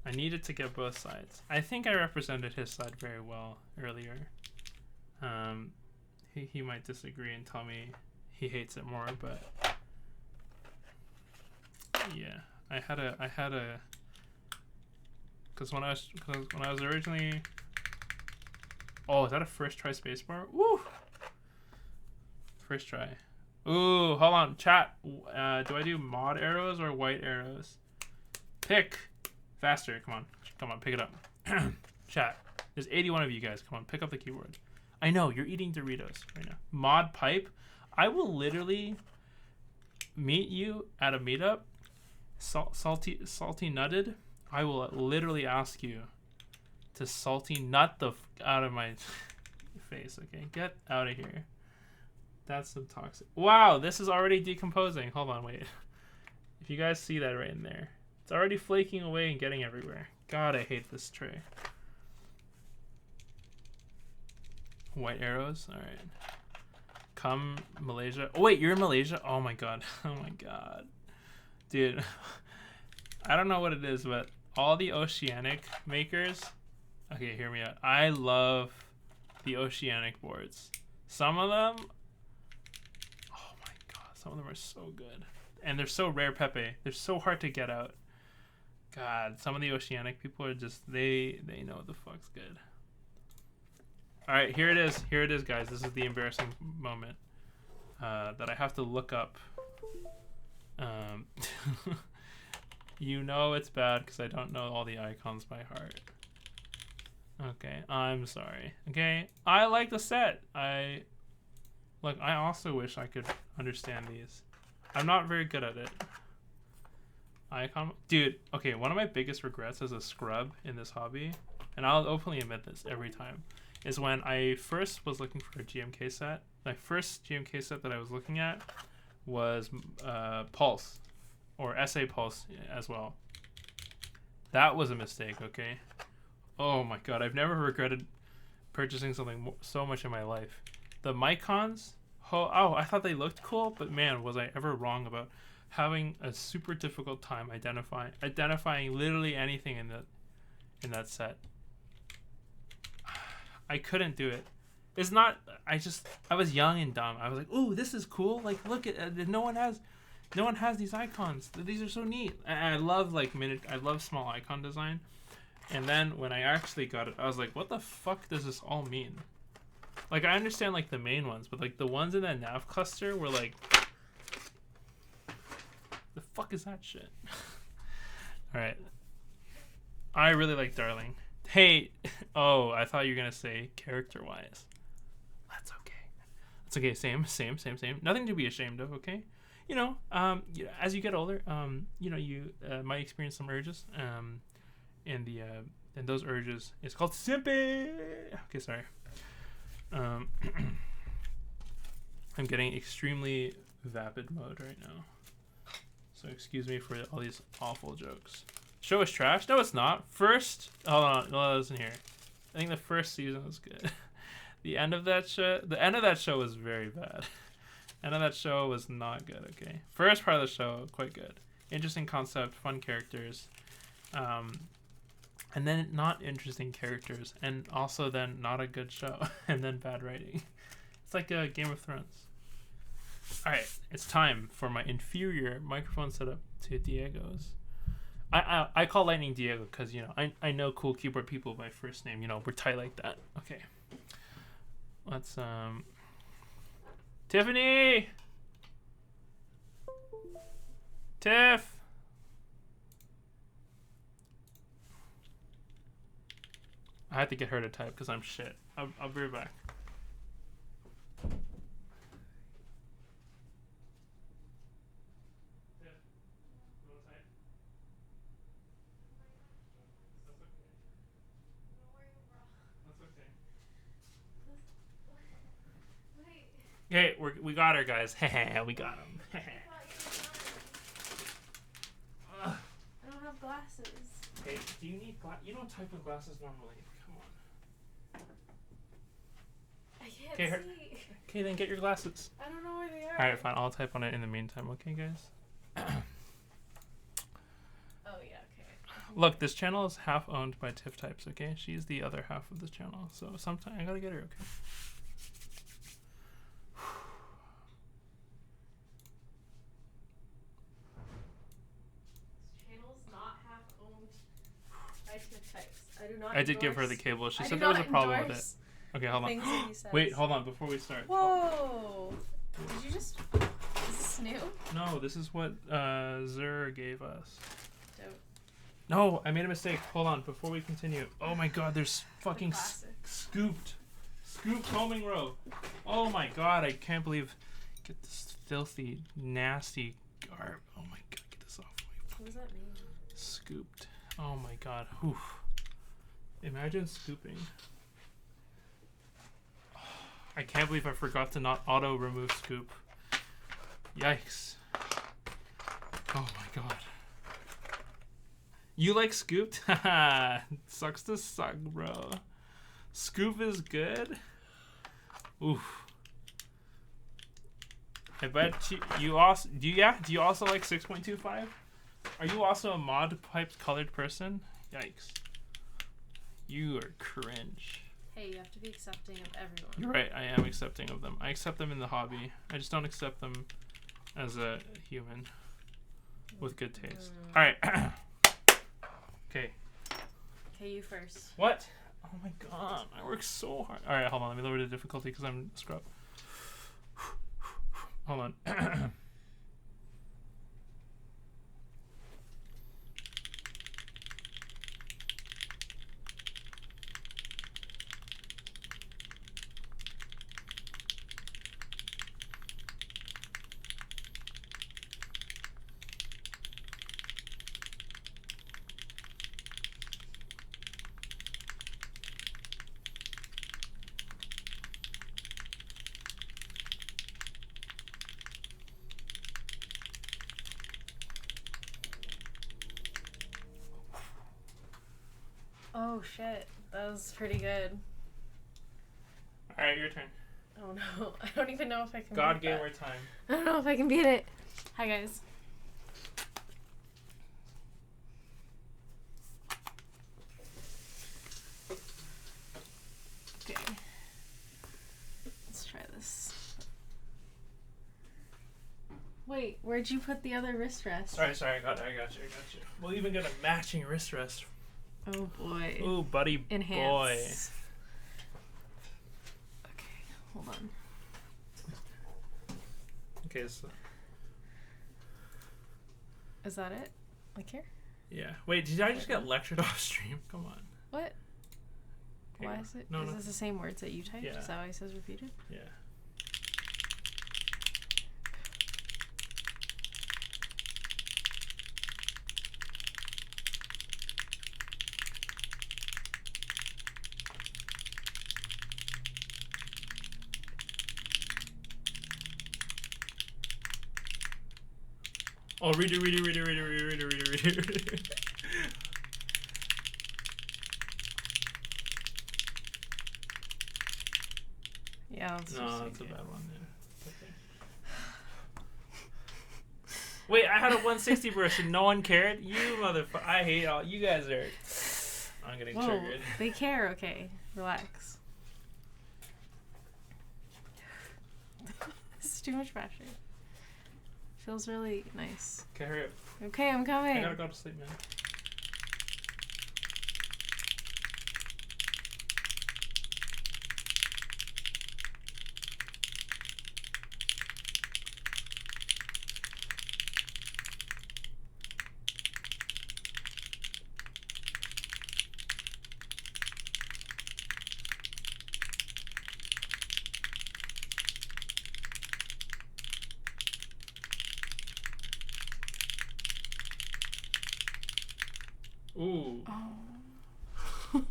I needed to get both sides. I think I represented his side very well earlier. He might disagree and tell me he hates it more, but yeah, I had a because when I was originally, oh, is that a first try spacebar? Woo! First try. Ooh, hold on, chat. Do I do mod arrows or white arrows? Pick faster. Come on, pick it up. Chat. There's 81 of you guys. Come on, pick up the keyboard. I know you're eating Doritos right now. Mod pipe. I will literally meet you at a meetup. Salty nutted. I will literally ask you to salty nut the out of my face. Okay, get out of here. That's some toxic. Wow, this is already decomposing. Hold on, wait. If you guys see that right in there, it's already flaking away and getting everywhere. God, I hate this tray. White arrows. All right. Come Malaysia. Oh wait, you're in Malaysia. Oh my god. Oh my god, dude. I don't know what it is, but all the oceanic makers. Okay, hear me out. I love the oceanic boards. Some of them. Oh my god, some of them are so good, and they're so rare, Pepe. They're so hard to get out. God, some of the oceanic people are just they know what the fuck's good. All right, here it is. Here it is, guys. This is the embarrassing moment that I have to look up. You know it's bad because I don't know all the icons by heart. Okay, I'm sorry. Okay, I like the set. I also wish I could understand these. I'm not very good at it. Icon, dude. Okay, one of my biggest regrets as a scrub in this hobby, and I'll openly admit this every time, is when I first was looking for a GMK set. My first GMK set that I was looking at was Pulse, or SA Pulse as well. That was a mistake, okay? Oh my god, I've never regretted purchasing something so much in my life. The Micons, oh, I thought they looked cool, but man, was I ever wrong about having a super difficult time identifying literally anything in that set. I couldn't do it. It's not. I was young and dumb. I was like, "Ooh, this is cool! Like, look at no one has these icons. These are so neat." And I love I love small icon design. And then when I actually got it, I was like, "What the fuck does this all mean?" Like, I understand like the main ones, but like the ones in that nav cluster were like, "The fuck is that shit?" All right. I really like Darling. Hey, oh, I thought you were gonna say character-wise. That's okay. That's okay. Same. Nothing to be ashamed of. Okay, as you get older, you might experience some urges. And those urges, it's called simping. Okay, sorry. I'm getting extremally vapid mode right now, so excuse me for all these awful jokes. Show is trash. No, it's not. Hold on. No, listen here. I think the first season was good. The end of that show was very bad. End of that show was not good. Okay. First part of the show, quite good. Interesting concept, fun characters. And then not interesting characters, and also then not a good show, and then bad writing. It's like a Game of Thrones. All right, it's time for my inferior microphone setup to Diego's. I call Lightning Diego because, you know, I know cool keyboard people by first name. You know, we're tight like that. Okay. Let's, Tiffany! Tiff! I had to get her to type because I'm shit. I'll be right back. Hey, we got her, guys. We got him. I don't have glasses. Hey, do you need glasses? You don't type with glasses normally. Come on. I can't see. Okay, then get your glasses. I don't know where they are. Alright, fine. I'll type on it in the meantime. Okay, guys? Oh, yeah, okay. Look, this channel is half owned by Tiff Types, okay? She's the other half of this channel. So sometime I gotta get her, okay? I did give her the cable. She said there was a problem with it. Okay, hold on. Wait, hold on before we start. Whoa! Did you just... Is this new? No, this is what Zur gave us. Dope. No, I made a mistake. Hold on, before we continue. Oh my god, there's fucking scooped homing row. Oh my god, I can't believe... Get this filthy, nasty garb. Oh my god, get this off my... What does that mean? Scooped. Oh my god. Oof. Imagine scooping. I can't believe I forgot to not auto remove scoop. Yikes. Oh my god. You like scooped? Haha. Sucks to suck, bro. Scoop is good? Oof. I bet you also do you also like 6.25? Are you also a mod pipes colored person? Yikes. You are cringe. Hey, you have to be accepting of everyone. You're right, I am accepting of them. I accept them in the hobby. I just don't accept them as a human with good taste. Alright. Okay. Okay, you first. What? Oh my god, I work so hard. Alright, hold on, let me lower the difficulty because I'm a scrub. Hold on. Oh shit, that was pretty good. Alright, your turn. Oh no, I don't even know if I can God beat gave that. her time. I don't know if I can beat it. Hi guys. Okay. Let's try this. Wait, where'd you put the other wrist rest? Sorry, I got you. We'll even get a matching wrist rest. Oh boy. Ooh, buddy Enhance. Okay, hold on. Okay, so... Is that it? Like here? Yeah. Wait, did I just get lectured off stream? Come on. What? Okay, Why is it? No, is no. this the same words that you typed? Yeah. Is that why it says repeated? Yeah. Oh, read it. Yeah, No, that's a bad one. Yeah. Wait, I had a 160 burst and no one cared? You motherfucker. I hate all. You guys are. I'm getting Whoa, triggered. they care. Okay, relax. This is too much pressure. Feels really nice. Okay, hurry up. Okay, I'm coming. I gotta go to sleep, man. Ooh. Oh.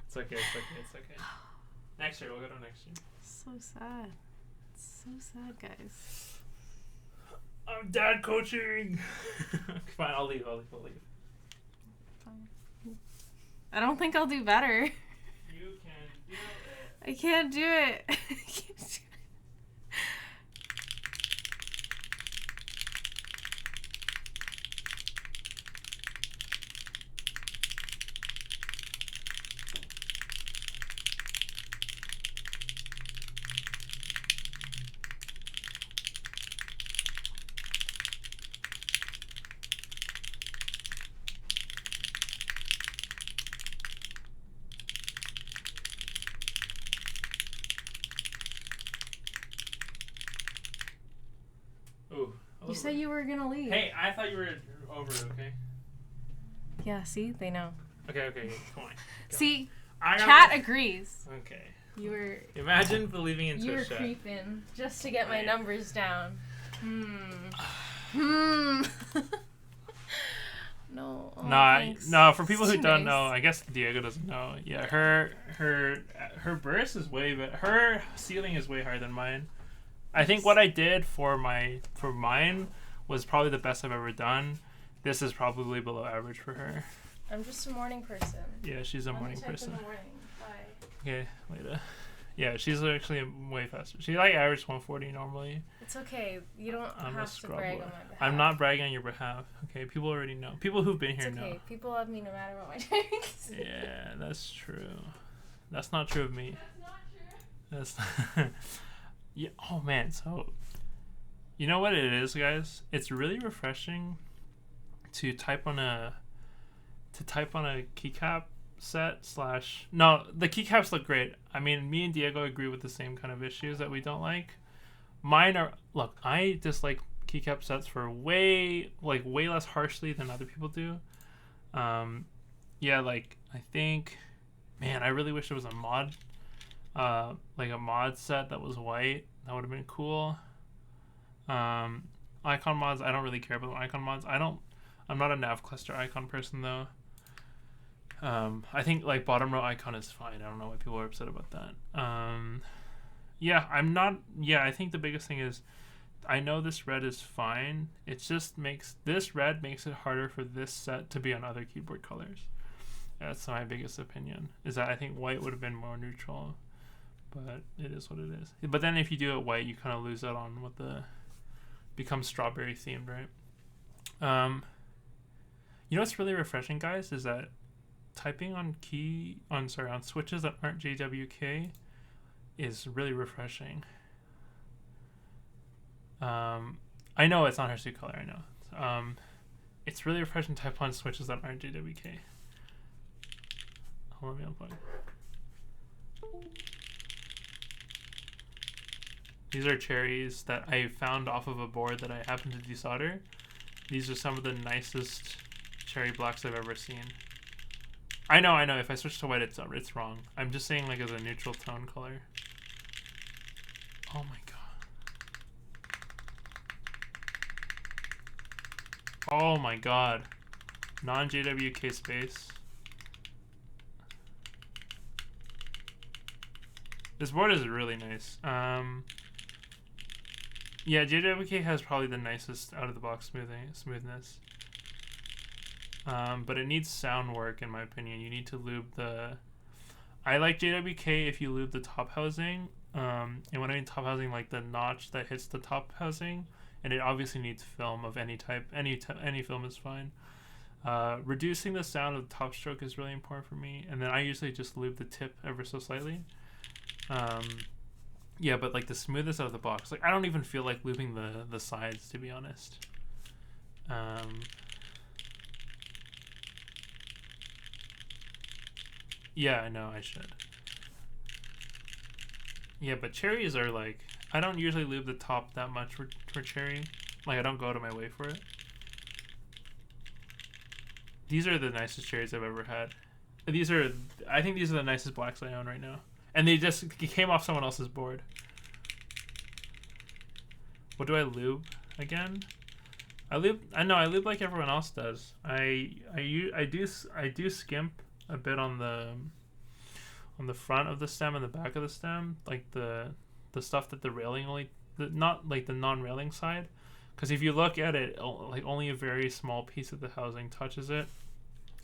It's okay, it's okay, it's okay. Next year, we'll go to next year. So sad. It's so sad, guys. I'm dad coaching! Fine, I'll leave. Fine. I don't think I'll do better. You can do it. I can't do it. I can't do it. Ooh. You said you were gonna leave. Hey, I thought you were over, okay? Yeah, see? They know. Okay, come on. See? I Chat gotta... agrees. Okay. You were... Imagine believing in You were Twitch chat. creeping just to get my Right. numbers down. No. Oh, thanks. No. For people It's who too don't nice. know, I guess Diego doesn't know. Yeah, her burst is way better. Her ceiling is way higher than mine. I think what I did for mine was probably the best I've ever done. This is probably below average for her. I'm just a morning person. Yeah, she's a I'm morning the type person. In the morning. Bye. Okay, later. Yeah, she's actually way faster. She like average 140 normally. It's okay. You don't I'm a have to brag on scrub. my behalf. I'm not bragging on your behalf. Okay, people already know. People who've been It's here okay. know. People love me no matter what my drinks. Yeah, that's true. That's not true of me. That's That's yeah. Oh man. So, you know what it is, guys? It's really refreshing to type on a keycap set / no, the keycaps look great. I mean, me and Diego agree with the same kind of issues that we don't like. Mine are, look, I dislike keycap sets for way less harshly than other people do. Yeah, like I think, man, I really wish there was a mod, like a mod set that was white. That would have been cool. Icon mods, I don't really care about icon mods. I'm not a nav cluster icon person though. I think like bottom row icon is fine. I don't know why people are upset about that. Yeah, I'm not. Yeah, I think the biggest thing is, I know this red is fine. It just this red makes it harder for this set to be on other keyboard colors. That's my biggest opinion. Is that I think white would have been more neutral, but it is what it is. But then if you do it white, you kind of lose out on what becomes strawberry themed, right? You know what's really refreshing, guys, is that typing on switches that aren't JWK is really refreshing. I know it's not her suit color, I know. It's really refreshing to type on switches that aren't JWK. Hold on, let me unplug. These are cherries that I found off of a board that I happened to desolder. These are some of the nicest cherry blacks I've ever seen. I know. If I switch to white, it's wrong. I'm just saying, like, as a neutral tone color. Oh my god. Oh my god. Non-JWK space. This board is really nice. Yeah, JWK has probably the nicest out-of-the-box smoothness. But it needs sound work, in my opinion. You need to lube the... I like JWK if you lube the top housing. And when I mean top housing, like the notch that hits the top housing. and it obviously needs film of any type. Any film is fine. Reducing the sound of the top stroke is really important for me, and then I usually just lube the tip ever so slightly. Yeah, but like the smoothest out of the box, like I don't even feel like lubing the sides, to be honest. Yeah, I know I should. Yeah, but cherries are like, I don't usually lube the top that much for cherry. Like I don't go out of my way for it. These are the nicest cherries I've ever had. I think these are the nicest blacks I own right now. And they came off someone else's board. What do I lube again? I lube like everyone else does. I do skimp a bit on the front of the stem and the back of the stem, like the stuff that the railing not like the non-railing side, because if you look at it, like only a very small piece of the housing touches it.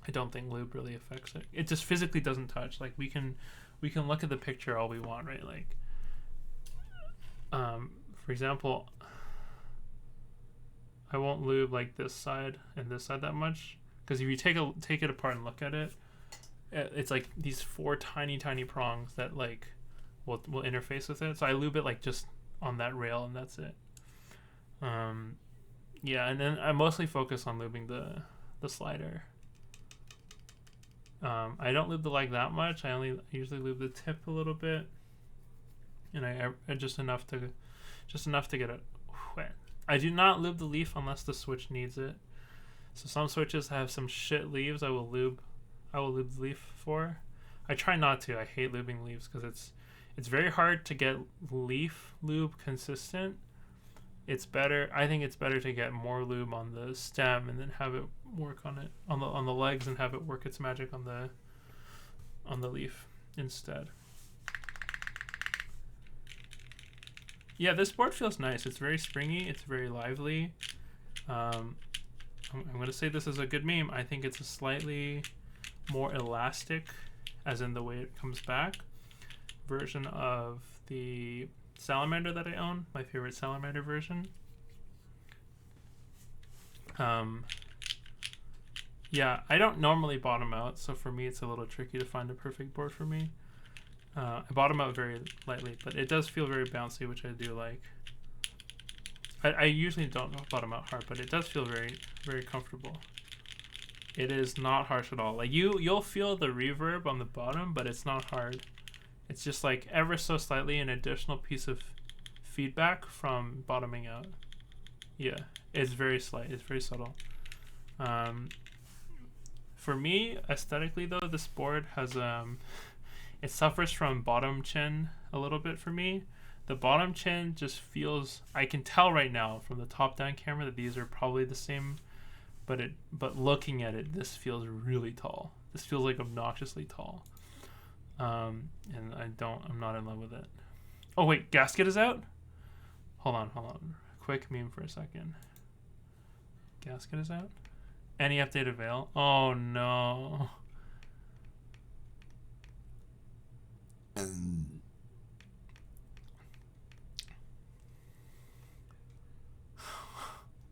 I don't think lube really affects it. It just physically doesn't touch. Like we can look at the picture all we want, right? Like, for example, I won't lube like this side and this side that much, because if you take it apart and look at it, it's like these 4 tiny prongs that like will interface with it. So I lube it like just on that rail, and that's it. Yeah, and then I mostly focus on lubing the slider. I don't lube the leg that much. I usually lube the tip a little bit, and I just enough to get it wet. I do not lube the leaf unless the switch needs it. So some switches have some shit leaves. I will lube the leaf for. I try not to. I hate lubing leaves because it's very hard to get leaf lube consistent. I think it's better to get more lube on the stem and then have it work on the legs, and have it work its magic on the leaf instead. Yeah, this board feels nice. It's very springy. It's very lively. I'm going to say this is a good meme. I think it's a slightly more elastic, as in the way it comes back, version of the salamander that I own, my favorite salamander version. Yeah, I don't normally bottom out, so for me it's a little tricky to find a perfect board for me. I bottom out very lightly, but it does feel very bouncy, which I do like. I usually don't bottom out hard, but it does feel very, very comfortable. It is not harsh at all. Like you'll feel the reverb on the bottom, but it's not hard. It's just like ever so slightly an additional piece of feedback from bottoming out. Yeah, it's very slight. It's very subtle. For me, aesthetically though, this board has it suffers from bottom chin a little bit for me. The bottom chin just feels, I can tell right now from the top down camera that these are probably the same, but looking at it, this feels really tall. This feels like obnoxiously tall. And I'm not in love with it. Oh wait, gasket is out? Hold on. Quick meme for a second. Gasket is out? Any update avail? Oh no.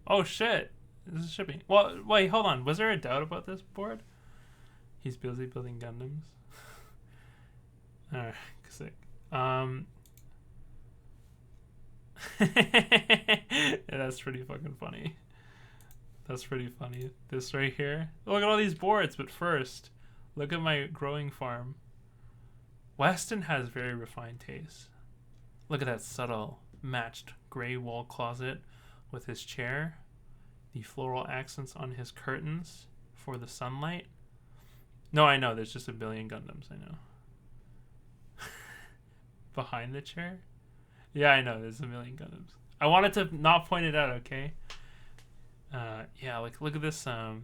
Oh shit. This is shipping. Well, wait, hold on. Was there a doubt about this board? He's busy building Gundams. Alright, sick. Yeah, that's pretty fucking funny. That's pretty funny. This right here. Look at all these boards, but first, look at my growing farm. Weston has very refined taste. Look at that subtle, matched gray wall closet with his chair. The floral accents on his curtains for the sunlight. No, I know. There's just a billion Gundams. I know. Behind the chair? Yeah, I know. There's a million Gundams. I wanted to not point it out, okay? Yeah, like look at this. Oh,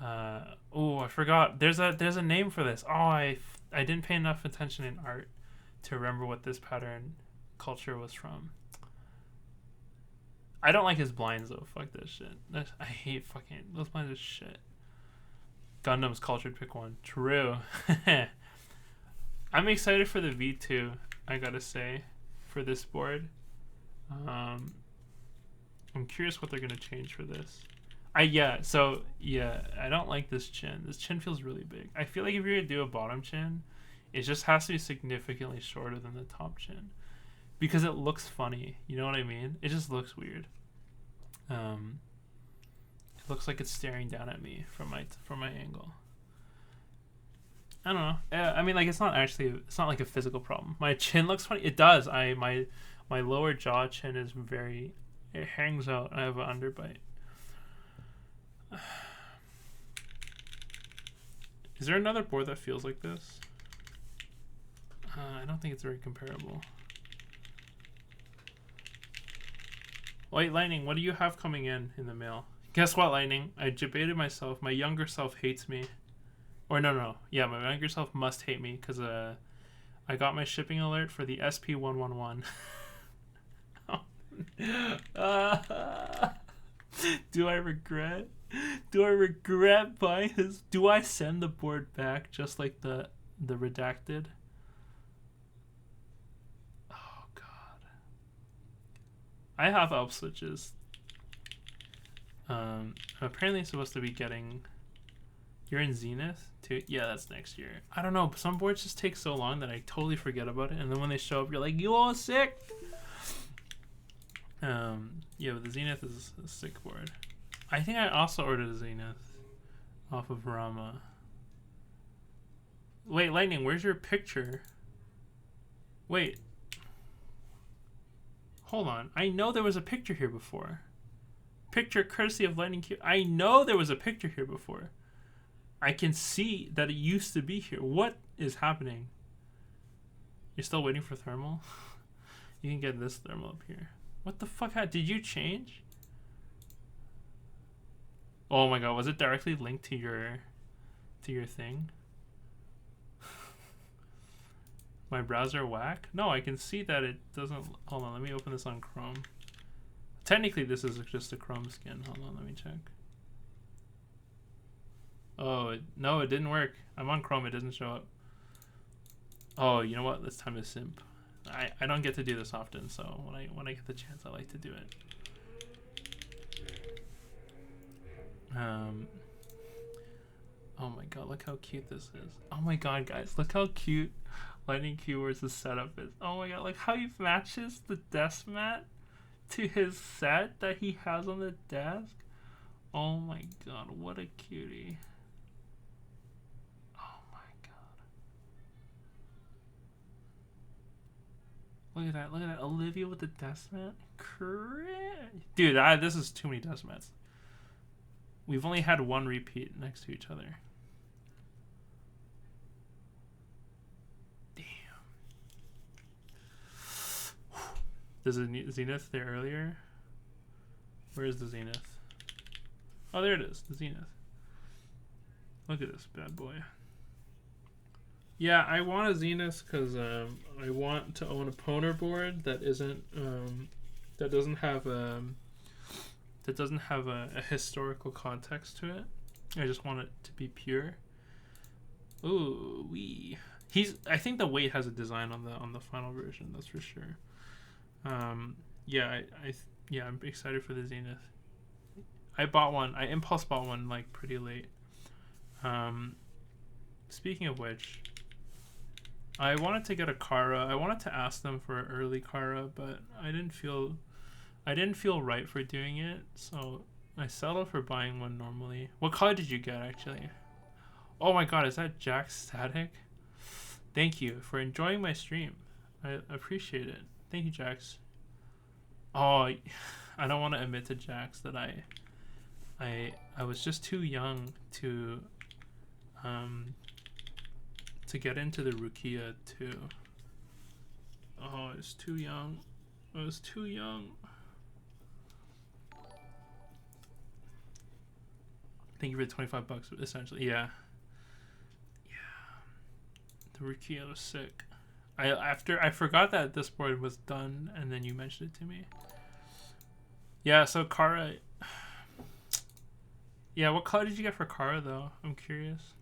I forgot. There's a name for this. Oh, I didn't pay enough attention in art to remember what this pattern culture was from. I don't like his blinds though. Fuck this shit. I hate fucking those blinds are shit. Gundam's cultured. Pick one. True. I'm excited for the V2. I gotta say, for this board. I'm curious what they're gonna change for this. I don't like this chin. This chin feels really big. I feel like if you're gonna do a bottom chin, it just has to be significantly shorter than the top chin, because it looks funny. You know what I mean? It just looks weird. It looks like it's staring down at me from my angle. I don't know. I mean, like, it's not like a physical problem. My chin looks funny. It does. My lower jaw chin is it hangs out. I have an underbite. Is there another board that feels like this? I don't think it's very comparable. Wait, Lightning, what do you have coming in the mail? Guess what, Lightning? I debated myself. My younger self hates me. Or no. Yeah, my younger self must hate me because I got my shipping alert for the SP111. Do I regret? Do I regret buying his? Do I send the board back just like the redacted? Oh God. I have elf switches. I'm apparently supposed to be getting. You're in Zenith too? Yeah, that's next year. I don't know. Some boards just take so long that I totally forget about it, and then when they show up, you're like, "You all sick." Yeah, but the Zenith is a sick board. I think I also ordered a Zenith off of Rama. Wait, Lightning, where's your picture? Wait. Hold on. I know there was a picture here before. Picture courtesy of Lightning Q. I know there was a picture here before. I can see that it used to be here. What is happening? You're still waiting for thermal? You can get this thermal up here. What the fuck? Did you change? Oh my God, was it directly linked to your thing? My browser whack? No, I can see that it doesn't. Hold on, let me open this on Chrome. Technically, this is just a Chrome skin. Hold on, let me check. Oh, no, it didn't work. I'm on Chrome, it doesn't show up. Oh, you know what? This time is simp. I don't get to do this often, so when I get the chance, I like to do it. Oh my God, look how cute this is. Oh my God, guys, look how cute Lightning Keywords' setup is. Oh my God, like how he matches the desk mat to his set that he has on the desk. Oh my God, what a cutie. Oh my God. Look at that, look at that. Olivia with the desk mat. Dude, this is too many desk mats. We've only had one repeat next to each other. Damn. There's a Zenith there earlier. Where is the Zenith? Oh, there it is, the Zenith. Look at this bad boy. Yeah, I want a Zenith because I want to own a Poner board that isn't that doesn't have a historical context to it. I just want it to be pure. Ooh, I think the weight has a design on the final version. That's for sure. Yeah, I'm excited for the Zenith. I impulse bought one like pretty late. Speaking of which, I wanted to get a Kara. I wanted to ask them for an early Kara, but I didn't feel right for doing it, so I settled for buying one normally. What color did you get, actually? Oh my God, is that Jack Static? Thank you for enjoying my stream. I appreciate it. Thank you, Jax. Oh, I don't want to admit to Jax that I was just too young to get into the Rukia too. Oh, I was too young. I was too young. Thank you for the $25, essentially. Yeah. The Rukia was sick. I forgot that this board was done, and then you mentioned it to me. Yeah, so Kara. Yeah, what color did you get for Kara, though? I'm curious.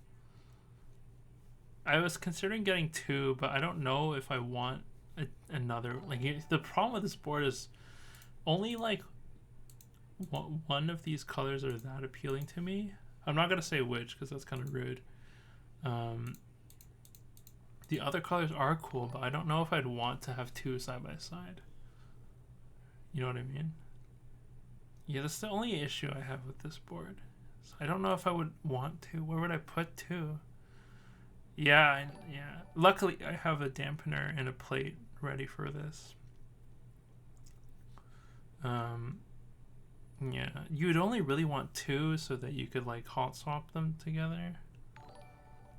I was considering getting two, but I don't know if I want another. Like, the problem with this board is only like one of these colors are that appealing to me. I'm not gonna say which because that's kind of rude. The other colors are cool, but I don't know if I'd want to have two side by side. You know what I mean? Yeah, that's the only issue I have with this board. So I don't know if I would want to. Where would I put two? Yeah. Luckily, I have a dampener and a plate ready for this. Yeah, you would only really want two so that you could like hot swap them together.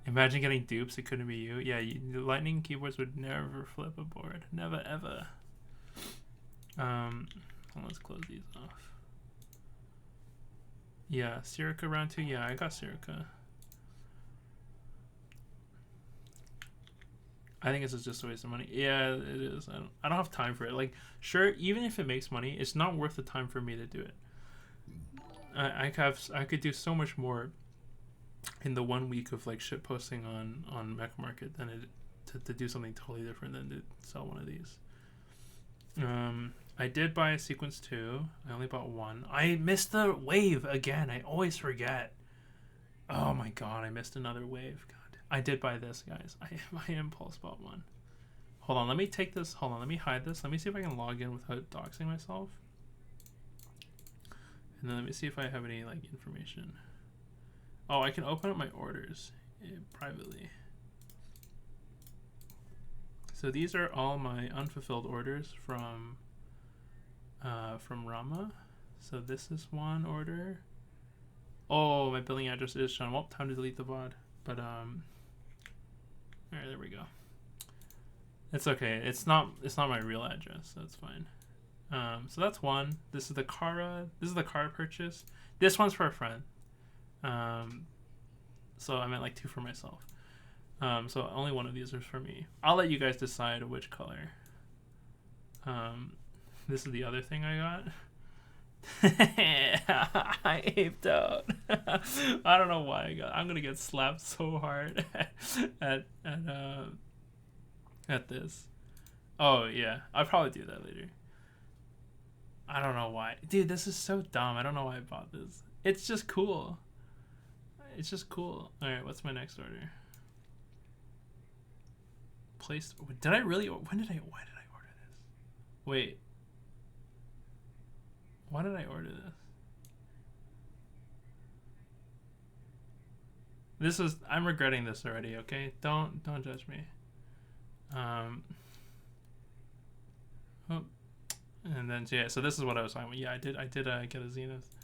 Imagine getting dupes. It couldn't be you. Yeah, the lightning keyboards would never flip a board. Never ever. Let's close these off. Yeah, Sirica round 2. Yeah, I got Sirica. I think it's just a waste of money. Yeah, it is. I don't have time for it. Like, sure, even if it makes money, it's not worth the time for me to do it. I could do so much more in the 1 week of like shit posting on Mech Market than it to do something totally different than to sell one of these. I did buy a Sequence 2. I only bought one. I missed the wave again. I always forget. Oh my god, I missed another wave. God. I did buy this, guys. I impulse bought one. Hold on, let me take this. Hold on, let me hide this. Let me see if I can log in without doxing myself. And then let me see if I have any like information. Oh, I can open up my orders privately. So these are all my unfulfilled orders from Rama. So this is one order. Oh, my billing address is shown. Well, time to delete the VOD. But all right, there we go. It's okay. It's not my real address, so it's fine. So that's one. This is the Kara. This is the Kara purchase. This one's for a friend. So I meant like two for myself. So only one of these is for me. I'll let you guys decide which color. This is the other thing I got. I aped out. I don't know why I'm gonna get slapped so hard at this. Oh yeah, I'll probably do that later. I don't know why, dude. This is so dumb. I don't know why I bought this. It's just cool. It's just cool. All right, what's my next order? Placed. Did I really? Why did I order this? Wait. Why did I order this? This is. I'm regretting this already. Okay, don't judge me. Oh, and then yeah. So this is what I was talking about. Yeah, I did get a Zenith.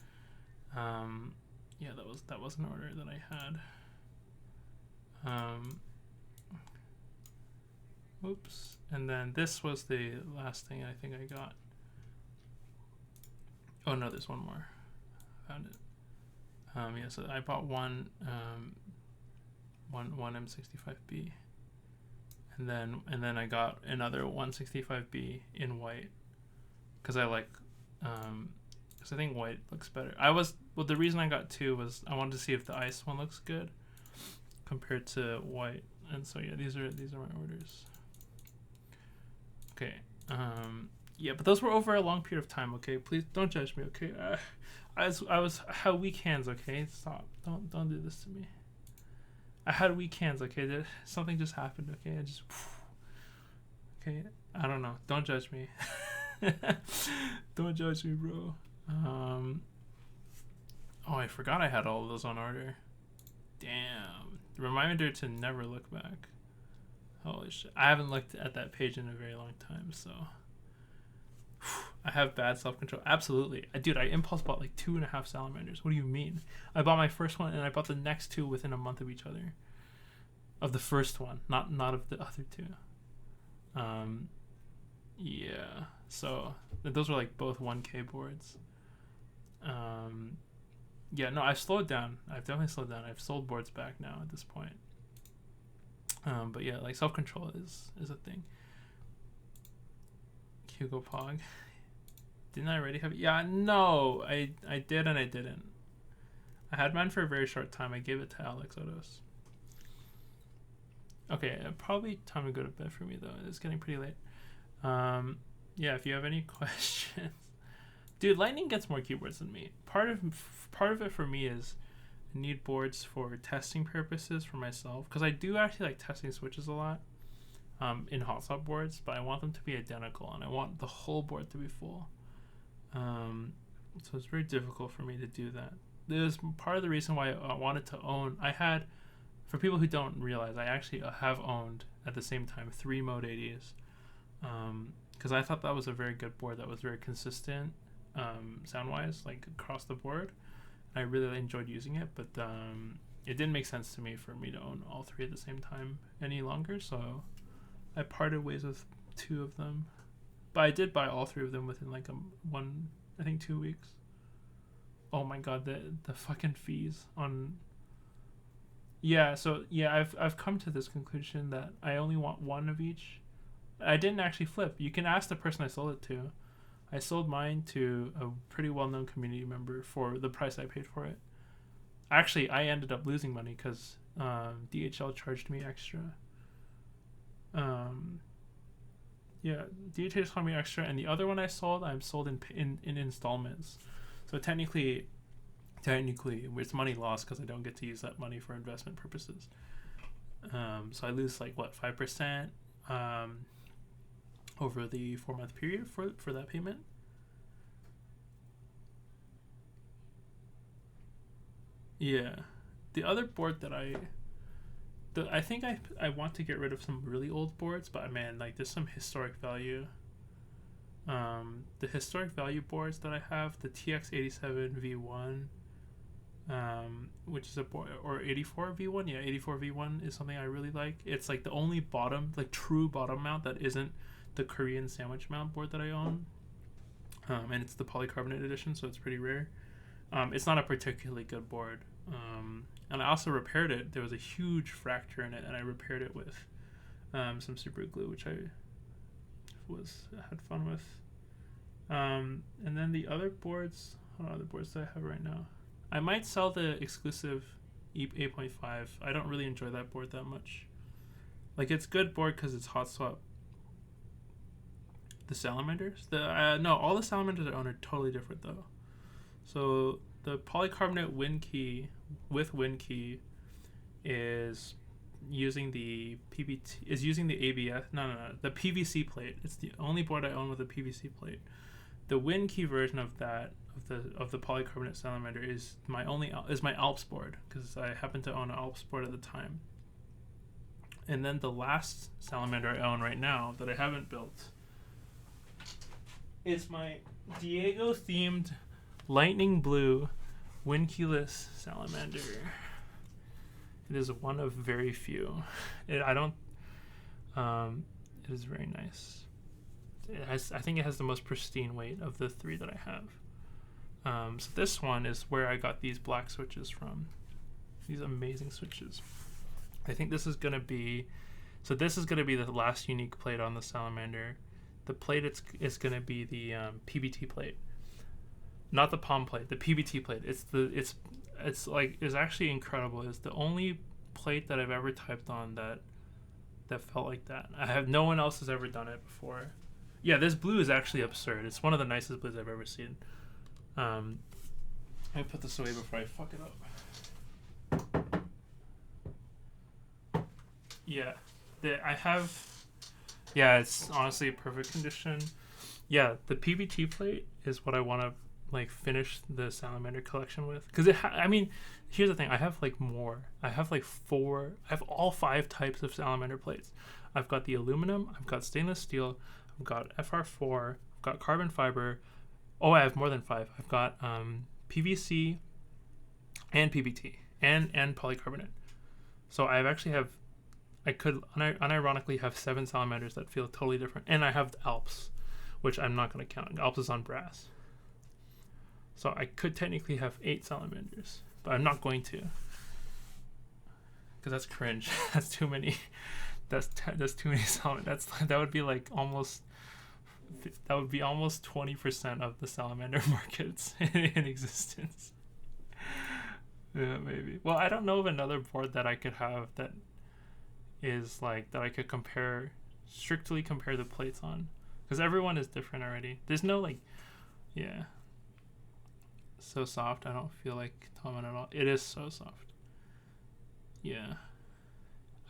Yeah, that was an order that I had. Oops. And then this was the last thing I think I got. Oh no, there's one more. Found it. Yeah, so I bought one M65B, and then I got another 165B in white, because I like, because I think white looks better. The reason I got two was I wanted to see if the ice one looks good compared to white, and so yeah, these are my orders. Okay. Yeah, but those were over a long period of time. Okay, please don't judge me. Okay, I had weak hands. Okay, stop. Don't do this to me. I had weak hands. Okay, something just happened. Okay, okay, I don't know. Don't judge me. Don't judge me, bro. Oh, I forgot I had all of those on order. Damn. Reminder to never look back. Holy shit. I haven't looked at that page in a very long time, so. I have bad self-control. Absolutely. Dude, I impulse bought like 2.5 salamanders. What do you mean? I bought my first one and I bought the next two within a month of each other. Of the first one, not of the other two. Yeah. So those were like both 1K boards. Yeah, no, I've slowed down. I've definitely slowed down. I've sold boards back now at this point. But yeah, like self-control is a thing. Hugo Pog. Didn't I already have it? Yeah, no, I did and I didn't. I had mine for a very short time. I gave it to Alex Odos. Okay, probably time to go to bed for me though. It's getting pretty late. Yeah, if you have any questions. Dude, Lightning gets more keyboards than me. Part of it for me is I need boards for testing purposes for myself, because I do actually like testing switches a lot in hotspot boards, but I want them to be identical and I want the whole board to be full. So it's very difficult for me to do that. There's part of the reason why I wanted to own. I had, for people who don't realize, I actually have owned at the same time 3 Mode 80s, because I thought that was a very good board that was very consistent sound wise, like across the board. I really enjoyed using it, but it didn't make sense to me for me to own all 3 at the same time any longer, so I parted ways with 2 of them. But I did buy all 3 of them within like 2 weeks. Oh my god, the fucking fees on. Yeah, so yeah, I've come to this conclusion that I only want 1 of each. I didn't actually flip. You can ask the person I sold it to. I sold mine to a pretty well-known community member for the price I paid for it. Actually, I ended up losing money because DHL charged me extra. Yeah, DHL charged me extra, and the other one I sold, I'm sold in installments. So technically, it's money lost because I don't get to use that money for investment purposes. So I lose like what, 5% over the 4-month period for that payment. Yeah, the other board that I think I want to get rid of some really old boards, but man, like there's some historic value. The historic value boards that I have, the TX87 V1, which is a board, or 84 V1. Yeah, 84 V1 is something I really like. It's like the only bottom, like true bottom mount that isn't the Korean sandwich mount board that I own. And it's the polycarbonate edition, so it's pretty rare. It's not a particularly good board. And I also repaired it. There was a huge fracture in it, and I repaired it with some super glue, which I had fun with. And then the other boards, what are the boards that I have right now? I might sell the exclusive 8.5. I don't really enjoy that board that much. Like, it's good board because it's hot swap. The salamanders? No, all the salamanders I own are totally different though. So the polycarbonate wind key with wind key is using the PBT, is using the ABS. No, the PVC plate. It's the only board I own with a PVC plate. The wind key version of that of the polycarbonate salamander is my Alps board, because I happen to own an Alps board at the time. And then the last salamander I own right now that I haven't built is my Diego themed lightning blue wind keyless salamander. It is one of very few. It is very nice. I think it has the most pristine weight of the 3 that I have. So this one is where I got these black switches from. These amazing switches. I think this is gonna be the last unique plate on the salamander. The plate is gonna be the PBT plate, not the palm plate. The PBT plate. It's actually incredible. It's the only plate that I've ever typed on that felt like that. No one else has ever done it before. Yeah, this blue is actually absurd. It's one of the nicest blues I've ever seen. Let me put this away before I fuck it up. Yeah, it's honestly a perfect condition. Yeah, the PBT plate is what I want to like finish the salamander collection with, because here's the thing. I have like more. I have like 4. I have all 5 types of salamander plates. I've got the aluminum. I've got stainless steel. I've got FR4. I've got carbon fiber. Oh, I have more than 5. I've got PVC and PBT and polycarbonate. So I could unironically have 7 salamanders that feel totally different. And I have the Alps, which I'm not going to count. Alps is on brass. So I could technically have 8 salamanders, but I'm not going to, because that's cringe. That's too many. That's too many salamanders. That would be almost 20% of the salamander markets in existence. Yeah, maybe. Well, I don't know of another board that I could have that is like that I could strictly compare the plates on, because everyone is different already. There's no yeah. So soft. I don't feel like Toman at all. It is so soft. Yeah.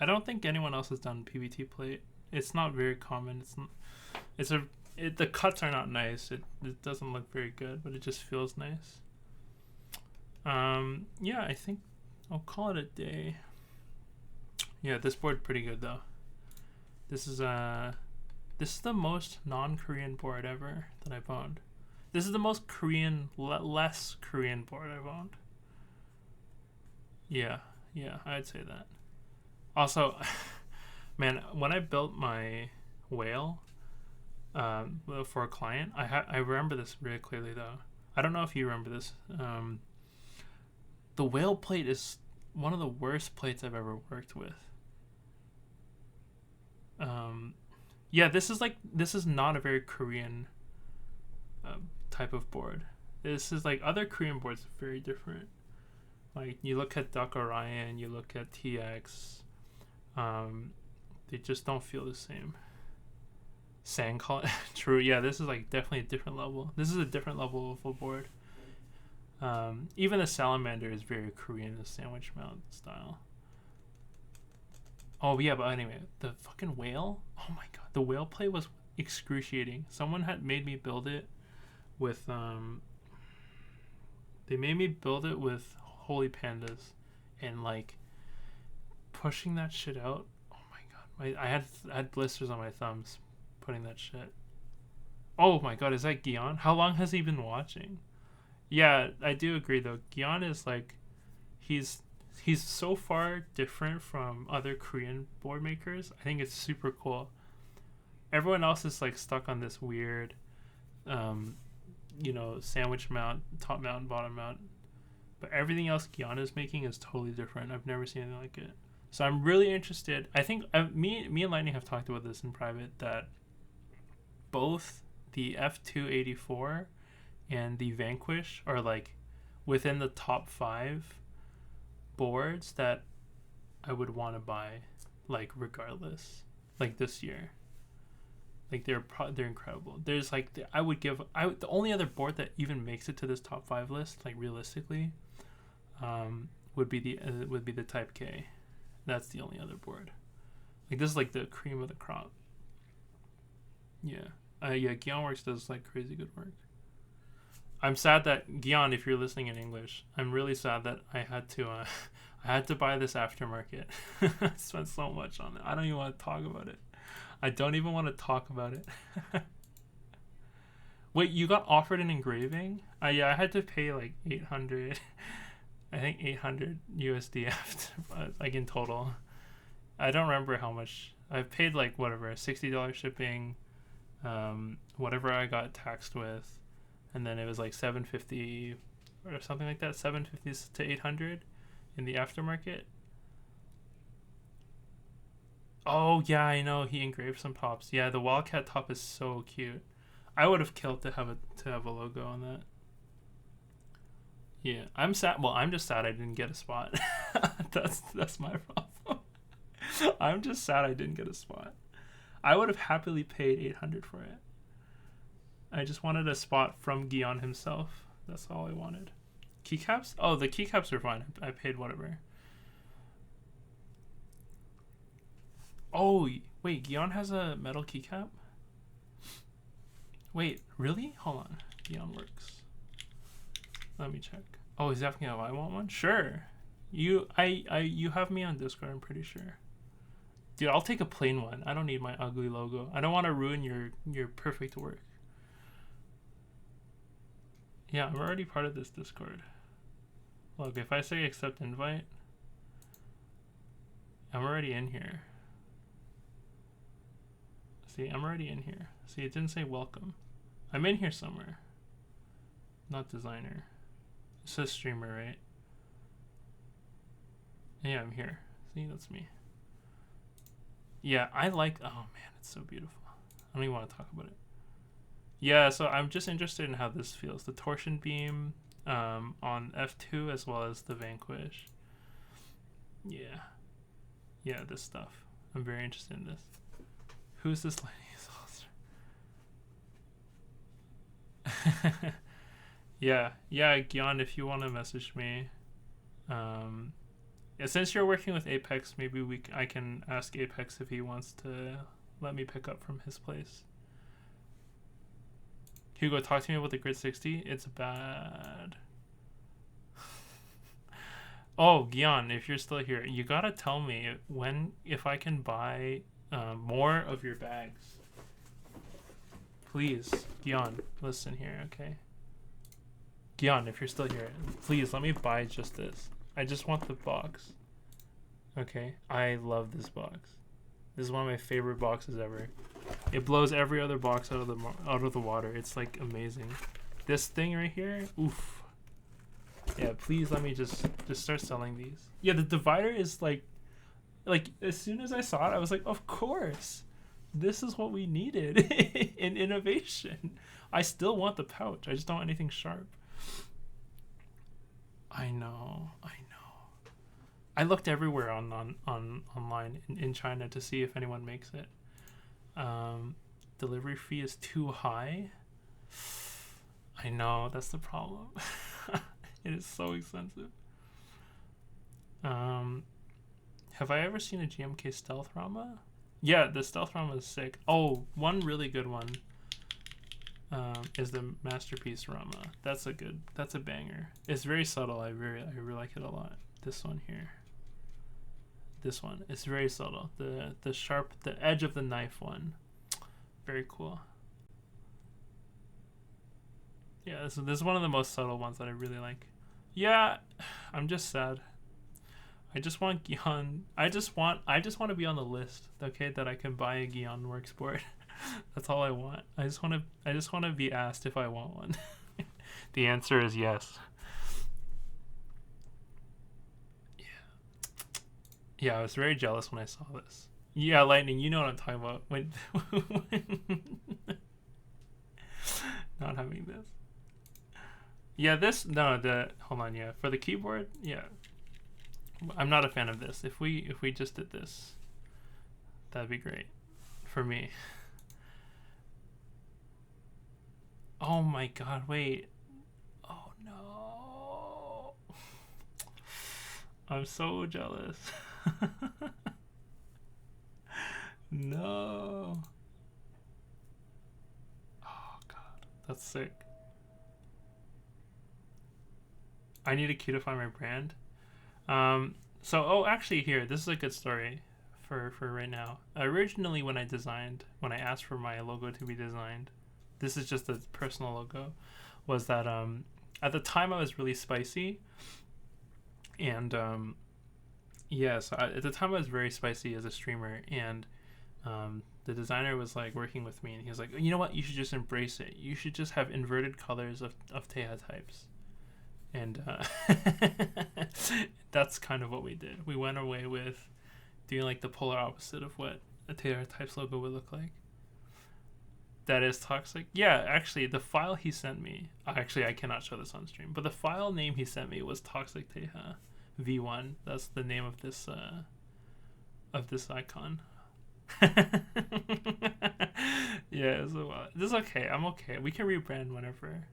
I don't think anyone else has done PBT plate. It's not very common. The cuts are not nice. It doesn't look very good, but it just feels nice. Yeah, I think I'll call it a day. Yeah, this board pretty good though. This is the most non-Korean board ever that I've owned. This is the most Korean, less Korean board I've owned. Yeah, I'd say that. Also, man, when I built my whale for a client, I remember this really clearly though. I don't know if you remember this. The whale plate is one of the worst plates I've ever worked with. Yeah, this is not a very Korean type of board. This is like other Korean boards are very different. Like you look at Duck Orion, you look at TX, they just don't feel the same. Sandcall, true. Yeah, this is like definitely a different level. This is a different level of a board. Even the salamander is very Korean, the sandwich mount style. Oh yeah, but anyway, the fucking whale. Oh my god, the whale plate was excruciating. Someone had made me build it with They made me build it with holy pandas, and like pushing that shit out. Oh my god, I had blisters on my thumbs putting that shit. Oh my god, is that Gion? How long has he been watching? Yeah, I do agree though. Gion is like, he's so far different from other Korean board makers. I think it's super cool. Everyone else is like stuck on this weird, sandwich mount, top mount, and bottom mount. But everything else Gion is making is totally different. I've never seen anything like it. So I'm really interested. I think me and Lightning have talked about this in private, that both the F284 and the Vanquish are like within the top 5 boards that I would want to buy, like regardless, like this year. Like they're incredible. There's like the only other board that even makes it to this top 5 list, like realistically, would be the Type K. That's the only other board. Like this is like the cream of the crop. Yeah. Gyeonworks does like crazy good work. I'm sad that Gion, if you're listening in English, I'm really sad that I had to buy this aftermarket. I spent so much on it. I don't even want to talk about it. I don't even want to talk about it. Wait, you got offered an engraving? Yeah, I had to pay like 800. I think 800 USD like in total. I don't remember how much. I've paid like whatever, $60 shipping, whatever I got taxed with. And then it was like $750 or something like that, $750 to $800 in the aftermarket. Oh yeah, I know, he engraved some tops. Yeah, the Wildcat top is so cute. I would have killed to have a logo on that. Yeah, I'm sad. Well, I'm just sad I didn't get a spot. That's my problem. I'm just sad I didn't get a spot. I would have happily paid $800 for it. I just wanted a spot from Gion himself. That's all I wanted. Keycaps? Oh, the keycaps are fine. I paid whatever. Oh, wait, Gion has a metal keycap? Wait, really? Hold on. Gion works. Let me check. Oh, he's asking if I want one? Sure. You have me on Discord, I'm pretty sure. Dude, I'll take a plain one. I don't need my ugly logo. I don't want to ruin your perfect work. Yeah, I'm already part of this Discord. Look, if I say accept invite, I'm already in here. See, I'm already in here. See, it didn't say welcome. I'm in here somewhere. Not designer. It says streamer, right? Yeah, I'm here. See, that's me. Yeah, I like... Oh, man, it's so beautiful. I don't even want to talk about it. Yeah, so I'm just interested in how this feels. The torsion beam on F2 as well as the Vanquish. Yeah. Yeah, this stuff. I'm very interested in this. Who's this lady? Yeah, Gian, if you want to message me, yeah, since you're working with Apex, maybe I can ask Apex if he wants to let me pick up from his place. Hugo, talk to me about the Grid 60. It's bad. Oh, Gian, if you're still here, you gotta tell me if I can buy more of your bags. Please, Gian, listen here, okay? Gian, if you're still here, please let me buy just this. I just want the box. Okay, I love this box. This is one of my favorite boxes ever. It blows every other box out of the water. It's like amazing. This thing right here, oof. Yeah, please let me just start selling these. Yeah, the divider is like as soon as I saw it, I was like, of course. This is what we needed in innovation. I still want the pouch. I just don't want anything sharp. I know. I looked everywhere online in China to see if anyone makes it. Delivery fee is too high. I know, that's the problem. It is so expensive. Have I ever seen a GMK Stealth Rama? Yeah, the Stealth Rama is sick. Oh, one really good one is the Masterpiece Rama. That's a banger. It's very subtle. I really like it a lot. This one here. This one. It's very subtle. The edge of the knife one. Very cool. Yeah, this is one of the most subtle ones that I really like. Yeah, I'm just sad. I just want Gion. I just want to be on the list, okay, that I can buy a Gion Worksport. That's all I want. I just want to be asked if I want one. The answer is yes. Yeah, I was very jealous when I saw this. Yeah, Lightning, you know what I'm talking about. When not having this. Yeah, hold on, yeah. For the keyboard, yeah. I'm not a fan of this. If we just did this, that'd be great for me. Oh my god, wait. Oh no. I'm so jealous. No. Oh god, that's sick. I need a key to find my brand. Actually here, this is a good story for right now. Originally when I asked for my logo to be designed, this is just a personal logo, was that at the time I was really spicy, and at the time I was very spicy as a streamer, and the designer was like working with me, and he was like, you know what, you should just embrace it. You should just have inverted colors of Teha types. And that's kind of what we did. We went away with doing like the polar opposite of what a Taylor Types logo would look like. That is toxic. Yeah, actually, the file he sent me. Actually, I cannot show this on stream. But the file name he sent me was Toxic Teha V1. That's the name of this icon. Yeah, so this is okay. I'm okay. We can rebrand whenever.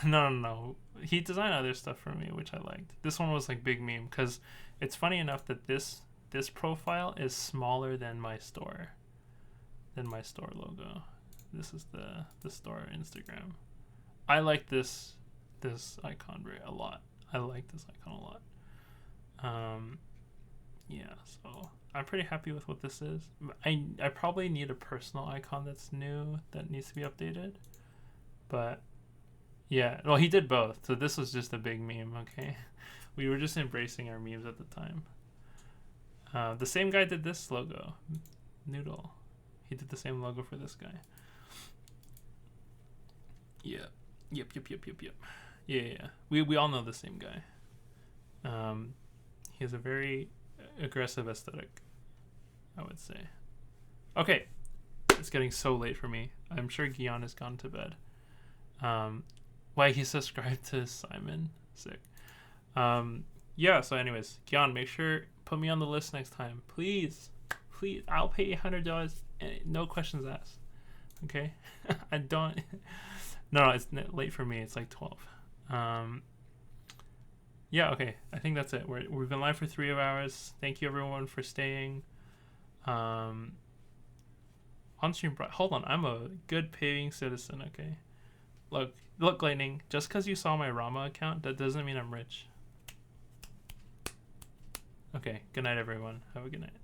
No. He designed other stuff for me, which I liked. This one was like big meme because it's funny enough that this profile is smaller than my store logo. This is the store Instagram. I like this icon a lot. I like this icon a lot. Yeah, so I'm pretty happy with what this is. I probably need a personal icon that's new that needs to be updated, but yeah, well, he did both, so this was just a big meme. Okay, we were just embracing our memes at the time. The same guy did this logo, Noodle. He did the same logo for this guy. Yeah. Yep. Yeah. We all know the same guy. He has a very aggressive aesthetic, I would say. Okay, it's getting so late for me. I'm sure Gian has gone to bed. Why he subscribed to Simon? Sick. Yeah. So, anyways, Gian, make sure put me on the list next time, please. I'll pay $100, no questions asked. Okay, I don't. No, it's late for me. It's like 12. Yeah, okay. I think that's it. We've been live for 3 hours. Thank you, everyone, for staying. On stream. Hold on. I'm a good paying citizen, okay? Look, Lightning. Just because you saw my Rama account, that doesn't mean I'm rich. Okay. Good night, everyone. Have a good night.